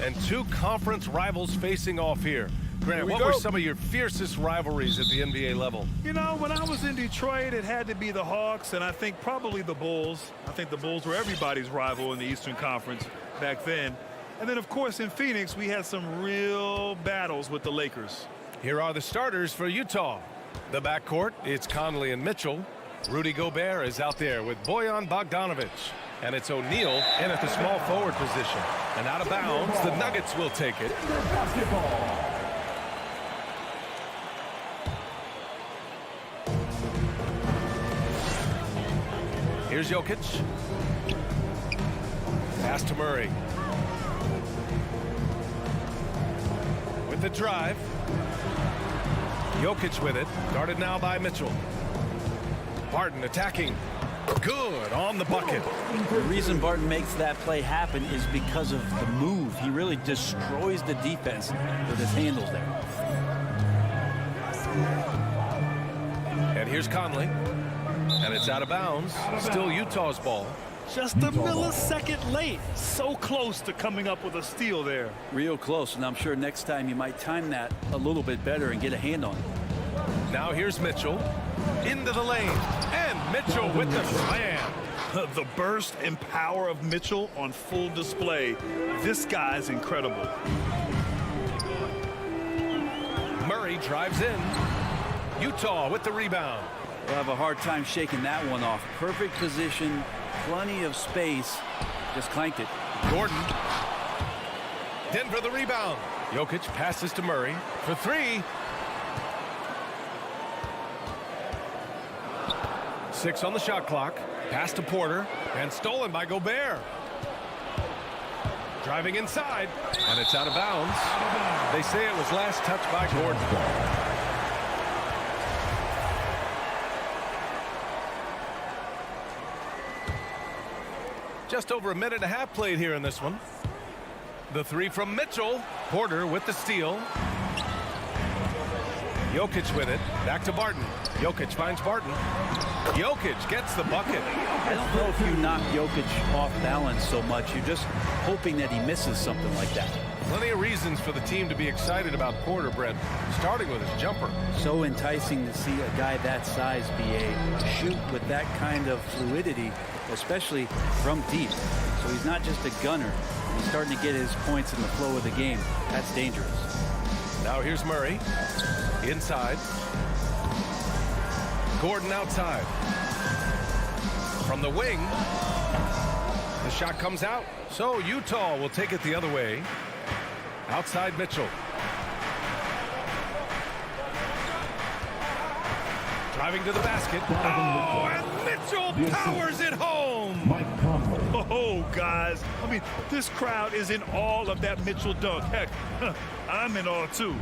And two conference rivals facing off here. Grant, what were some of your fiercest rivalries at the NBA level? You know, when I was in Detroit, it had to be the Hawks, and I think probably the Bulls. I think the Bulls were everybody's rival in the Eastern Conference back then. And then, of course, in Phoenix, we had some real battles with the Lakers. Here are the starters for Utah. The backcourt, it's Conley and Mitchell. Rudy Gobert is out there with Bojan Bogdanovic. And it's O'Neal in at the small forward position. And out of bounds, the Nuggets will take it. Here's Jokic. Pass to Murray. With the drive. Jokic with it. Guarded now by Mitchell. Barton attacking. Good on the bucket. The reason Barton makes that play happen is because of the move. He really destroys the defense with his handles there. And here's Conley. And it's out of bounds. Still Utah's ball. Just a millisecond late. So close to coming up with a steal there. Real close, and I'm sure next time you might time that a little bit better and get a hand on it. Now here's Mitchell. Into the lane. And Mitchell with the slam. The burst and power of Mitchell on full display. This guy's incredible. Murray drives in. Utah with the rebound. We'll have a hard time shaking that one off. Perfect position, plenty of space. Just clanked it. Gordon. Denver the rebound. Jokic passes to Murray for three. 6 on the shot clock. Pass to Porter and stolen by Gobert. Driving inside, and it's out of bounds. They say it was last touched by Gordon. Just over a minute and a half played here in this one. The three from Mitchell. Porter with the steal. Jokic with it. Back to Barton. Jokic finds Barton. Jokic gets the bucket. I don't know if you knock Jokic off balance so much. You're just hoping that he misses something like that. Plenty of reasons for the team to be excited about Porter, Brett, starting with his jumper. So enticing to see a guy that size be a shoot with that kind of fluidity, especially from deep. So he's not just a gunner. He's starting to get his points in the flow of the game. That's dangerous. Now here's Murray. Inside. Gordon outside. From the wing. The shot comes out. So Utah will take it the other way. Outside Mitchell. Driving to the basket. Oh, and Mitchell powers it home. Oh, guys. I mean, this crowd is in awe of that Mitchell dunk. Heck, I'm in awe, too.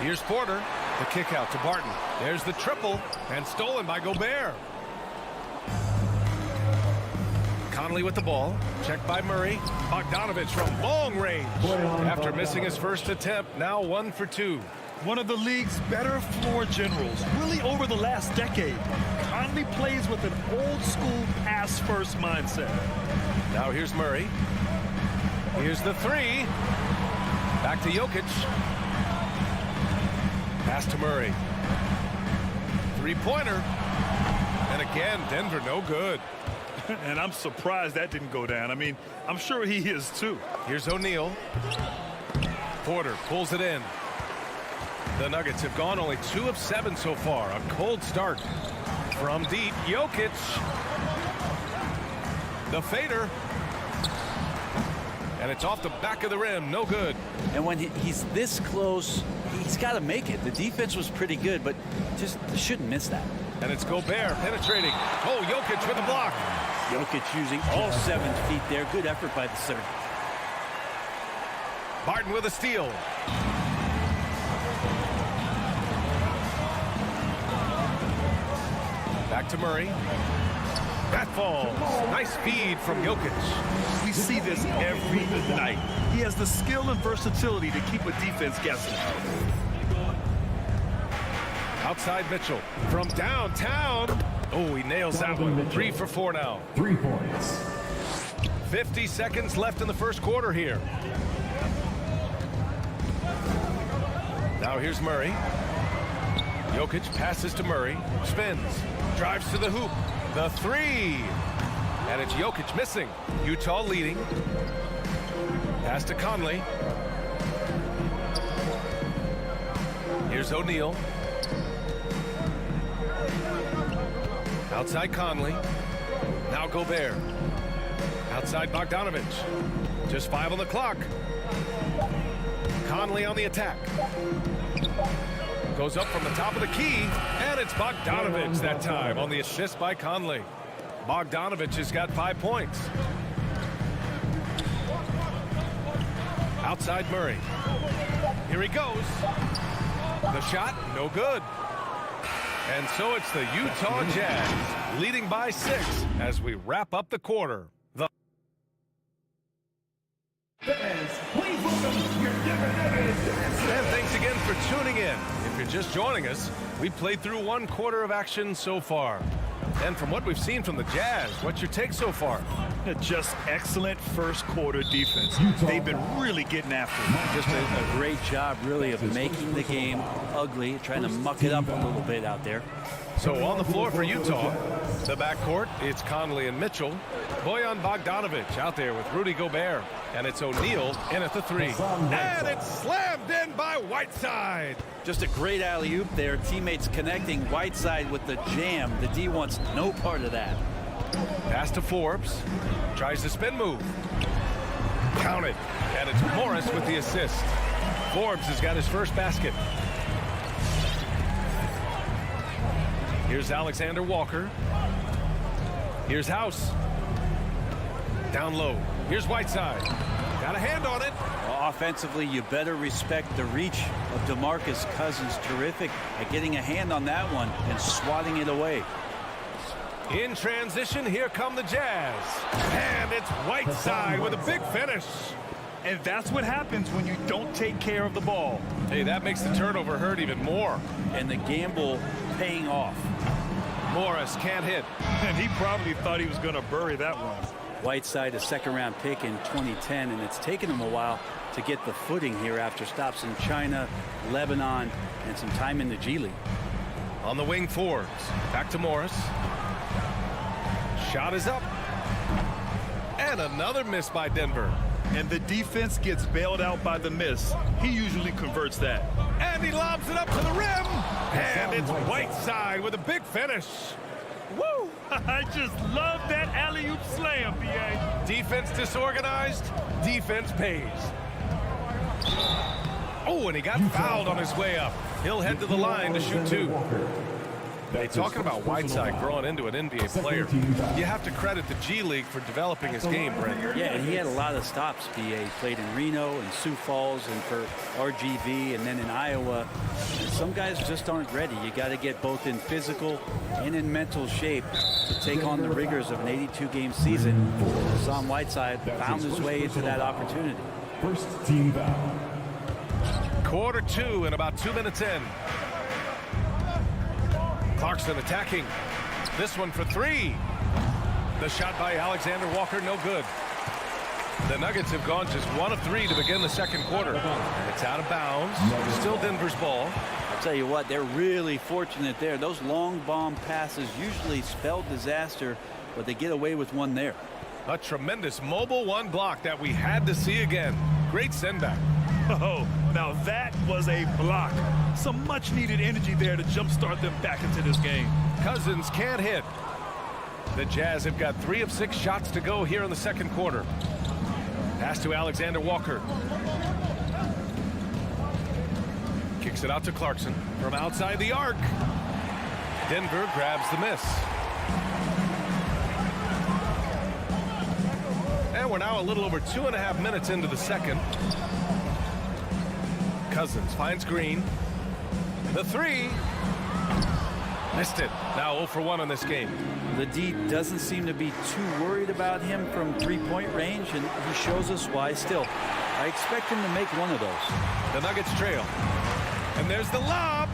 Here's Porter. The kick out to Barton. There's the triple and stolen by Gobert. Conley with the ball. Checked by Murray. Bogdanovic from long range. After missing his first attempt, now 1 for 2. One of the league's better floor generals, really over the last decade. Conley plays with an old-school pass-first mindset. Now here's Murray. Here's the three. Back to Jokic. Pass to Murray. Three-pointer. And again, Denver no good. And I'm surprised that didn't go down. I mean, I'm sure he is too. Here's O'Neal. Porter pulls it in. The Nuggets have gone only 2 of 7 so far. A cold start. From deep, Jokic. The fader. And it's off the back of the rim. No good. And when he's this close, he's got to make it. The defense was pretty good, but just shouldn't miss that. And it's Gobert penetrating. Oh, Jokic with a block. Jokic using all 7 feet there. Good effort by the center. Barton with a steal. Back to Murray. That falls. Nice feed from Jokic. We see this every night. He has the skill and versatility to keep a defense guessing. Outside Mitchell from downtown. Oh, he nails that one. 3 for 4 now. 3 points. 50 seconds left in the first quarter here. Now here's Murray. Jokic passes to Murray, spins, drives to the hoop. The three. And it's Jokic missing. Utah leading. Pass to Conley. Here's O'Neal. Outside Conley. Now Gobert. Outside Bogdanovich. Just 5 on the clock. Conley on the attack. Goes up from the top of the key, and it's Bogdanovich that time on the assist by Conley. Bogdanovich has got 5 points. Outside Murray. Here he goes. The shot, no good. And so it's the Utah Jazz leading by 6 as we wrap up the quarter. And thanks again for tuning in. If you're just joining us, we played through 1 quarter of action so far. And from what we've seen from the Jazz, what's your take so far? Just excellent first quarter defense. They've been really getting after it. Just a great job, really, of making the game ugly, trying to muck it up a little bit out there. So on the floor for Utah, the backcourt, it's Conley and Mitchell. Bojan Bogdanovich out there with Rudy Gobert. And it's O'Neal in at the 3. And it's slammed in by Whiteside. Just a great alley-oop there. Teammates connecting. Whiteside with the jam. The D wants no part of that. Pass to Forbes. Tries the spin move. Counted. And it's Morris with the assist. Forbes has got his first basket. Here's Alexander Walker. Here's House. Down low. Here's Whiteside. Got a hand on it. Well, offensively, you better respect the reach of DeMarcus Cousins. Terrific at getting a hand on that one and swatting it away. In transition, here come the Jazz. And it's Whiteside with a big finish. And that's what happens when you don't take care of the ball. Hey, that makes the turnover hurt even more. And the gamble paying off. Morris can't hit. And he probably thought he was going to bury that one. Whiteside, a second-round pick in 2010, and it's taken him a while to get the footing here after stops in China, Lebanon, and some time in the G League. On the wing, Forbes. Back to Morris. Shot is up. And another miss by Denver. And the defense gets bailed out by the miss. He usually converts that. And he lobs it up to the rim. And it's Whiteside with a big finish. Woo! I just love that alley-oop slam, B.A. Defense disorganized. Defense pays. Oh, and he got fouled on his way up. He'll head to the line to shoot 2. Hey, talking about Whiteside growing into an NBA player, you have to credit the G League for developing his game, Brent. Yeah, and he had a lot of stops, B.A. He played in Reno and Sioux Falls and for RGV and then in Iowa. And some guys just aren't ready. You got to get both in physical and in mental shape to take on the rigors of an 82-game season. Hassan Whiteside found his way into that opportunity. First team foul. Quarter 2 and about 2 minutes in. Clarkson attacking. This one for 3. The shot by Alexander Walker, no good. The Nuggets have gone just 1 of 3 to begin the second quarter. It's out of bounds. Still Denver's ball. I'll tell you what, they're really fortunate there. Those long bomb passes usually spell disaster, but they get away with one there. A tremendous mobile 1 block that we had to see again. Great send back. Oh, now that was a block. Some much-needed energy there to jumpstart them back into this game. Cousins can't hit. The Jazz have got 3 of 6 shots to go here in the second quarter. Pass to Alexander Walker. Kicks it out to Clarkson from outside the arc. Denver grabs the miss. And we're now a little over 2.5 minutes into the second. Cousins finds Green. The 3. Missed it. Now 0 for 1 in this game. The D doesn't seem to be too worried about him from three-point range, and he shows us why still. I expect him to make one of those. The Nuggets trail. And there's the lob.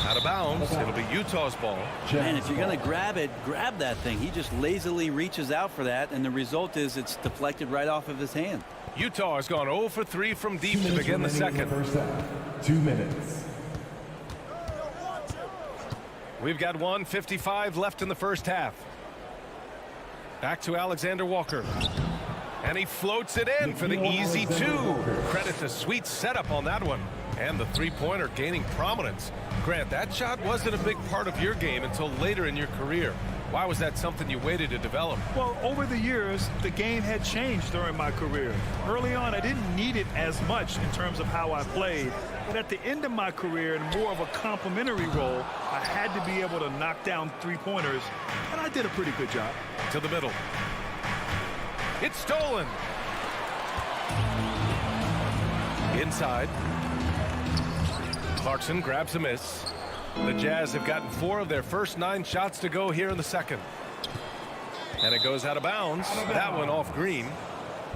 Out of bounds. It'll be Utah's ball. Man, if you're going to grab it, grab that thing. He just lazily reaches out for that, and the result is it's deflected right off of his hand. Utah has gone 0 for 3 from deep to begin the second. First half. 2 minutes. We've got 1:55 left in the first half. Back to Alexander Walker. And he floats it in for the easy 2. Credit to sweet setup on that one. And the three-pointer gaining prominence. Grant, that shot wasn't a big part of your game until later in your career. Why was that something you waited to develop? Well, over the years, the game had changed during my career. Early on, I didn't need it as much in terms of how I played. But at the end of my career, in more of a complementary role, I had to be able to knock down three-pointers, and I did a pretty good job. To the middle. It's stolen. Inside. Clarkson grabs a miss. The Jazz have gotten 4 of their first 9 shots to go here in the second. And it goes out of bounds. That one off Green.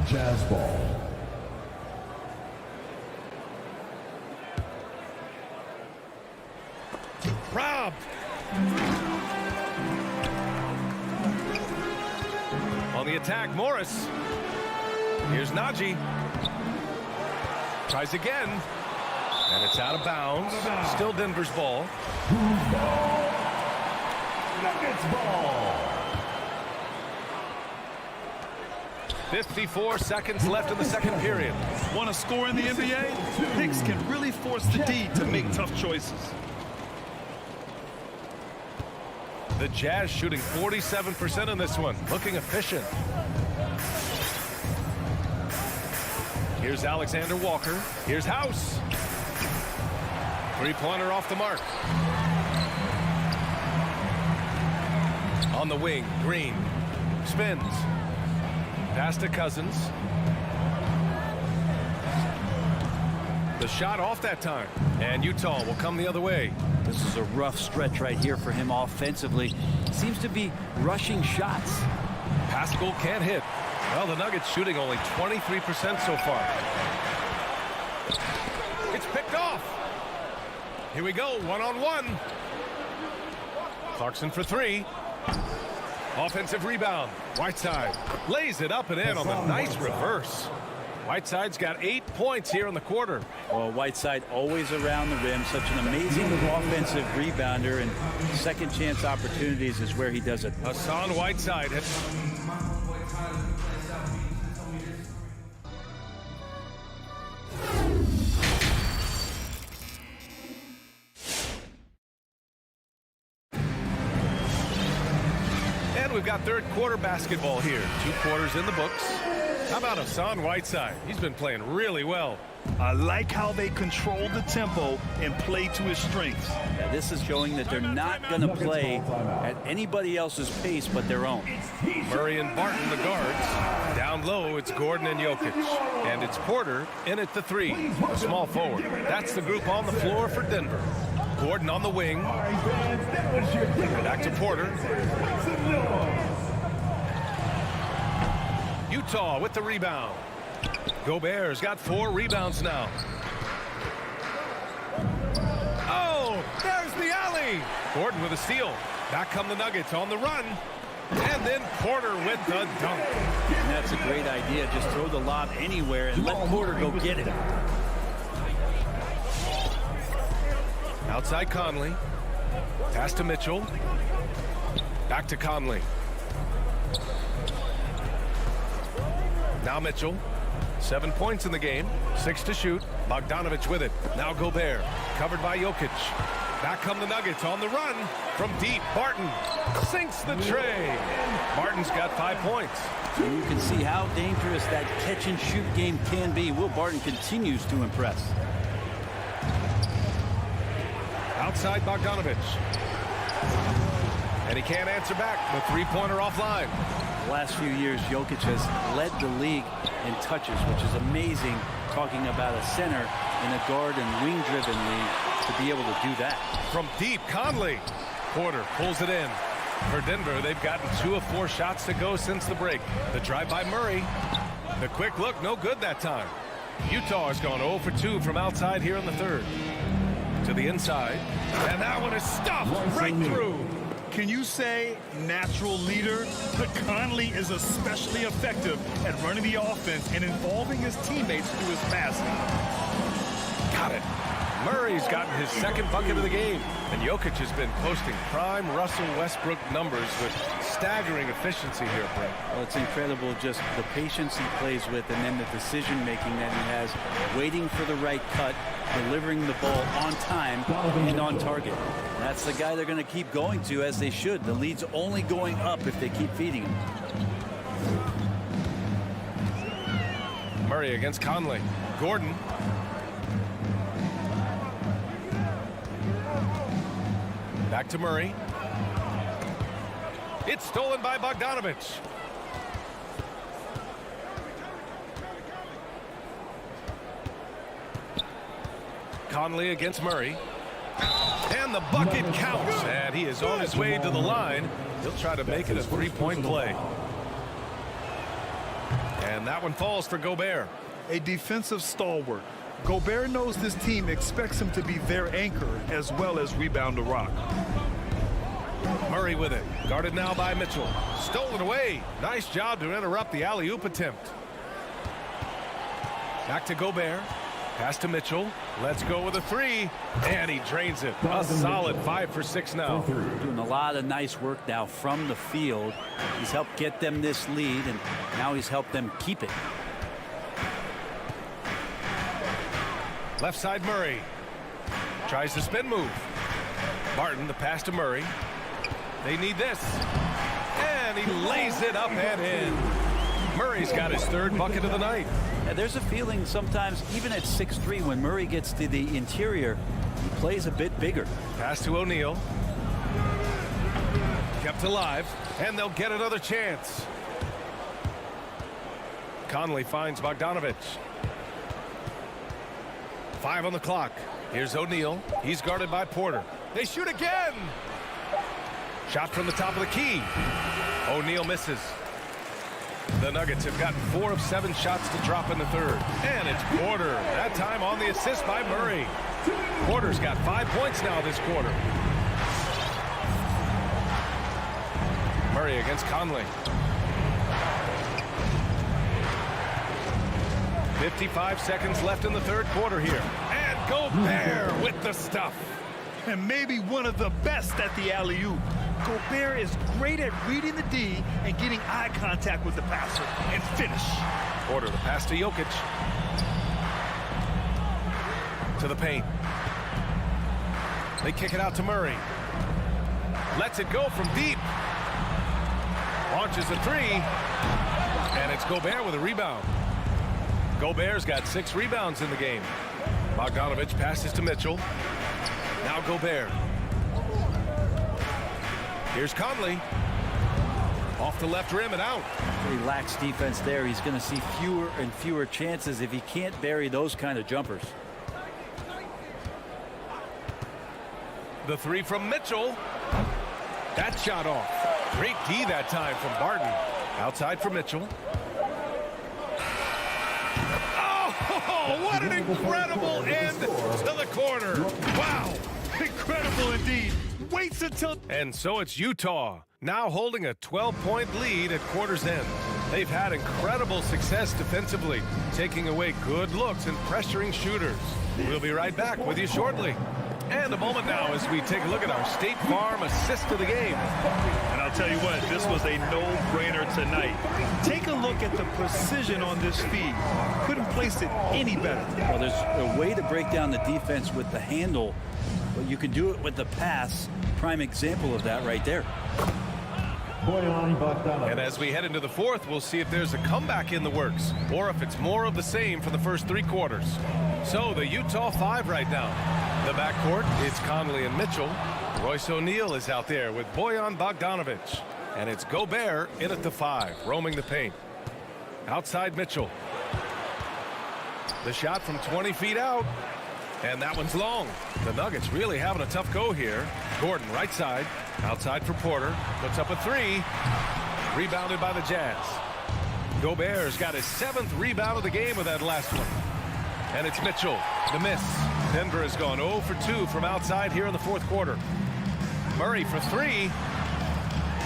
Jazz ball. Robbed. On the attack, Morris. Here's Najee. Tries again. And it's out of bounds. Still Denver's ball. Nuggets ball. 54 seconds left in the second period. Want to score in the NBA? Picks can really force the D to make tough choices. The Jazz shooting 47% in this one. Looking efficient. Here's Alexander Walker. Here's House. Three-pointer off the mark. On the wing, Green. Spins. Pass to Cousins. The shot off that time. And Utah will come the other way. This is a rough stretch right here for him offensively. Seems to be rushing shots. Pascal can't hit. Well, the Nuggets shooting only 23% so far. It's picked off. Here we go, one-on-one. Clarkson for 3. Offensive rebound. Whiteside lays it up and in on the nice reverse. Whiteside's got 8 points here in the quarter. Well, Whiteside always around the rim. Such an amazing offensive rebounder, and second chance opportunities is where he does it. Hassan Whiteside. We've got third quarter basketball here. 2 quarters in the books. How about Hassan Whiteside? He's been playing really well. I like how they control the tempo and play to his strengths. Yeah, this is showing that they're not going to play at anybody else's pace but their own. Murray and Barton, the guards. Down low, it's Gordon and Jokic. And it's Porter in at the 3, a small forward. That's the group on the floor for Denver. Gordon on the wing. Back to Porter. Utah with the rebound. Gobert's got 4 rebounds now. Oh, there's the alley. Gordon with a steal. Back come the Nuggets on the run. And then Porter with the dunk. And that's a great idea. Just throw the lob anywhere and let Porter go get it. Outside Conley. Pass to Mitchell. Back to Conley. Now Mitchell. 7 points in the game. 6 to shoot. Bogdanovich with it. Now Gobert. Covered by Jokic. Back come the Nuggets on the run. From deep, Barton sinks the tray. Barton's got 5 points. And you can see how dangerous that catch-and-shoot game can be. Will Barton continues to impress. Outside Bogdanovich. And he can't answer back. The three-pointer offline. The last few years, Jokic has led the league in touches, which is amazing, talking about a center in a guard and wing-driven league to be able to do that. From deep, Conley. Porter pulls it in. For Denver, they've gotten 2 of 4 shots to go since the break. The drive by Murray. The quick look, no good that time. Utah has gone 0 for 2 from outside here in the third. To the inside. And that one is stuffed right through. Can you say natural leader? But Conley is especially effective at running the offense and involving his teammates through his passing. Got it. Murray's gotten his second bucket of the game. And Jokic has been posting prime Russell Westbrook numbers with staggering efficiency here, Brett. Well, it's incredible just the patience he plays with and then the decision-making that he has, waiting for the right cut, delivering the ball on time and on target. That's the guy they're going to keep going to, as they should. The lead's only going up if they keep feeding him. Murray against Conley. Gordon. Back to Murray. It's stolen by Bogdanovich. Conley against Murray. And the bucket counts. And he is on his way to the line. He'll try to make it a three-point play. And that one falls for Gobert. A defensive stalwart. Gobert knows this team expects him to be their anchor as well as rebound the rock. Murray with it. Guarded now by Mitchell. Stolen away. Nice job to interrupt the alley-oop attempt. Back to Gobert. Pass to Mitchell. Let's go with a three. And he drains it. A solid 5 for 6 now. Doing a lot of nice work now from the field. He's helped get them this lead, and now he's helped them keep it. Left side Murray. Tries the spin move. Martin, the pass to Murray. They need this. And he lays it up and in. Murray's got his third bucket of the night. And there's a feeling sometimes, even at 6'3", when Murray gets to the interior, he plays a bit bigger. Pass to O'Neal. Kept alive. And they'll get another chance. Conley finds Bogdanovich. 5 on the clock. Here's O'Neal. He's guarded by Porter. They shoot again. Shot from the top of the key. O'Neal misses. The Nuggets have gotten 4 of 7 shots to drop in the third. And it's Porter. That time on the assist by Murray. Porter's got 5 points now this quarter. Murray against Conley. 55 seconds left in the third quarter here. And Gobert with the stuff. And maybe one of the best at the alley-oop. Gobert is great at reading the D and getting eye contact with the passer and finish. Porter, the pass to Jokic. To the paint. They kick it out to Murray. Lets it go from deep. Launches a three. And it's Gobert with a rebound. Gobert's got 6 rebounds in the game. Bogdanovich passes to Mitchell. Now Gobert. Here's Conley. Off the left rim and out. Relaxed defense there. He's going to see fewer and fewer chances if he can't bury those kind of jumpers. The three from Mitchell. That shot off. Great D that time from Barton. Outside for Mitchell. Oh, what an incredible end to the quarter. Wow. Incredible indeed. Waits until... And so it's Utah, now holding a 12-point lead at quarter's end. They've had incredible success defensively, taking away good looks and pressuring shooters. We'll be right back with you shortly. And a moment now as we take a look at our State Farm assist of the game. And I'll tell you what, this was a no-brainer tonight. Take a look at the precision on this feed. Couldn't place it any better. Well, there's a way to break down the defense with the handle, but you can do it with the pass. Prime example of that right there. And as we head into the fourth, we'll see if there's a comeback in the works or if it's more of the same for the first 3 quarters. So the Utah 5 right now. The backcourt, it's Conley and Mitchell. Royce O'Neal is out there with Bojan Bogdanovich. And it's Gobert in at the 5, roaming the paint. Outside Mitchell. The shot from 20 feet out. And that one's long. The Nuggets really having a tough go here. Gordon right side. Outside for Porter. Puts up a 3. Rebounded by the Jazz. Gobert's got his 7th rebound of the game with that last one. And it's Mitchell, the miss. Denver has gone 0 for 2 from outside here in the fourth quarter. Murray for three.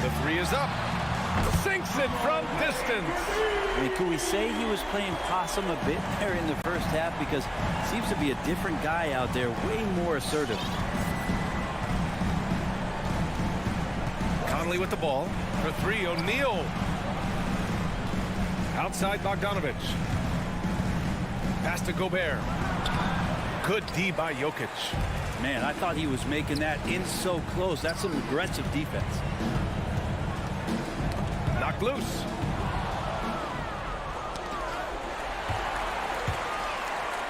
The three is up. Sinks it from distance. I mean, could we say he was playing possum a bit there in the first half? Because it seems to be a different guy out there, way more assertive. Conley with the ball. For three, O'Neal. Outside Bogdanovich. Pass to Gobert. Good D by Jokic. Man, I thought he was making that in so close. That's some aggressive defense. Knocked loose.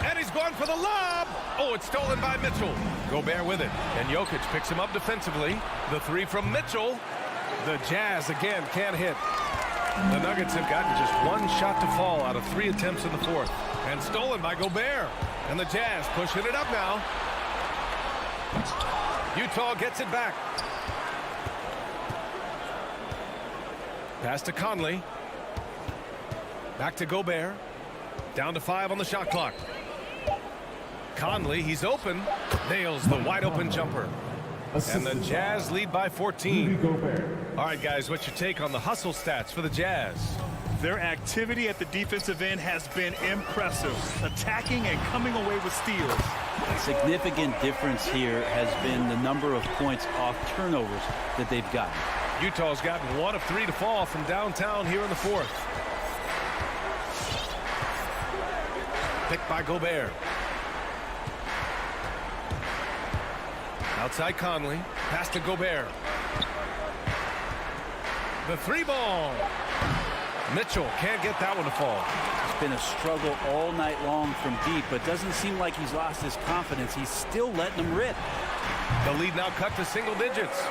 And he's going for the lob. Oh, it's stolen by Mitchell. Gobert with it. And Jokic picks him up defensively. The three from Mitchell. The Jazz again can't hit. The Nuggets have gotten just one shot to fall out of 3 attempts in the fourth. And stolen by Gobert. And the Jazz pushing it up now. Utah gets it back. Pass to Conley. Back to Gobert. Down to 5 on the shot clock. Conley, he's open. Nails the wide open jumper. And the Jazz lead by 14. All right, guys, what's your take on the hustle stats for the Jazz? Their activity at the defensive end has been impressive, attacking and coming away with steals. A significant difference here has been the number of points off turnovers that they've gotten. Utah's gotten 1 of 3 to fall from downtown here in the fourth. Picked by Gobert. Outside Conley. Pass to Gobert. The three ball. Mitchell can't get that one to fall. It's been a struggle all night long from deep, but doesn't seem like he's lost his confidence. He's still letting them rip. The lead now cut to single digits.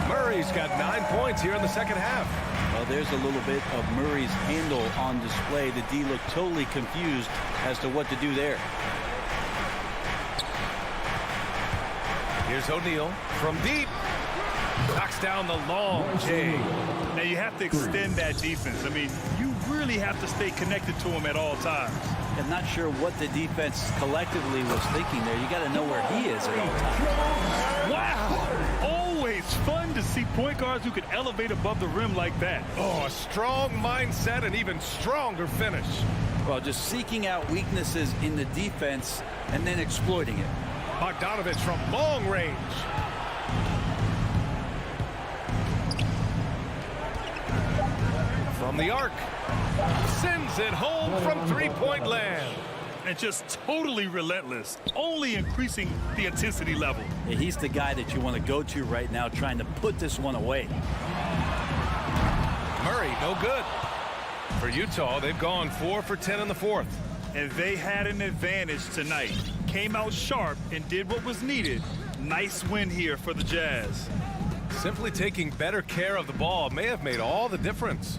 Murray's got 9 points here in the second half. Well, there's a little bit of Murray's handle on display. The D looked totally confused as to what to do there. Here's O'Neal from deep. Knocks down the long J. Now you have to extend that defense. I mean, you really have to stay connected to him at all times. I'm not sure what the defense collectively was thinking there. You got to know where he is at all times. Wow! Always fun to see point guards who can elevate above the rim like that. Oh, a strong mindset and even stronger finish. Well, just seeking out weaknesses in the defense and then exploiting it. Bogdanovich from long range. From the arc. Sends it home from three-point land. And just totally relentless, only increasing the intensity level. Yeah, he's the guy that you want to go to right now, trying to put this one away. Murray, no good. For Utah, they've gone 4 for 10 in the fourth. And they had an advantage tonight. Came out sharp and did what was needed. Nice win here for the Jazz. Simply taking better care of the ball may have made all the difference.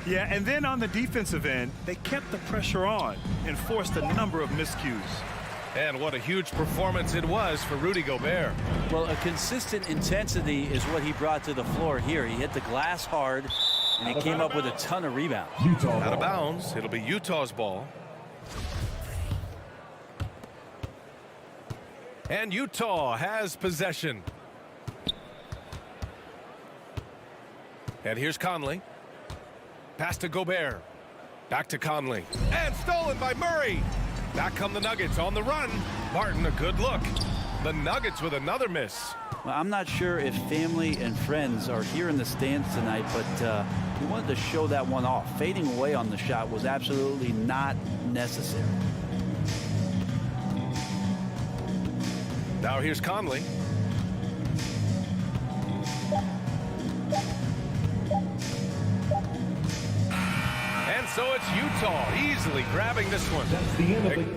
Yeah, and then on the defensive end, they kept the pressure on and forced a number of miscues. And what a huge performance it was for Rudy Gobert. Well, a consistent intensity is what he brought to the floor here. He hit the glass hard, and he came up with a ton of rebounds. Out of bounds. It'll be Utah's ball. And Utah has possession. And here's Conley. Pass to Gobert. Back to Conley. And stolen by Murray. Back come the Nuggets on the run. Martin, a good look. The Nuggets with another miss. Well, I'm not sure if family and friends are here in the stands tonight, but he wanted to show that one off. Fading away on the shot was absolutely not necessary. Now here's Conley. And so it's Utah easily grabbing this one. That's the end of it.